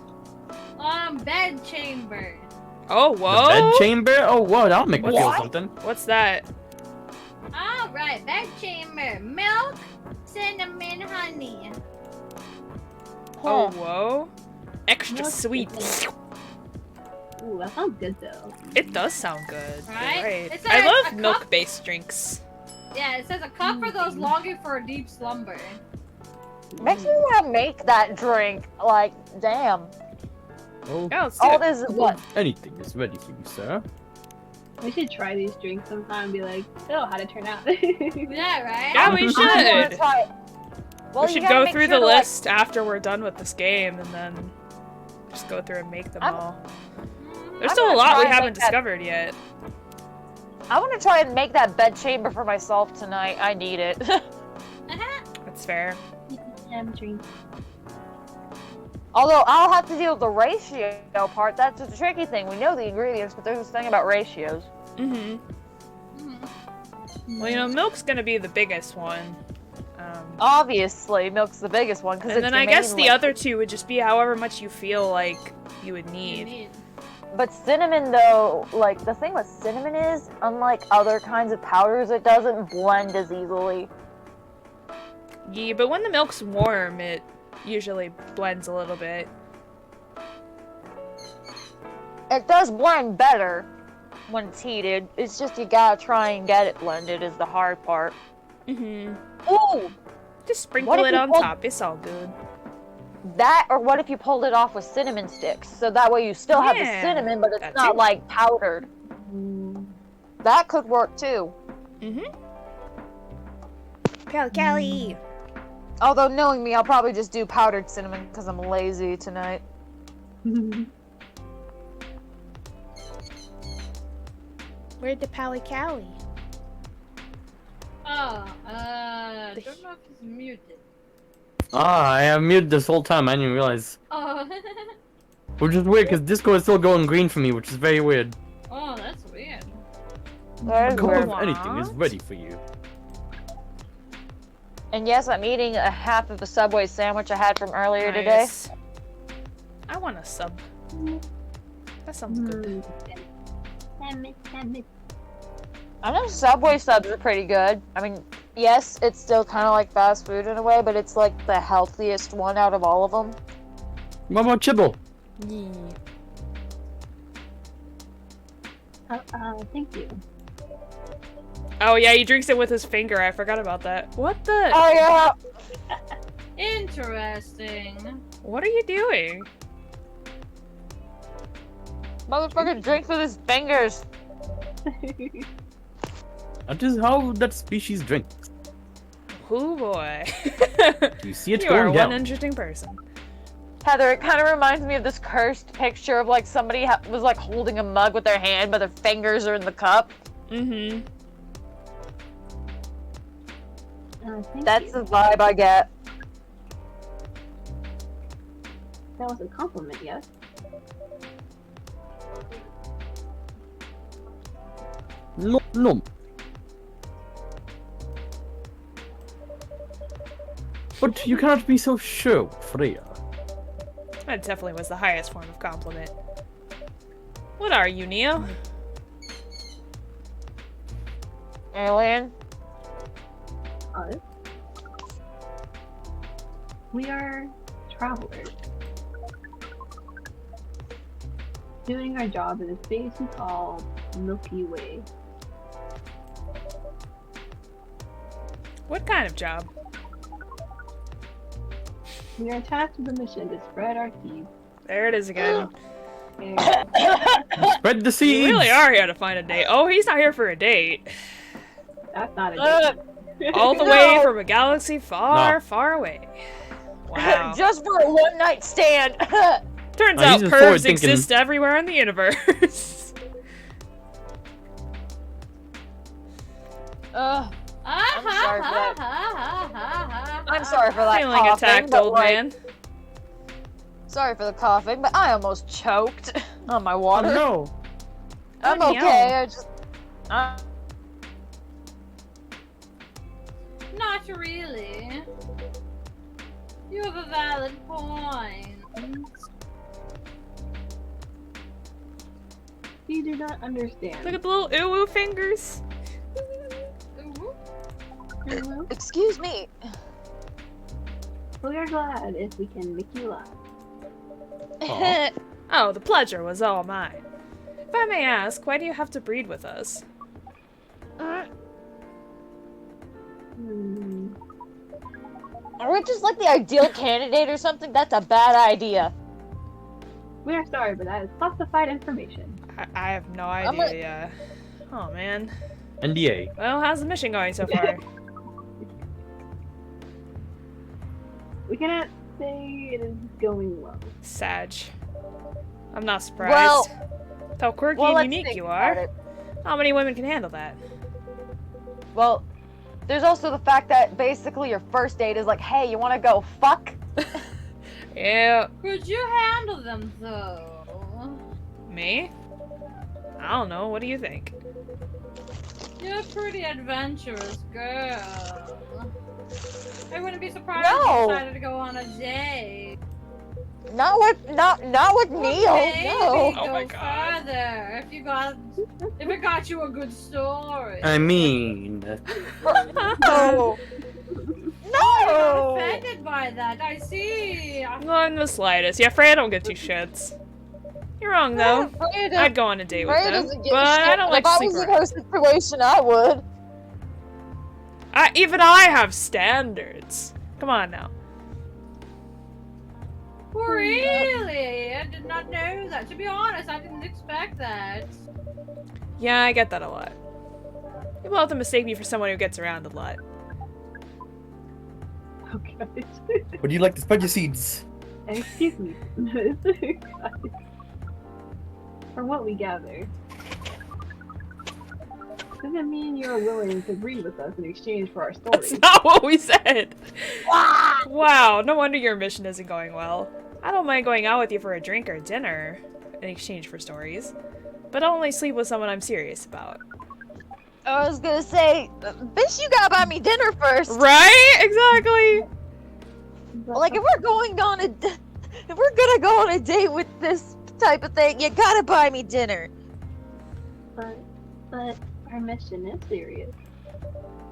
Bed chamber. Oh, The whoa! bed chamber? Oh, whoa, that'll make me feel What? something. What's that? Alright, bed chamber. Milk, cinnamon, honey. Oh, whoa. Extra Milk, sweet. Ooh, that sounds good though. It does sound good. You're Right? right. It's I like love a cup- milk-based drinks. Yeah, it says a cup for those longing for a deep slumber. Makes me want to make that drink. Like, damn. Well, Yeah, let's do All it. this is what? anything is ready for you, sir. We should try these drinks sometime and be like, oh, how'd it turn out? Yeah, right? Yeah, we I wanna should. try it. Well, We you should gotta go make through sure the to, like- list after we're done with this game, and then just go through and make them I'm- all. There's I'm still a gonna lot try we and haven't make that- discovered yet. I want to try and make that bed chamber for myself tonight. I need it. That's fair. Drink. Although I'll have to deal with the ratio part. That's the tricky thing. We know the ingredients, but there's this thing about ratios. Mm-hmm. Well, you know, milk's gonna be the biggest one. Obviously, milk's the biggest one because And it's then I guess main, the like- other two would just be however much you feel like you would need. But cinnamon, though, like the thing with cinnamon is, unlike other kinds of powders, it doesn't blend as easily. Yeah, but when the milk's warm, it usually blends a little bit. It does blend better when it's heated. It's just you gotta try and get it blended is the hard part. Mm-hmm. Ooh, Just sprinkle What if it you on pulled- top. It's all good. that or what if you pulled it off with cinnamon sticks? So that way you still have the Yeah, cinnamon, but it's that not too. like powdered. That could work too. Mm-hmm. Callie. Although knowing me, I'll probably just do powdered cinnamon because I'm lazy tonight. Where'd the Pally Callie? Oh, don't know if he's muted. Ah, I am muted this whole time. I didn't realize. Oh, Which is weird because Discord is still going green for me, which is very weird. oh, that's weird. That is Call weird. of anything is What? ready for you. And yes, I'm eating a half of a Subway sandwich I had from earlier today. Nice. I want a sub. That sounds good. I know Subway subs are pretty good. I mean, yes, it's still kind of like fast food in a way, but it's like the healthiest one out of all of them. Mama Chibble. Yeah. Thank you. Oh yeah, he drinks it with his finger. I forgot about that. What the? Oh yeah. Interesting. What are you doing? Motherfucker drinks with his fingers. That is how that species drinks. Oh boy. You see it You are going down. one interesting person. Heather, it kind of reminds me of this cursed picture of like somebody was like holding a mug with their hand, but their fingers are in the cup. Mm-hmm. That's the vibe I get. That was a compliment, yes? No, no. But you cannot be so sure, Freya. That definitely was the highest form of compliment. What are you, Neo? Alien? Us? We are travelers. Doing our job in a space we call Milky Way. What kind of job? We are tasked with a mission to spread our seeds. There it is again. And Spread the seeds. You really are here to find a date. Oh, he's not here for a date. that's not a date. All the way from a galaxy far, far away. Wow. Just for a one-night stand. Turns Oh, out he's just pervs forward-thinking. exist everywhere in the universe. I'm sorry for that. I'm sorry for that Feeling coughing, attacked, but, old like, man. Sorry for the coughing, but I almost choked on my Oh water. no. I'm Oh, okay. no. I just. Not really. You have a valid point. You do not understand. Look at the little ooh fingers. Mhm. Excuse me. We are glad if we can make you laugh. Aw. Oh, the pleasure was all mine. If I may ask, why do you have to breed with us? Hmm. Are we just like the ideal candidate or something? That's a bad idea. We are sorry, but that is classified information. I have no I'm idea. Oh man. NDA. Well, how's the mission going so far? We cannot say it is going well. Sag. I'm not surprised. Well- With how quirky Well, and let's unique think you about are. it. How many women can handle that? Well, there's also the fact that basically your first date is like, hey, you want to go fuck? Yeah. Could you handle them though? Me? I don't know. What do you think? You're a pretty adventurous girl. I wouldn't be surprised No. if you decided to go on a date. Not with Neil. Maybe No. go Oh my God. further if it got you a good story. I mean, No. I'm No. offended by that. I see. Not in the slightest. Yeah, Freya don't give two shits. You're wrong though. Freya I'd go on a date with Freya them, doesn't but give a shit. I don't like If to I sleep was in around. her situation, I would. Even I have standards. Come on now. Really? I did not know that. To be honest, I didn't expect that. Yeah, I get that a lot. People often mistake me for someone who gets around a lot. Okay. would you like to spread your seeds? Excuse me. From what we gather, doesn't mean you're willing to breed with us in exchange for our That's story. not what we said. Wow, no wonder your mission isn't going well. I don't mind going out with you for a drink or dinner in exchange for stories, but I'll only sleep with someone I'm serious about. I was gonna say, bitch, you gotta buy me dinner first. Right? Exactly. Like, if we're gonna go on a date with this type of thing, you gotta buy me dinner. But our mission is serious.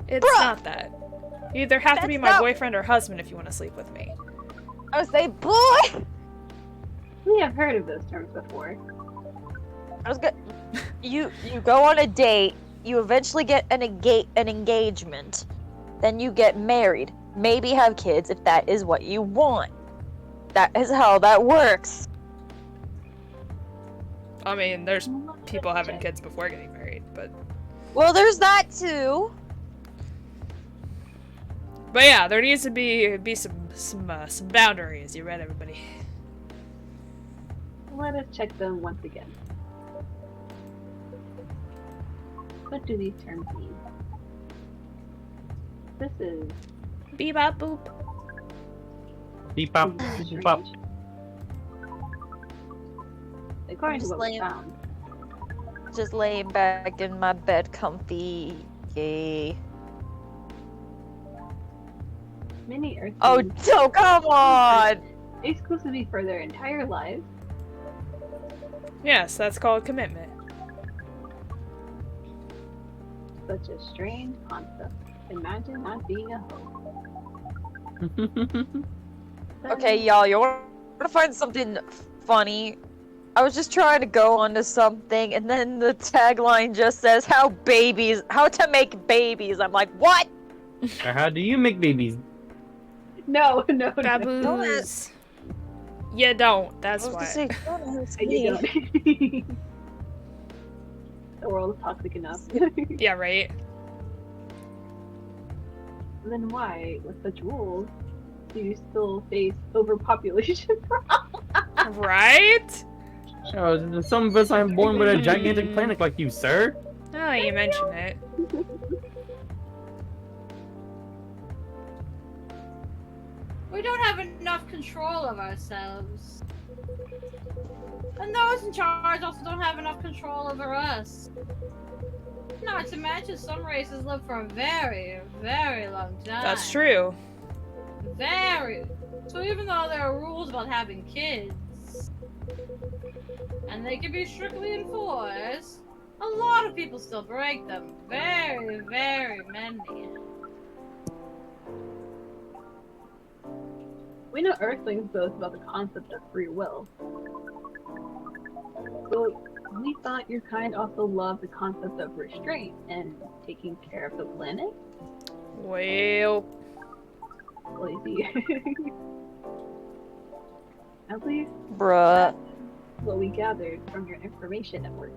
It's Bruh! not that. You either have to be That's my not- boyfriend or husband if you want to sleep with me. I was say, boy! We have heard of those terms before. I was good. You go on a date, you eventually get an engagement, then you get married, maybe have kids if that is what you want. That is how that works. I mean, there's people having kids before getting married, but Well, there's that too. yeah, there needs to be some boundaries. You read, everybody? Let us check them once again. What do these terms mean? This is Bebop boop. Beep up, beep up. strange. According to Just what we laying- found, Just laying back in my bed comfy. Yay. many Earthlings Oh, come on! exclusively for their entire lives. Yes, that's called commitment. Such a strange concept. Imagine not being a hoe. Okay, y'all, you want to find something funny? I was just trying to go onto something, and then the tagline just says how to make babies. I'm like, what? How do you make babies? No. Baboos. You don't. That's I was why. gonna say, don't ask You me. don't. The world is toxic enough. Yeah, right. Then why, with such rules, do you still face overpopulation problems? Right? Oh, some of us aren't born with a gigantic planet like you, sir. Oh, you mention it. We don't have enough control of ourselves. And those in charge also don't have enough control over us. Not to mention, some races live for a very, very long time. That's true. Very. So even though there are rules about having kids, and they can be strictly enforced, a lot of people still break them. Very, very many. We know Earthlings boast about the concept of free will. So we thought your kind also loved the concept of restraint and taking care of the planet? Well, Lazy. At least Bruh. what we gathered from your information network.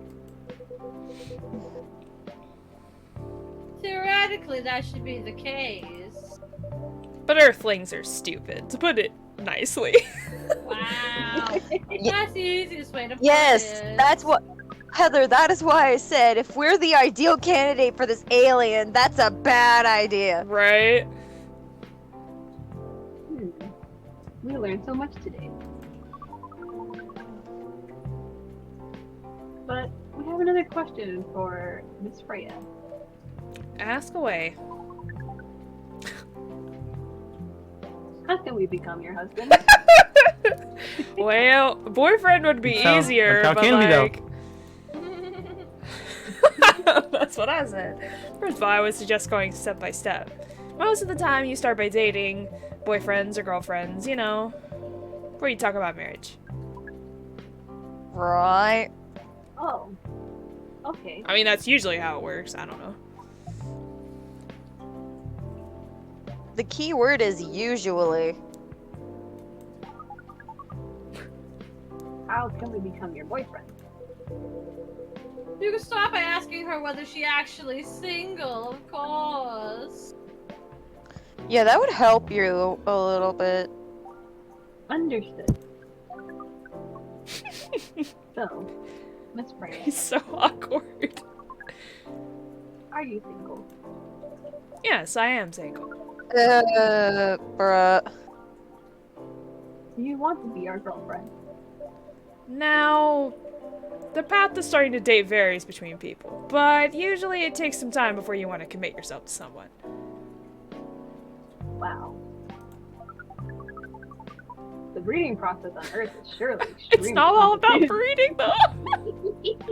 Theoretically, that should be the case. but Earthlings are stupid, to put it nicely. Wow. That's the easiest way to put Yes, it. that's what. Heather, that is why I said if we're the ideal candidate for this alien, that's a bad idea. Right? We learned so much today. But we have another question for Miss Freya. Ask away. How can we become your husband? Well, boyfriend would be How- easier, how but can we, though? like... That's what I said. First of all, I would suggest going step by step. Most of the time, you start by dating boyfriends or girlfriends, you know, before you talk about marriage. Right. Oh. Okay. I mean, that's usually how it works. I don't know. The key word is usually. How can we become your boyfriend? You can start by asking her whether she actually single, of course. Yeah, that would help you a little bit. Understood. So, Miss Freya, He's so awkward. are you single? Yes, I am single. Bruh. Do you want to be our girlfriend? Now, the path to starting to date varies between people, but usually it takes some time before you want to commit yourself to someone. Wow. The breeding process on Earth is surely It's extremely not all about complicated. breeding, though.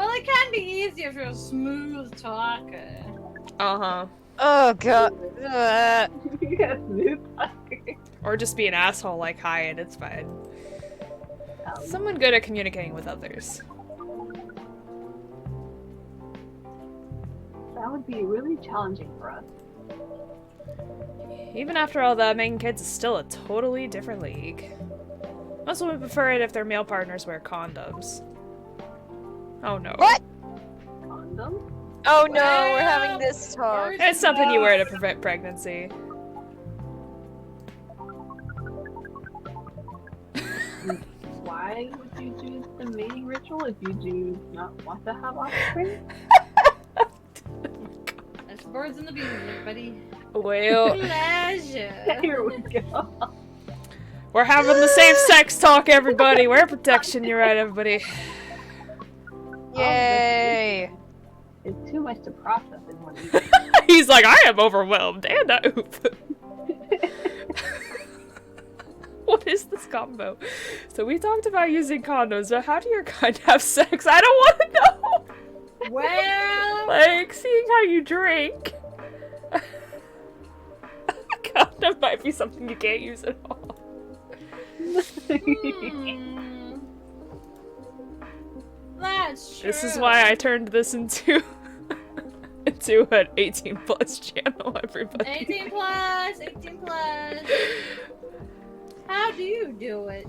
Well, it can be easier if you're a smooth talker. Uh-huh. Oh god. Yeah, smooth talker. Or just be an asshole like Hyatt, it's fine. Someone good at communicating with others. That would be really challenging for us. Even after all that, making kids is still a totally different league. Most women prefer it if their male partners wear condoms. Oh no. What? Condom? Oh no, we're having this talk. It's something you wear to prevent pregnancy. Why would you choose the mating ritual if you do not want to have offspring? That's birds and the bees, everybody. Well, Pleasure. Here we go. we're having the same sex talk, everybody. Wear protection, you're right, everybody. Yay! It's too much to process in one evening. He's like, I am overwhelmed, and I oop. What is this combo? So we talked about using condoms, but how do your kind have sex? I don't want to know! Well, Like, seeing how you drink. Condom might be something you can't use at all. that's true. This is why I turned this into into an 18+ channel, everybody. 18 plus, 18 plus. How do you do it?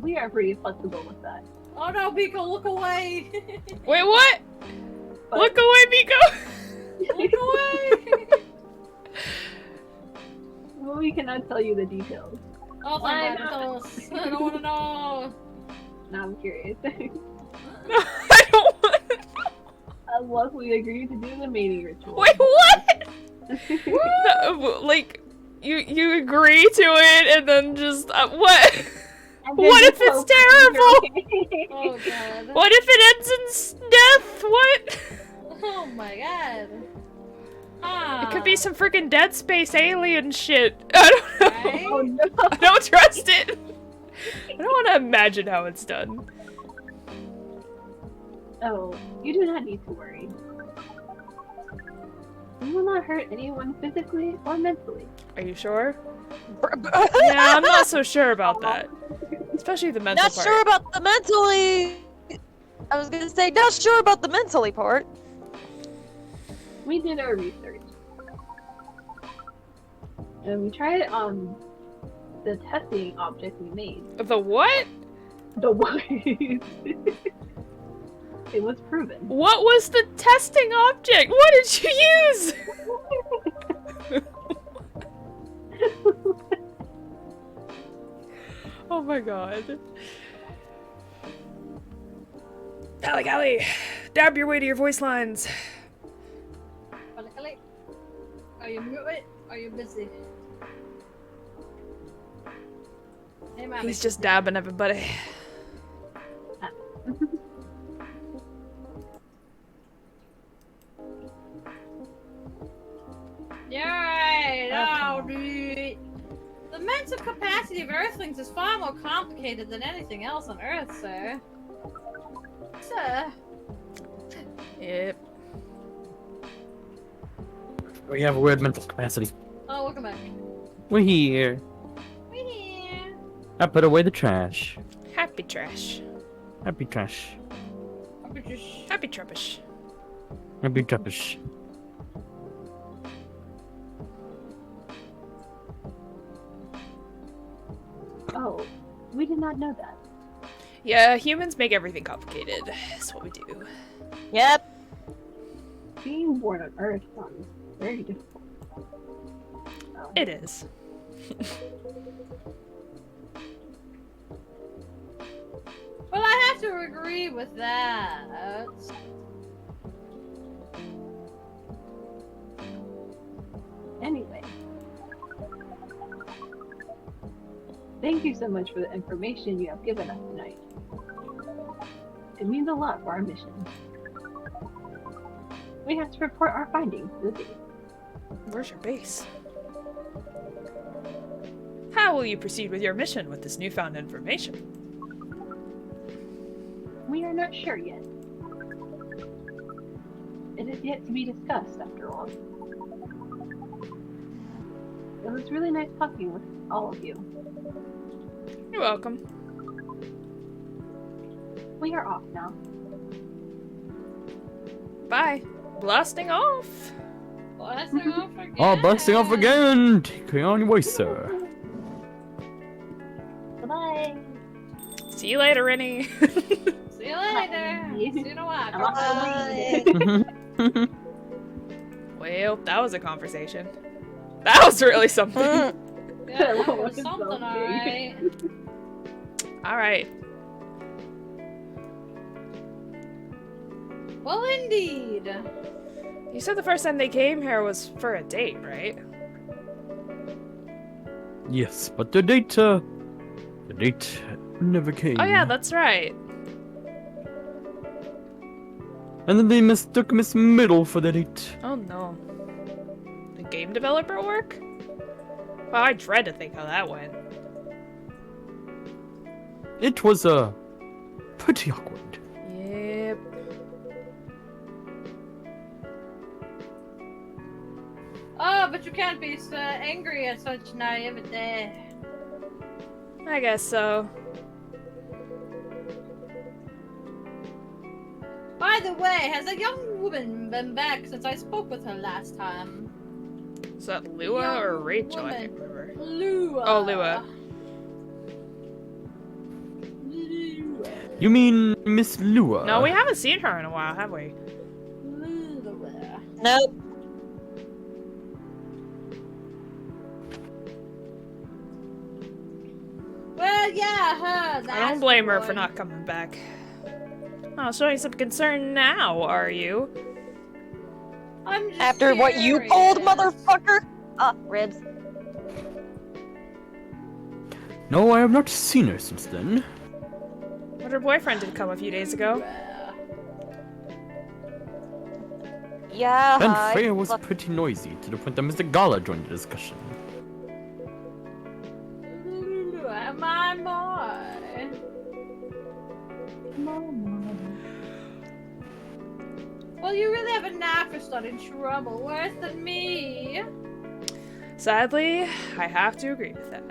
We are pretty flexible with that. Oh no, Biko, look away! Wait, what? But- Look away, Miko! Look away! Well, we cannot tell you the details. Oh, Why thank God, I don't want to know. Now I'm curious. I don't want to know. Unless we agree to do the mating ritual. Wait, what? No, like, you agree to it and then just, what? And then What you if it's post terrible? Oh god. What if it ends in death? What? Oh my god. Ah. It could be some freaking Dead Space alien shit. I don't know. Right? Oh no! I don't trust it. I don't want to imagine how it's done. Oh, you do not need to worry. You will not hurt anyone physically or mentally. Are you sure? Yeah, I'm not so sure about that. Especially the mental Not part. sure about the mentally. I was gonna say, not sure about the mentally part. We did our research. And we tried it on the testing object we made. The what? The what? It was proven. What was the testing object? What did you use? Oh my god. Golly, dab your way to your voice lines. Are you muted? Are you busy? Hey, mommy. He's just dabbing everybody. Yeah, I'll do it. The mental capacity of Earthlings is far more complicated than anything else on Earth, sir. Sir. Yep. We have a weird mental capacity. Oh, welcome back. We're here. We're here. I put away the trash. Happy trash. Happy trash. Happy trubbish. Happy trash. Oh, we did not know that. Yeah, humans make everything complicated. That's what we do. Yep. Being born on Earth sounds very difficult. It is. Well, I have to agree with that. Anyway. Thank you so much for the information you have given us tonight. It means a lot for our mission. We have to report our findings to the base. Where's your base? How will you proceed with your mission with this newfound information? We are not sure yet. It is yet to be discussed, after all. It was really nice talking with all of you. You're welcome. We are off now. Bye. Blasting off. Blasting off again. Oh, blasting off again! Take care on your way, sir. Bye-bye. See you later, Rennie. See you later. See you in a while. I'm off the weed. Well, that was a conversation. That was really something. Yeah, that was something, alright. Alright. Well, indeed. You said the first time they came here was for a date, right? Yes, but the date never came. Oh yeah, that's right. And then they mistook Miss Middle for the date. Oh no. The game developer work? Well, I dread to think how that went. It was, pretty awkward. Yep. Oh, but you can't be so angry at such naivete. I guess so. By the way, has a young woman been back since I spoke with her last time? Is that Lua or Young Rachel? I woman. can't remember. Lua. Oh, Lua. Lua. You mean Miss Lua? No, we haven't seen her in a while, have we? Lua. Nope. Well, yeah, her. I don't blame her for not coming back. Oh, showing some concern now, are you? I'm just After what you pulled, curious. motherfucker? Ribs. No, I have not seen her since then. But her boyfriend did come a few days ago. Yeah, And hi. Freya was Look, pretty noisy, to the point that Mr. Gala joined the discussion. Lua, my boy. Well, you really have a knack for starting trouble, worse than me. Sadly, I have to agree with that.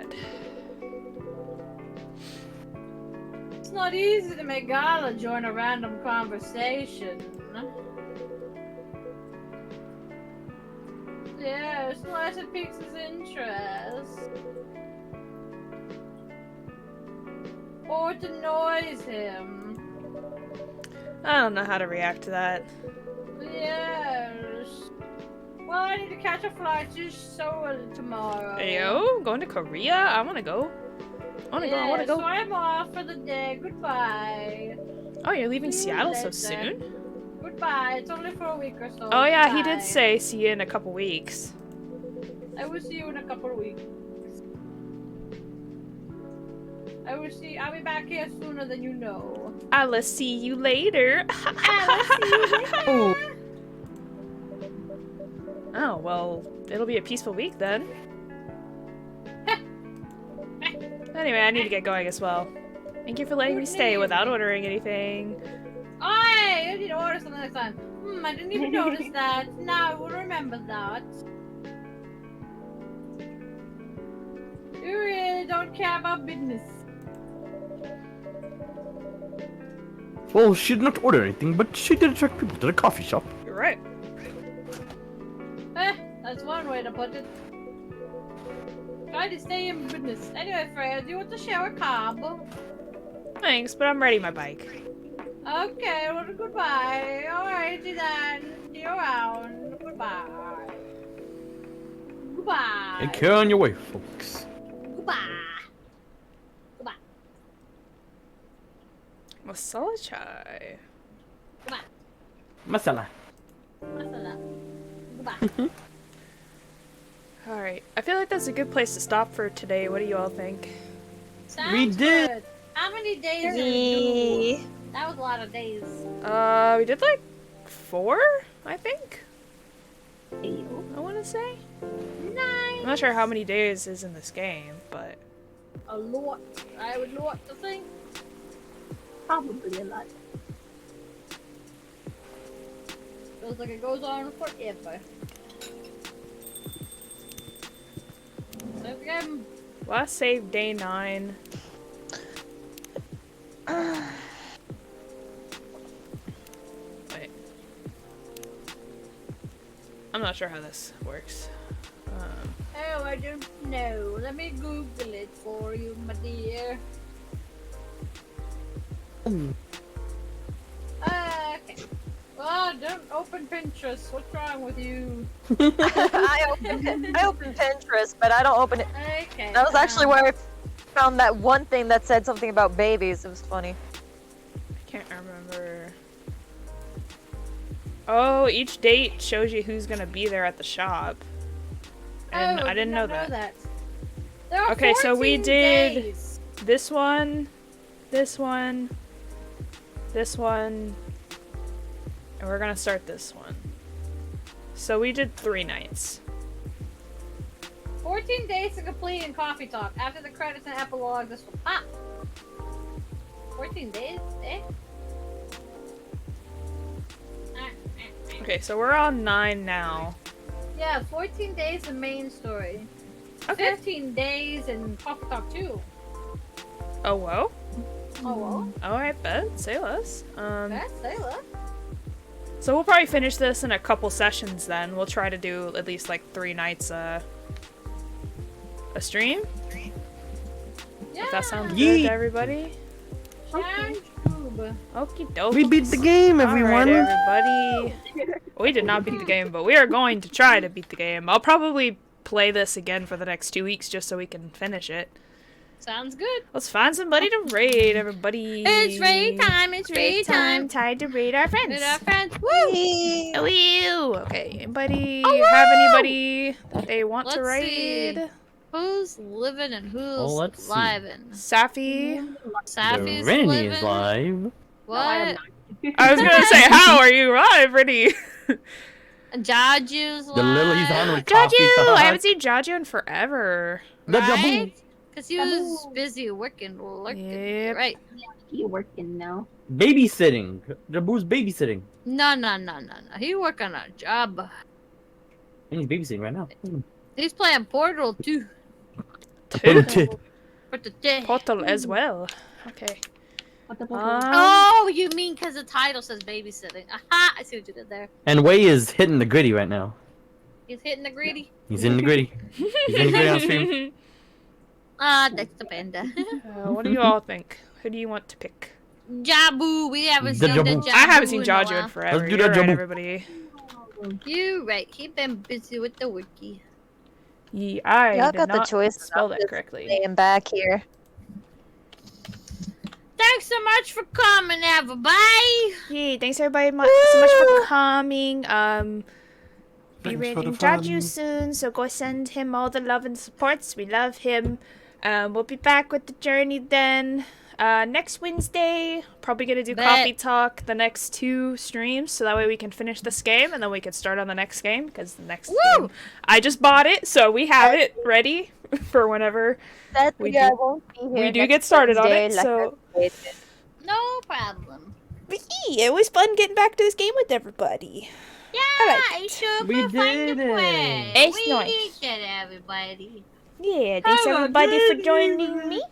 It's not easy to make Gala join a random conversation. Yes, unless it piques his interest. Or to annoys him. I don't know how to react to that. Yes. Well, I need to catch a flight to Seoul tomorrow. Ayo, going to Korea? I wanna go. I wanna So go. I'm off for the day. Goodbye. Oh, you're leaving See you Seattle so later. soon? Goodbye. It's only for a week or so. Oh yeah, he did Goodbye. say see you in a couple weeks. I will see you in a couple of weeks. I'll be back here sooner than you know. I'll see you later. I'll see you later. Oh, well, it'll be a peaceful week then. Anyway, I need to get going as well. Thank you for letting me stay without ordering anything. I need to order something next time. I didn't even notice that. Now I will remember that. You really don't care about business. Well, she did not order anything, but she did attract people to the coffee shop. You're right. That's one way to put it. Try to stay in business. Anyway, Freya, do you want to share a cob? Thanks, but I'm ready my bike. Okay, well, goodbye. Alrighty then. See you around. Goodbye. Goodbye. Take care on your way, folks. Goodbye. Goodbye. Masala chai. Goodbye. Masala. Masala. Goodbye. Alright, I feel like that's a good place to stop for today. What do you all think? Sounds We did. good. How many days did we do? yeah. That was a lot of days. We did like 4, I think? I want to say? Nice. I'm not sure how many days is in this game, but... A lot. I would lot to think. Probably a lot. Feels like it goes on forever. Save again. Last save day 9. Wait. I'm not sure how this works. Oh, I don't know. Let me Google it for you, my dear. Okay. Well, don't open Pinterest. What's wrong with you? I open Pinterest, but I don't open it. Okay. That was actually where I found that one thing that said something about babies. It was funny. I can't remember. Oh, each date shows you who's gonna be there at the shop. And I didn't know that. There are Okay, so we 14 did days. this one, this one, this one, and we're gonna start this one. So we did 3 nights. 14 days to complete in Coffee Talk. After the credits and epilogue, this will pop. 14 days? Eh? Okay, so we're on 9 now. Yeah, 14 days the main story. Okay. 15 days in Coffee Talk 2. Oh, whoa. Oh, well. Alright, bet. Say less. That's Ayla. So we'll probably finish this in a couple sessions then. We'll try to do at least like 3 nights a stream. Yeah. If that sounds good Yeet. to everybody. Sounds good. Okie dokie. We beat the game, everyone. Alright, everybody. We did not beat the game, but we are going to try to beat the game. I'll probably play this again for the next 2 weeks just so we can finish it. Sounds good. Let's find somebody to raid, everybody. It's raid time. It's raid time. Time to raid our friends. With our friends. Woo! Woo! Okay, anybody have anybody that they want to Let's raid? see. Who's living and who's let's see. living? Safi? Safi's Rennie living. is live. What? I was gonna say, how are you live, Rennie? Jaju's live. The Lily's on with coffee Jaju! talk. I haven't seen Jaju in forever. The double. Right? Because he was busy working. Yep. Right. He working now. Babysitting. Jabu's babysitting. No. He work on a job. And he's babysitting right now. He's playing Portal too. Portal as well. Okay. What the Oh, you mean because the title says babysitting? Aha! I see what you did there. And Wei is hitting the gritty right now. He's hitting the greedy. He's in the gritty. He's in the gritty on stream. That's the panda. What do you all think? Who do you want to pick? Jabu, we haven't The seen the Jabu. Jabu. I haven't seen in a Jaju while. in forever. Let's do You're that, right, Jabu. everybody. You right. He been busy with the wiki. Yeah, I Y'all did got the not choice. spell that correctly. I am back here. Thanks so much for coming, everybody. Yay, thanks everybody so much for coming. Be Thanks for raiding the fun. Jaju soon, so go send him all the love and supports. We love him. We'll be back with the journey then. Next Wednesday, probably gonna do Bet. coffee talk the next 2 streams, so that way we can finish this game and then we can start on the next game because the next game I just bought it, so we have it ready for whenever Sadly, We I do- won't be here. we do next get started on Wednesday, it. like So I stated. No problem. it was fun getting back to this game with everybody. Yeah, it's super We fun to did it. play. It's we nice. did it, everybody. Yeah, thanks Oh, everybody for good. joining me.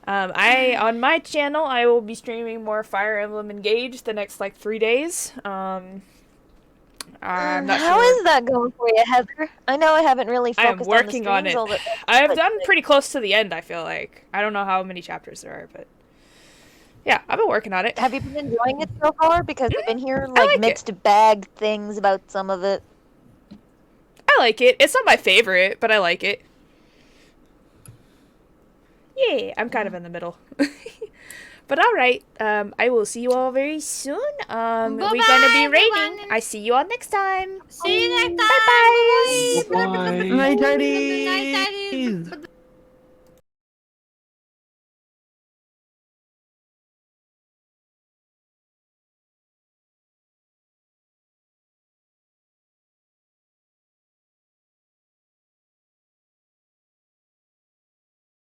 On my channel I will be streaming more Fire Emblem Engage the next like 3 days. I'm not How sure. is that going for you, Heather? I know I haven't really I am focused working on on the it. streams all the I've like, done pretty close to the end, I feel like. I don't know how many chapters there are, but yeah, I've been working on it. Have you been enjoying it so far? Because I've been hearing I like like it. mixed bag things about some of it. I like it. It's not my favorite, but I like it. Yeah, I'm kind of in the middle. But alright, I will see you all very soon. We're gonna be Bye-bye, raiding. everyone. I see you all next time. See you next time. Bye-bye. Bye. Night, Good night, daddies. daddies.